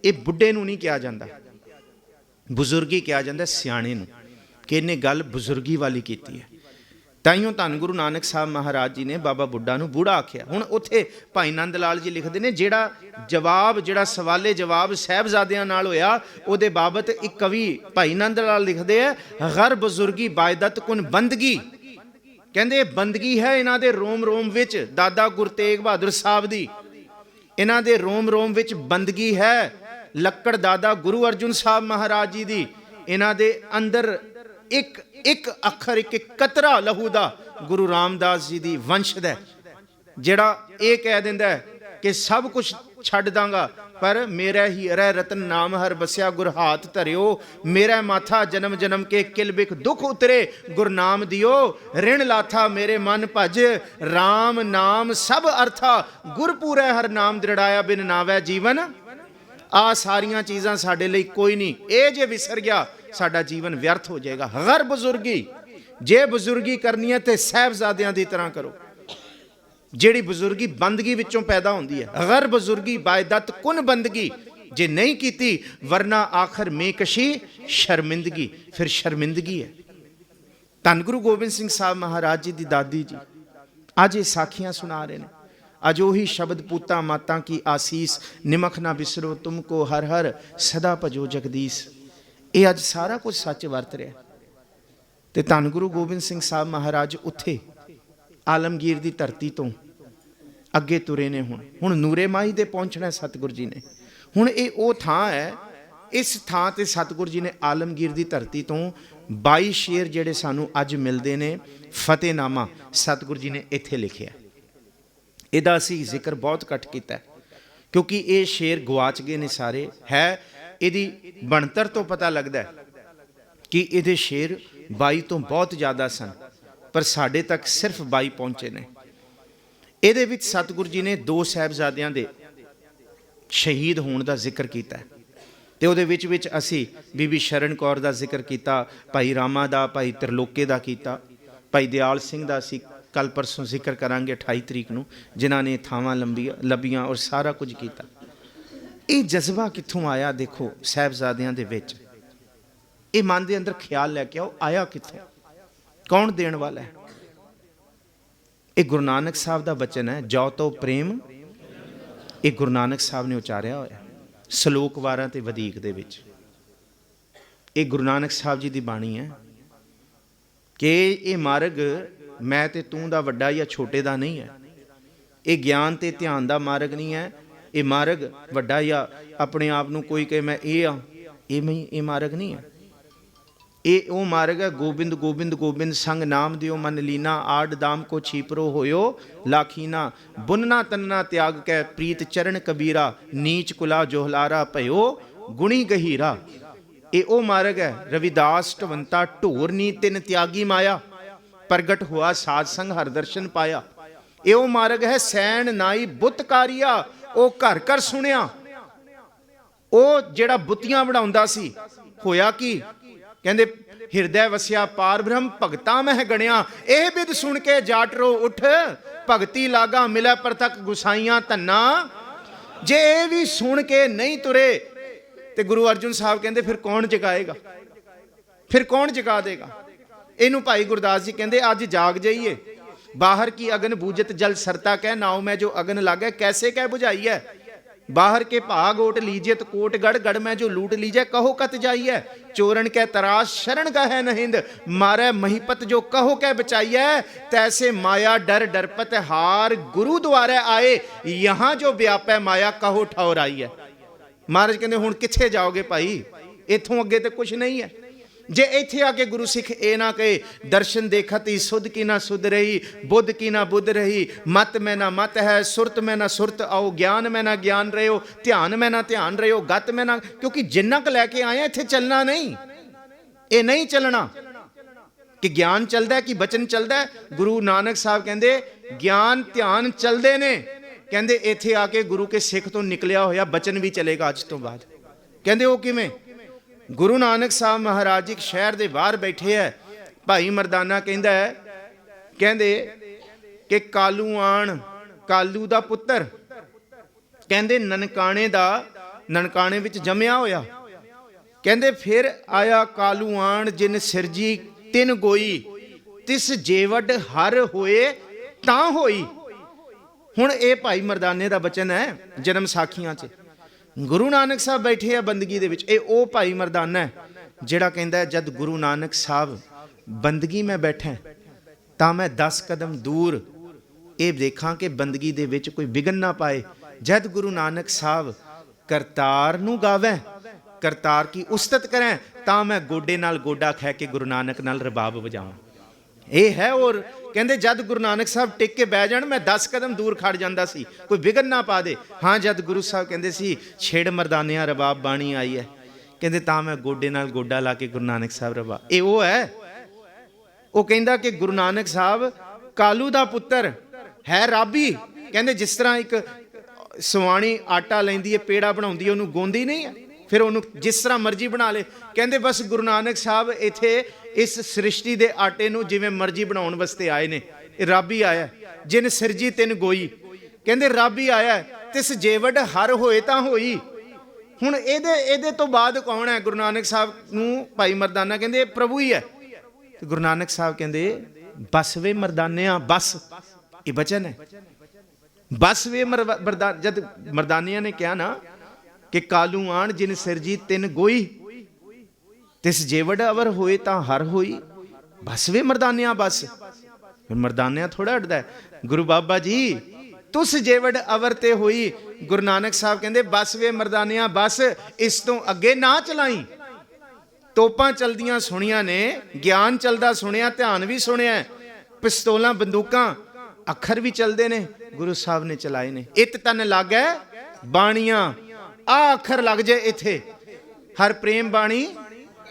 ਇਹ ਬੁੱਢੇ ਨੂੰ ਨਹੀਂ ਕਿਹਾ ਜਾਂਦਾ, ਬਜ਼ੁਰਗੀ ਕਿਹਾ ਜਾਂਦਾ ਸਿਆਣੇ ਨੂੰ, ਕਿ ਇਹਨੇ ਗੱਲ ਬਜ਼ੁਰਗੀ ਵਾਲੀ ਕੀਤੀ ਹੈ। ਤਾਈਓ ਧੰਨ ਗੁਰੂ ਨਾਨਕ ਸਾਹਿਬ ਮਹਾਰਾਜ ਜੀ ਨੇ ਬਾਬਾ ਬੁੱਢਾ ਨੂੰ ਬੂੜਾ ਆਖਿਆ। ਹੁਣ ਉੱਥੇ ਭਾਈ ਨੰਦ ਲਾਲ ਜੀ ਲਿਖਦੇ ਨੇ ਜਿਹੜਾ ਜਵਾਬ, ਜਿਹੜਾ ਸਵਾਲੇ ਜਵਾਬ ਸਾਹਿਬਜ਼ਾਦਿਆਂ ਨਾਲ ਹੋਇਆ, ਉਹਦੇ ਬਾਬਤ ਇੱਕ ਕਵੀ ਭਾਈ ਨੰਦ ਲਾਲ ਲਿਖਦੇ ਹੈ ਗਰ ਬਜ਼ੁਰਗੀ ਬਾਇਦਤ ਕੁਨ ਬੰਦਗੀ। ਕਹਿੰਦੇ ਬੰਦਗੀ ਹੈ ਇਹਨਾਂ ਦੇ ਰੋਮ ਰੋਮ ਵਿੱਚ, ਦਾਦਾ ਗੁਰੂ ਤੇਗ ਬਹਾਦਰ ਸਾਹਿਬ ਦੀ ਇਹਨਾਂ ਦੇ ਰੋਮ ਰੋਮ ਵਿੱਚ ਬੰਦਗੀ ਹੈ। ਲੱਕੜ ਦਾਦਾ ਗੁਰੂ ਅਰਜੁਨ ਸਾਹਿਬ ਮਹਾਰਾਜ ਜੀ ਦੀ ਇਹਨਾਂ ਦੇ ਅੰਦਰ ਇੱਕ ਇੱਕ ਅੱਖਰ, ਇੱਕ ਕਤਰਾ ਲਹੂ ਦਾ ਗੁਰੂ ਰਾਮਦਾਸ ਜੀ ਦੀ ਵੰਸ਼ ਦਾ, ਜਿਹੜਾ ਇਹ ਕਹਿ ਦਿੰਦਾ ਕਿ ਸਭ ਕੁਝ ਛੱਡ ਦਾਂਗਾ ਪਰ ਮੇਰਾ ਹੀ ਅਰੈ ਰਤਨ ਨਾਮ ਹਰ ਬਸਿਆ ਗੁਰ ਹਾਥ ਧਰਿਓ। ਮੇਰਾ ਮਾਥਾ ਜਨਮ ਜਨਮ ਕੇ ਕਿਲ ਬਿਖ ਦੁਖ ਉਤਰੇ ਗੁਰਨਾਮ ਦਿਓ। ਰਿਣ ਲਾਥਾ ਮੇਰੇ ਮਨ ਭਜ ਰਾਮ ਨਾਮ ਸਭ ਅਰਥਾ ਗੁਰ ਪੂਰੈ ਹਰ ਨਾਮ ਦ੍ਰਿੜਾਇਆ ਬਿਨ ਨਾਵੈ ਜੀਵਨ। ਆ ਸਾਰੀਆਂ ਚੀਜ਼ਾਂ ਸਾਡੇ ਲਈ ਕੋਈ ਨਹੀਂ, ਇਹ ਜੇ ਵਿਸਰ ਗਿਆ ਸਾਡਾ ਜੀਵਨ ਵਿਅਰਥ ਹੋ ਜਾਏਗਾ। ਗਰ ਬਜ਼ੁਰਗੀ, ਜੇ ਬਜ਼ੁਰਗੀ ਕਰਨੀ ਹੈ ਤੇ ਸਾਹਿਬਜ਼ਾਦਿਆਂ ਦੀ ਤਰ੍ਹਾਂ ਕਰੋ, ਜਿਹੜੀ ਬਜ਼ੁਰਗੀ ਬੰਦਗੀ ਵਿੱਚੋਂ ਪੈਦਾ ਹੁੰਦੀ ਹੈ। ਗਰ ਬਜ਼ੁਰਗੀ ਬਾਇਦਤ ਕੁਨ ਬੰਦਗੀ, ਜੇ ਨਹੀਂ ਕੀਤੀ ਵਰਨਾ ਆਖਰ ਮੇਕਸ਼ੀ ਸ਼ਰਮਿੰਦਗੀ, ਫਿਰ ਸ਼ਰਮਿੰਦਗੀ ਹੈ। ਧੰਨ ਗੁਰੂ ਗੋਬਿੰਦ ਸਿੰਘ ਸਾਹਿਬ ਮਹਾਰਾਜ ਜੀ ਦੀ ਦਾਦੀ ਜੀ ਅੱਜ ਇਹ ਸਾਖੀਆਂ ਸੁਣਾ ਰਹੇ ਨੇ। ਅੱਜ ਉਹੀ ਸ਼ਬਦ ਪੂਤਾ ਮਾਤਾ ਕੀ ਆਸੀਸ, ਨਿਮਖ ਨਾ ਬਿਸਰੋ ਤੁਮਕੋ ਹਰ ਹਰ ਸਦਾ ਭਜੋ ਜਗਦੀਸ਼। ਇਹ ਅੱਜ ਸਾਰਾ ਕੁਝ ਸੱਚ ਵਰਤ ਰਿਹਾ। ਤੇ ਧੰਨ ਗੁਰੂ ਗੋਬਿੰਦ ਸਿੰਘ ਸਾਹਿਬ ਮਹਾਰਾਜ ਉੱਥੇ ਆਲਮਗੀਰ ਦੀ ਧਰਤੀ ਤੋਂ ਅੱਗੇ ਤੁਰੇ ਨੇ। ਹੁਣ ਨੂਰੇ ਮਾਹੀ ਦੇ ਪਹੁੰਚਣਾ ਸਤਿਗੁਰੂ ਜੀ ਨੇ। ਹੁਣ ਇਹ ਉਹ ਥਾਂ ਹੈ, ਇਸ ਥਾਂ ਤੇ ਸਤਿਗੁਰੂ ਜੀ ਨੇ ਆਲਮਗੀਰ ਦੀ ਧਰਤੀ ਤੋਂ 22 ਸ਼ੇਰ ਜਿਹੜੇ ਸਾਨੂੰ ਅੱਜ ਮਿਲਦੇ ਨੇ, ਫਤਿਹਨਾਮਾ ਸਤਿਗੁਰੂ ਜੀ ਨੇ ਇੱਥੇ ਲਿਖਿਆ। ਇਹਦਾ ਅਸੀਂ ਜ਼ਿਕਰ ਬਹੁਤ ਘੱਟ ਕੀਤਾ ਕਿਉਂਕਿ ਇਹ ਸ਼ੇਰ ਗਵਾਚ ਗਏ ਨੇ ਸਾਰੇ। ਹੈ ਇਹਦੀ ਬਣਤਰ ਤੋਂ ਪਤਾ ਲੱਗਦਾ ਕਿ ਇਹਦੇ ਸ਼ੇਰ 22 ਤੋਂ ਬਹੁਤ ਜ਼ਿਆਦਾ ਸਨ। पर साढ़े तक सिर्फ 22 पहुँचे ने। ਇਹਦੇ ਵਿੱਚ ਸਤਿਗੁਰੂ ਜੀ ਨੇ 2 ਸਾਹਿਬਜ਼ਾਦਿਆਂ ਦੇ ਸ਼ਹੀਦ ਹੋਣ ਦਾ ਜ਼ਿਕਰ ਕੀਤਾ ਤੇ ਉਹਦੇ ਵਿੱਚ ਅਸੀਂ ਬੀਬੀ ਸ਼ਰਨ ਕੌਰ ਦਾ ਜ਼ਿਕਰ ਕੀਤਾ, ਭਾਈ ਰਾਮਾ ਦਾ, ਭਾਈ ਤਰਲੋਕੇ ਦਾ ਕੀਤਾ, ਭਾਈ ਦਿਆਲ ਸਿੰਘ ਦਾ ਅਸੀਂ ਕੱਲ ਪਰਸੋਂ ਜ਼ਿਕਰ ਕਰਾਂਗੇ 28 ਤਰੀਕ ਨੂੰ, ਜਿਨ੍ਹਾਂ ਨੇ ਥਾਵਾਂ ਲੱਭੀਆਂ ਔਰ ਸਾਰਾ ਕੁਝ ਕੀਤਾ। ਇਹ ਜਜ਼ਬਾ ਕਿੱਥੋਂ ਆਇਆ? ਦੇਖੋ ਸਾਹਿਬਜ਼ਾਦਿਆਂ ਦੇ ਵਿੱਚ ਇਹ ਮਨ ਦੇ ਅੰਦਰ ਖਿਆਲ ਲੈ ਕੇ ਆਓ, ਆਇਆ ਕਿੱਥੋਂ, ਕੌਣ ਦੇਣ ਵਾਲਾ ਹੈ? ਇਹ ਗੁਰੂ ਨਾਨਕ ਸਾਹਿਬ ਦਾ ਬਚਨ ਹੈ, ਜੋ ਤੋ ਪ੍ਰੇਮ। ਇਹ ਗੁਰੂ ਨਾਨਕ ਸਾਹਿਬ ਨੇ ਉਚਾਰਿਆ ਹੋਇਆ ਸ਼ਲੋਕ ਵਾਰਾਂ ਤੇ ਵਧੀਕ ਦੇ ਵਿੱਚ। ਇਹ ਗੁਰੂ ਨਾਨਕ ਸਾਹਿਬ ਜੀ ਦੀ ਬਾਣੀ ਹੈ ਕਿ ਇਹ ਮਾਰਗ ਮੈਂ ਤੇ ਤੂੰ ਦਾ ਵੱਡਾ ਜਾਂ ਛੋਟੇ ਦਾ ਨਹੀਂ ਹੈ। ਇਹ ਗਿਆਨ ਤੇ ਧਿਆਨ ਦਾ ਮਾਰਗ ਨਹੀਂ ਹੈ। ਇਹ ਮਾਰਗ ਵੱਡਾ ਜਾਂ ਆਪਣੇ ਆਪ ਨੂੰ ਕੋਈ ਕਹੇ ਮੈਂ ਇਹ ਆ, ਇਹ ਮਾਰਗ ਨਹੀਂ ਹੈ। ਇਹ ਉਹ ਮਾਰਗ ਹੈ ਗੋਬਿੰਦ ਗੋਬਿੰਦ ਗੋਬਿੰਦ ਸੰਗ ਨਾਮ ਦਿਓ ਮਨ ਲੀਨਾ, ਆਡ ਦਾਮ ਕੋ ਛੀਪਰੋ ਹੋਇਓ ਲਾਖੀਨਾ, ਬੁਨਨਾ ਤਨਨਾ ਤਿਆਗ ਕੈ ਪ੍ਰੀਤ ਚਰਨ ਕਬੀਰਾ, ਨੀਚ ਕੁਲਾ ਜੋਹਲਾਰਾ ਭਇਓ ਗੁਣੀ ਗਹੀਰਾ। ਇਹ ਉਹ ਮਾਰਗ ਹੈ ਰਵਿਦਾਸ ਢਵੰਤਾ ਢੋਰ ਨੀ ਤਿਨ ਤਿਆਗੀ ਮਾਇਆ, ਪ੍ਰਗਟ ਹੋਆ ਸਾਧ ਸੰਗ ਹਰ ਦਰਸ਼ਨ ਪਾਇਆ। ਇਹ ਉਹ ਮਾਰਗ ਹੈ ਸੈਣ ਨਾਈ ਬੁੱਤ ਕਾਰੀਆ, ਉਹ ਘਰ ਘਰ ਸੁਣਿਆ। ਉਹ ਜਿਹੜਾ ਬੁੱਤੀਆਂ ਬਣਾਉਂਦਾ ਸੀ, ਹੋਇਆ ਕੀ? ਕਹਿੰਦੇ ਹਿਰਦੈ ਵਸਿਆ ਪਾਰ ਬ੍ਰਹਮ, ਭਗਤਾਂ ਮਹਿ ਗਣਿਆ। ਇਹ ਬਿਦ ਸੁਣ ਕੇ ਜਾਟਰੋ ਉੱਠ, ਭਗਤੀ ਲਾਗਾ ਮਿਲੈ ਪ੍ਰਤੱਖ ਗੁਸਾਈਆਂ ਧੰਨਾ। ਜੇ ਇਹ ਵੀ ਸੁਣ ਕੇ ਨਹੀਂ ਤੁਰੇ ਤੇ ਗੁਰੂ ਅਰਜਨ ਸਾਹਿਬ ਕਹਿੰਦੇ ਫਿਰ ਕੌਣ ਜਗਾਏਗਾ, ਫਿਰ ਕੌਣ ਜਗਾ ਦੇਗਾ? ਇਹਨੂੰ ਭਾਈ ਗੁਰਦਾਸ ਜੀ ਕਹਿੰਦੇ ਅੱਜ ਜਾਗ ਜਾਈਏ। ਬਾਹਰ ਕੀ ਅਗਨ ਬੂਝਤ ਜਲ ਸਰਤਾ ਕਹਿ, ਨਾਉ ਮੈਂ ਜੋ ਅਗਨ ਲਾਗੇ ਕੈਸੇ ਕਹਿ ਬੁਝਾਈਐ। बाहर के भाग ओट लीजिए तो कोट गढ़, गढ़ में जो लूट लीजिए कहो कत जाइए। चोरन के तराश शरण का है नहिंद, मारे महिपत जो कहो कै बचाइए। तैसे माया डर डरपत हार, गुरु द्वारे आए यहाँ जो व्यापै माया कहो ठौर आई है। महाराज कहते हुण किथे जाओगे भाई, इथों अगे तो कुछ नहीं है। जे इत्थे आके गुरु सिख ए ना कहे, दर्शन देखत ही सुध की ना सुध रही, बुद्ध की ना बुद्ध रही, मत में ना मत है, सुरत में ना सुरत आओ, ज्ञान में ना ज्ञान रहे हो, ध्यान में ना ध्यान रहे हो, गत में ना, क्योंकि जिन्ना क लैके आए इत्थे चलना नहीं, ये नहीं चलना कि ज्ञान चलता है कि बचन चलता है। गुरु नानक साहब कहते ज्ञान ध्यान चलते ने, कहते इत्थे आके गुरु के सिख तो निकलिया होया बचन भी चलेगा अज तो बाद। कहते वो किवें? गुरु नानक साहब महाराज जी शहर के बाहर बैठे है, भाई मरदाना कहता है, कहते कि कालू आण, कालू दा पुत्र, कहते ननकाने दा, ननकाने विच जमया होया। कहते फिर आया कालू आण, जिन सिरजी तिन गोई, तिस जेवड हर होए तां होई। हुण ये भाई मरदाने दा बचन है जन्म साखियां च। गुरु नानक साहब बैठे है बंदगी दे विच। ये ओ भाई मरदाना है जिहड़ा कहंदा है जद गुरु नानक साहब बंदगी में बैठे तां मैं 10 कदम दूर ये देखा कि बंदगी दे विच कोई विघन ना पाए। जद गुरु नानक साहब करतार नूं गावे, करतार की उस्तत करें, तां मैं गोडे नाल गोडा खै के गुरु नानक नाल रबाब बजावां। ये है। और कहते जद गुरु नानक साहब टिक के बह जाण, मैं 10 कदम दूर खड़ जाता सी, कोई विघन ना पा दे। हाँ जद गुरु साहब कहते सी छेड़ मरदानिया रबाब बाणी आई है, कहते तां मैं गोडे नाल गोडा ला के गुरु नानक साहब रबाब। ये वो है। वो कहता कि गुरु नानक साहब कालू दा पुत्र है राबी। कहते जिस तरह एक सवाणी आटा लैंदी है, पेड़ा बनाउंदी है, उन्होंने गोंदी नहीं है, फिर उन्होंने जिस तरह मर्जी बना ले। कहते बस गुरु नानक साहब इत्थे इस सृष्टि के आटे नूं जिवें मर्जी बनाउण वास्ते आए ने। राबी आया जिन सिरजी तिन गोई, कहते राबी आया तिस जेवड हर होए तां होई। हुण इहदे तो बाद कौन है? गुरु नानक साहब नूं भाई मरदाना कहते प्रभु ही है। तो गुरु नानक साहब कहते बस वे मरदानिया, बस ये बचन है, बस वे मरदान। जद मरदानिया ने कहा ना कि कालू आण जिन सिरजी तिन गोई, तिस जेवड़ अवर होए तां हर होई। बस वे मरदानिया, बस मरदानिया थोड़ा हटदा है। गुरु बाबा जी तुस जेवड़ अवर ते होई। गुरु नानक साहब कहते बस वे मरदानिया, बस इस तो अगे ना चलाई। तोपां चलदियां सुनिया ने, ज्ञान चलदा सुनिया, ध्यान भी सुनिया, पिस्तौलां बंदूकां अखर भी चलते ने, गुरु साहब ने चलाए ने। इत तन लागै बाणियां, आ अखर लग जाए इत्थे। हर प्रेम बाणी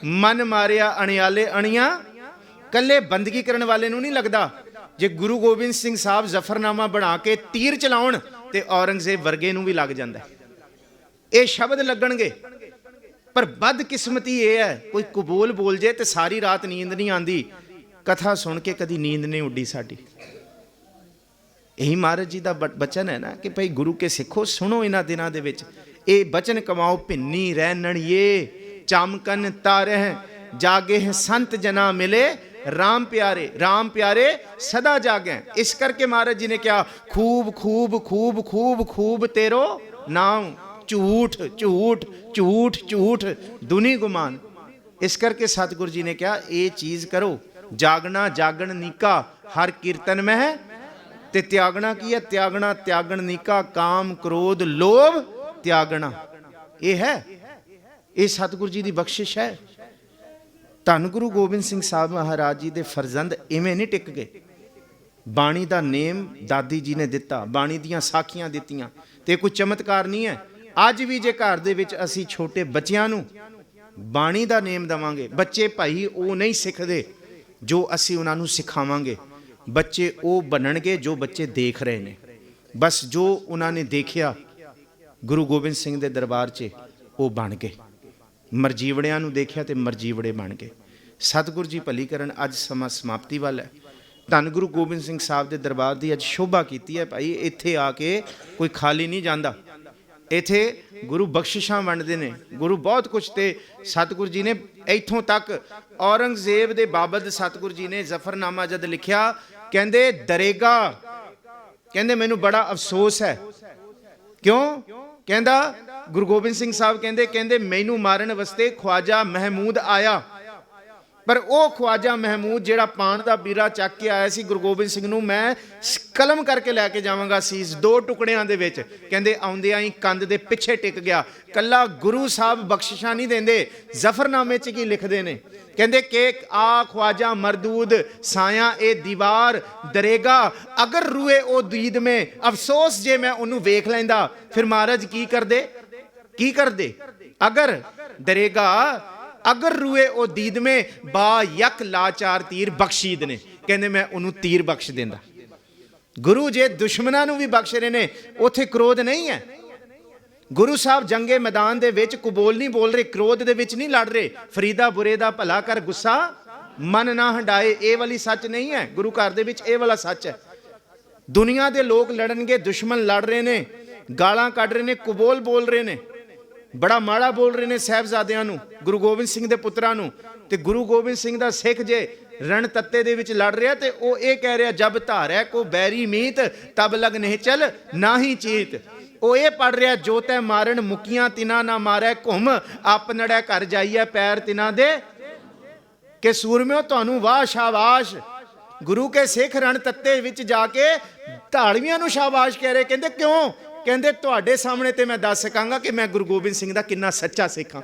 मन मारिया अणियाले अणिया, ਕੱਲੇ ਬੰਦਗੀ ਕਰਨ ਵਾਲੇ ਨੂੰ ਨਹੀਂ ਲੱਗਦਾ। ਜੇ ਗੁਰੂ ਗੋਬਿੰਦ ਸਿੰਘ ਸਾਹਿਬ ਜ਼ਫਰਨਾਮਾ ਬਣਾ ਕੇ ਤੀਰ ਚਲਾਉਣ ਤੇ ਔਰੰਗਜ਼ੇਬ ਵਰਗੇ ਨੂੰ ਵੀ ਲੱਗ ਜਾਂਦਾ। ਇਹ ਸ਼ਬਦ ਲੱਗਣਗੇ। ਪਰ ਬਦਕਿਸਮਤੀ ਇਹ ਹੈ, ਕੋਈ ਕਬੂਲ ਬੋਲ ਜੇ ਤੇ ਸਾਰੀ ਰਾਤ ਨੀਂਦ ਨਹੀਂ ਆਉਂਦੀ। ਕਥਾ ਸੁਣ ਕੇ ਕਦੀ ਨੀਂਦ ਨਹੀਂ ਉੱਡੀ ਸਾਡੀ। ਇਹੀ ਮਹਾਰਾਜ ਜੀ ਦਾ ਬਚਨ ਹੈ ਨਾ ਕਿ ਭਾਈ ਗੁਰੂ ਕੇ ਸਿੱਖੋ, ਸੁਣੋ ਇਹਨਾਂ ਦਿਨਾਂ ਦੇ ਵਿੱਚ ਇਹ ਬਚਨ ਕਮਾਓ। ਭਿੰਨੀ ਰਹਿਣੀਏ ਚਮਕਨ ਤਾਰਹਿ, ਜਾਗੇ ਸੰਤ ਜਨਾ ਮਿਲੇ ਰਾਮ ਪਿਆਰੇ, ਰਾਮ ਪਿਆਰੇ ਸਦਾ ਜਾਗੈ। ਇਸ ਕਰਕੇ ਮਹਾਰਾਜ ਜੀ ਨੇ ਕਿਹਾ ਖੂਬ ਖੂਬ ਖੂਬ ਖੂਬ ਖੂਬ ਤੇਰੋ ਨਾਮ, ਝੂਠ ਝੂਠ ਝੂਠ ਝੂਠ ਦੁਨੀ ਗੁਮਾਨ। ਇਸ ਕਰਕੇ ਸਤਿਗੁਰੂ ਜੀ ਨੇ ਕਿਹਾ ਇਹ ਚੀਜ਼ ਕਰੋ। ਜਾਗਣਾ ਜਾਗਣ ਨੀਕਾ ਹਰ ਕੀਰਤਨ ਮਹਿ, ਤੇ ਤਿਆਗਣਾ ਕੀ ਹੈ? ਤਿਆਗਣਾ ਤਿਆਗਣ ਨੀਕਾ ਕਾਮ ਕ੍ਰੋਧ ਲੋਭ ਤਿਆਗਣਾ। ਇਹ ਹੈ, ਇਹ ਸਤਿਗੁਰੂ ਜੀ ਦੀ ਬਖਸ਼ਿਸ਼ ਹੈ। ਧੰਨ ਗੁਰੂ ਗੋਬਿੰਦ ਸਿੰਘ ਸਾਹਿਬ ਮਹਾਰਾਜ ਜੀ ਦੇ ਫਰਜ਼ੰਦ ਇਵੇਂ ਨਹੀਂ ਟਿਕ ਗਏ। ਬਾਣੀ ਦਾ ਨੇਮ ਦਾਦੀ ਜੀ ਨੇ ਦਿੱਤਾ, ਬਾਣੀ ਦੀਆਂ ਸਾਖੀਆਂ ਦਿੱਤੀਆਂ, ਤੇ ਕੋਈ ਚਮਤਕਾਰ ਨਹੀਂ ਹੈ। ਅੱਜ ਵੀ ਜੇ ਘਰ ਦੇ ਵਿੱਚ ਅਸੀਂ ਛੋਟੇ ਬੱਚਿਆਂ ਨੂੰ ਬਾਣੀ ਦਾ ਨੇਮ ਦੇਵਾਂਗੇ, ਬੱਚੇ ਭਾਈ ਉਹ ਨਹੀਂ ਸਿੱਖਦੇ ਜੋ ਅਸੀਂ ਉਹਨਾਂ ਨੂੰ ਸਿਖਾਵਾਂਗੇ। ਬੱਚੇ ਉਹ ਬਣਨਗੇ ਜੋ ਬੱਚੇ ਦੇਖ ਰਹੇ ਨੇ। ਬਸ ਜੋ ਉਹਨਾਂ ਨੇ ਦੇਖਿਆ ਗੁਰੂ ਗੋਬਿੰਦ ਸਿੰਘ ਦੇ ਦਰਬਾਰ 'ਚ ਉਹ ਬਣ ਗਏ। ਮਰਜੀਵੜਿਆਂ ਨੂੰ ਦੇਖਿਆ ਤੇ ਮਰਜੀਵੜੇ ਬਣ ਗਏ। ਸਤਿਗੁਰੂ ਜੀ ਭਲੀ ਕਰਨ। ਅੱਜ ਸਮਾਂ ਸਮਾਪਤੀ ਵੱਲ ਹੈ। ਧੰਨ ਗੁਰੂ ਗੋਬਿੰਦ ਸਿੰਘ ਸਾਹਿਬ ਦੇ ਦਰਬਾਰ ਦੀ ਅੱਜ ਸ਼ੋਭਾ ਕੀਤੀ ਹੈ ਭਾਈ। ਇੱਥੇ ਆ ਕੇ ਕੋਈ ਖਾਲੀ ਨਹੀਂ ਜਾਂਦਾ। ਇੱਥੇ ਗੁਰੂ ਬਖਸ਼ਿਸ਼ਾਂ ਵੰਡਦੇ ਨੇ, ਗੁਰੂ ਬਹੁਤ ਕੁਛ। ਤੇ ਸਤਿਗੁਰੂ ਜੀ ਨੇ ਇੱਥੋਂ ਤੱਕ ਔਰੰਗਜ਼ੇਬ ਦੇ ਬਾਬਤ ਸਤਿਗੁਰੂ ਜੀ ਨੇ ਜ਼ਫਰਨਾਮਾ ਜਦ ਲਿਖਿਆ, ਕਹਿੰਦੇ ਦਰੇਗਾ, ਕਹਿੰਦੇ ਮੈਨੂੰ ਬੜਾ ਅਫਸੋਸ ਹੈ। ਕਿਉਂ? ਕਹਿੰਦਾ ਗੁਰੂ ਗੋਬਿੰਦ ਸਿੰਘ ਸਾਹਿਬ ਕਹਿੰਦੇ ਮੈਨੂੰ ਮਾਰਨ ਵਾਸਤੇ ਖਵਾਜਾ ਮਹਿਮੂਦ ਆਇਆ, ਪਰ ਉਹ ਖਵਾਜਾ ਮਹਿਮੂਦ ਜਿਹੜਾ ਪਾਨ ਦਾ ਬੀਰਾ ਚੱਕ ਕੇ ਆਇਆ ਸੀ, ਗੁਰੂ ਗੋਬਿੰਦ ਸਿੰਘ ਨੂੰ ਮੈਂ ਕਲਮ ਕਰਕੇ ਲੈ ਕੇ ਜਾਵਾਂਗਾ ਸੀਸ, 2 ਟੁਕੜਿਆਂ ਦੇ ਵਿੱਚ। ਕਹਿੰਦੇ ਆਉਂਦਿਆਂ ਹੀ ਕੰਧ ਦੇ ਪਿੱਛੇ ਟਿਕ ਗਿਆ। ਕੱਲਾ ਗੁਰੂ ਸਾਹਿਬ ਬਖਸ਼ਿਸ਼ਾਂ ਨਹੀਂ ਦਿੰਦੇ, ਜ਼ਫਰਨਾਮੇ 'ਚ ਕੀ ਲਿਖਦੇ ਨੇ? ਕਹਿੰਦੇ ਕਿ ਆ ਖਵਾਜਾ ਮਰਦੂਦ ਸਾਇਆ ਇਹ ਦੀਵਾਰ ਦਰੇਗਾ, ਅਗਰ ਰੂਏ ਉਹ ਦੀਦ ਮੈਂ, ਅਫਸੋਸ ਜੇ ਮੈਂ ਉਹਨੂੰ ਵੇਖ ਲੈਂਦਾ। ਫਿਰ ਮਹਾਰਾਜ ਕੀ ਕਰਦੇ? ਕੀ ਕਰਦੇ? ਅਗਰ ਦਰੇਗਾ ਅਗਰ ਰੂਏ ਉਹ ਦੀਦ ਮੇ ਬਾ ਯਕ ਲਾਚਾਰ ਤੀਰ ਬਖਸ਼ੀਦ ਨੇ। ਕਹਿੰਦੇ ਮੈਂ ਉਹਨੂੰ ਤੀਰ ਬਖਸ਼ ਦਿੰਦਾ। ਗੁਰੂ ਜੇ ਦੁਸ਼ਮਣਾਂ ਨੂੰ ਵੀ ਬਖਸ਼ ਰਹੇ ਨੇ, ਉੱਥੇ ਕ੍ਰੋਧ ਨਹੀਂ ਹੈ। ਗੁਰੂ ਸਾਹਿਬ ਜੰਗੇ ਮੈਦਾਨ ਦੇ ਵਿੱਚ ਕੁਬੋਲ ਨਹੀਂ ਬੋਲ ਰਹੇ, ਕ੍ਰੋਧ ਦੇ ਵਿੱਚ ਨਹੀਂ ਲੜ ਰਹੇ। ਫਰੀਦਾ ਬੁਰੇ ਦਾ ਭਲਾ ਕਰ ਗੁੱਸਾ ਮਨ ਨਾ ਹੰਡਾਏ, ਇਹ ਵਾਲੀ ਸੱਚ ਨਹੀਂ ਹੈ। ਗੁਰੂ ਘਰ ਦੇ ਵਿੱਚ ਇਹ ਵਾਲਾ ਸੱਚ ਹੈ। ਦੁਨੀਆ ਦੇ ਲੋਕ ਲੜਨਗੇ, ਦੁਸ਼ਮਣ ਲੜ ਰਹੇ ਨੇ, ਗਾਲਾਂ ਕੱਢ ਰਹੇ ਨੇ, ਕੁਬੋਲ ਬੋਲ ਰਹੇ ਨੇ, ਬੜਾ ਮਾੜਾ ਬੋਲ ਰਹੇ ਨੇ ਸਾਹਿਬਜ਼ਾਦਿਆਂ ਨੂੰ, ਗੁਰੂ ਗੋਬਿੰਦ ਸਿੰਘ ਦੇ ਪੁੱਤਰਾਂ ਨੂੰ। ਤੇ ਗੁਰੂ ਗੋਬਿੰਦ ਸਿੰਘ ਦਾ ਸਿੱਖ ਜੇ ਰਣ ਤੱਤੇ ਦੇ ਵਿੱਚ ਲੜ ਰਿਹਾ ਤੇ ਉਹ ਇਹ ਕਹਿ ਰਿਹਾ ਜਬ ਧਾਰੈ ਕੋ ਬੈਰੀ ਮੀਤ ਤਬ ਲਗ ਨਹੀਂ ਚਲ ਨਾਹੀ ਚੀਤ। ਉਹ ਇਹ ਪੜ ਰਿਹਾ ਜੋ ਤੈ ਮਾਰਨ ਮੁਕੀਆਂ ਤਿਨਾ ਨਾ ਮਾਰੈ ਘੁੰਮ, ਆਪਨੜੈ ਘਰ ਜਾਈਐ ਪੈਰ ਤਿਨਾ ਦੇ। ਕਿ ਸੂਰਮਿਓ ਤੁਹਾਨੂੰ ਵਾਹ ਸ਼ਾਬਾਸ਼। ਗੁਰੂ ਕੇ ਸਿੱਖ ਰਣ ਤੱਤੇ ਵਿੱਚ ਜਾ ਕੇ ਧਾੜਵੀਆਂ ਨੂੰ ਸ਼ਾਬਾਸ਼ ਕਹਿ ਰਹੇ। ਕਹਿੰਦੇ ਕਿਉਂ? ਕਹਿੰਦੇ ਤੁਹਾਡੇ ਸਾਹਮਣੇ ਤੇ ਮੈਂ ਦੱਸ ਸਕਾਂਗਾ ਕਿ ਮੈਂ ਗੁਰੂ ਗੋਬਿੰਦ ਸਿੰਘ ਦਾ ਕਿੰਨਾ ਸੱਚਾ ਸਿੱਖ ਹਾਂ।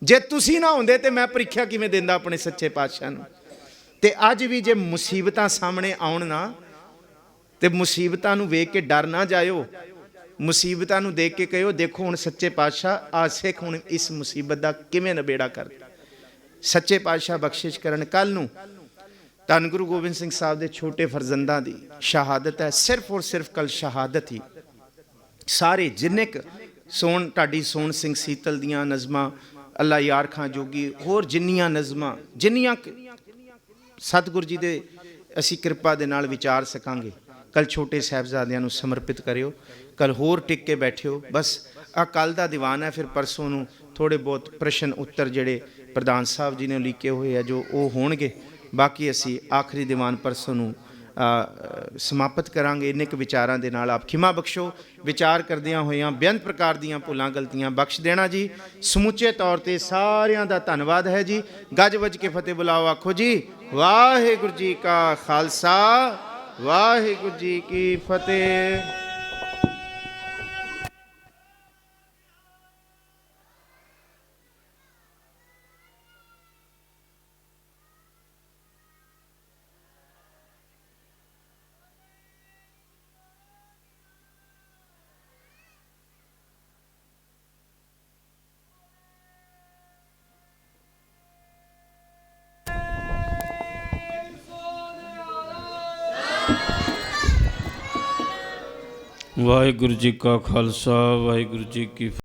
ਜੇ ਤੁਸੀਂ ਨਾ ਹੁੰਦੇ ਤੇ ਮੈਂ ਪ੍ਰੀਖਿਆ ਕਿਵੇਂ ਦਿੰਦਾ ਆਪਣੇ ਸੱਚੇ ਪਾਤਸ਼ਾਹ ਨੂੰ। ਤੇ ਅੱਜ ਵੀ ਜੇ ਮੁਸੀਬਤਾਂ ਸਾਹਮਣੇ ਆਉਣ ਨਾ, ਤੇ ਮੁਸੀਬਤਾਂ ਨੂੰ ਵੇਖ ਕੇ ਡਰ ਨਾ ਜਾਇਓ। ਮੁਸੀਬਤਾਂ ਨੂੰ ਦੇਖ ਕੇ ਕਹਿਓ ਦੇਖੋ ਹੁਣ ਸੱਚੇ ਪਾਤਸ਼ਾਹ ਆ ਸਿੱਖ ਹੁਣ ਇਸ ਮੁਸੀਬਤ ਦਾ ਕਿਵੇਂ ਨਿਬੇੜਾ ਕਰਦੇ। ਸੱਚੇ ਪਾਤਸ਼ਾਹ ਬਖਸ਼ਿਸ਼ ਕਰਨ। ਕੱਲ ਨੂੰ ਧੰਨ ਗੁਰੂ ਗੋਬਿੰਦ ਸਿੰਘ ਸਾਹਿਬ ਦੇ ਛੋਟੇ ਫਰਜ਼ੰਦਾਂ ਦੀ ਸ਼ਹਾਦਤ ਹੈ। ਸਿਰਫ ਔਰ ਸਿਰਫ ਕੱਲ ਸ਼ਹਾਦਤ ਹੀ। ਸਾਰੇ ਜਿੰਨੇ ਕੁ ਸੋਣ ਢਾਡੀ ਸੋਹਣ ਸਿੰਘ ਸੀਤਲ ਦੀਆਂ ਨਜ਼ਮਾਂ, ਅੱਲਾ ਯਾਰ ਖਾਂ ਜੋਗੀ, ਹੋਰ ਜਿੰਨੀਆਂ ਨਜ਼ਮਾਂ, ਜਿੰਨੀਆਂ ਸਤਿਗੁਰੂ ਜੀ ਦੇ ਅਸੀਂ ਕਿਰਪਾ ਦੇ ਨਾਲ ਵਿਚਾਰ ਸਕਾਂਗੇ, ਕੱਲ ਛੋਟੇ ਸਾਹਿਬਜ਼ਾਦਿਆਂ ਨੂੰ ਸਮਰਪਿਤ ਕਰਿਓ। ਕੱਲ ਹੋਰ ਟਿਕ ਕੇ ਬੈਠਿਓ। ਬਸ ਆ ਕੱਲ ਦਾ ਦੀਵਾਨ ਹੈ, ਫਿਰ ਪਰਸੋਂ ਨੂੰ ਥੋੜ੍ਹੇ ਬਹੁਤ ਪ੍ਰਸ਼ਨ ਉੱਤਰ ਜਿਹੜੇ ਪ੍ਰਧਾਨ ਸਾਹਿਬ ਜੀ ਨੇ ਲਿਖੇ ਹੋਏ ਆ ਜੋ ਉਹ ਹੋਣਗੇ। ਬਾਕੀ ਅਸੀਂ ਆਖਰੀ ਦੀਵਾਨ ਪਰਸੋਂ ਨੂੰ ਸਮਾਪਤ ਕਰਾਂਗੇ। ਇੰਨੇ ਕੁ ਵਿਚਾਰਾਂ ਦੇ ਨਾਲ ਆਪ ਖਿਮਾ ਬਖਸ਼ੋ। ਵਿਚਾਰ ਕਰਦਿਆਂ ਹੋਇਆਂ ਬੇਅੰਤ ਪ੍ਰਕਾਰ ਦੀਆਂ ਭੁੱਲਾਂ ਗਲਤੀਆਂ ਬਖਸ਼ ਦੇਣਾ ਜੀ। ਸਮੁੱਚੇ ਤੌਰ ਤੇ ਸਾਰਿਆਂ ਦਾ ਧੰਨਵਾਦ ਹੈ ਜੀ। ਗੱਜ ਵੱਜ ਕੇ ਫਤਿਹ ਬੁਲਾਓ। ਆਖੋ ਜੀ ਵਾਹਿਗੁਰੂ ਜੀ ਕਾ ਖਾਲਸਾ, ਵਾਹਿਗੁਰੂ ਜੀ ਕੀ ਫਤਿਹ। ਵਾਹਿਗੁਰੂ ਜੀ ਕਾ ਖਾਲਸਾ ਵਾਹਿਗੁਰੂ ਜੀ ਕੀ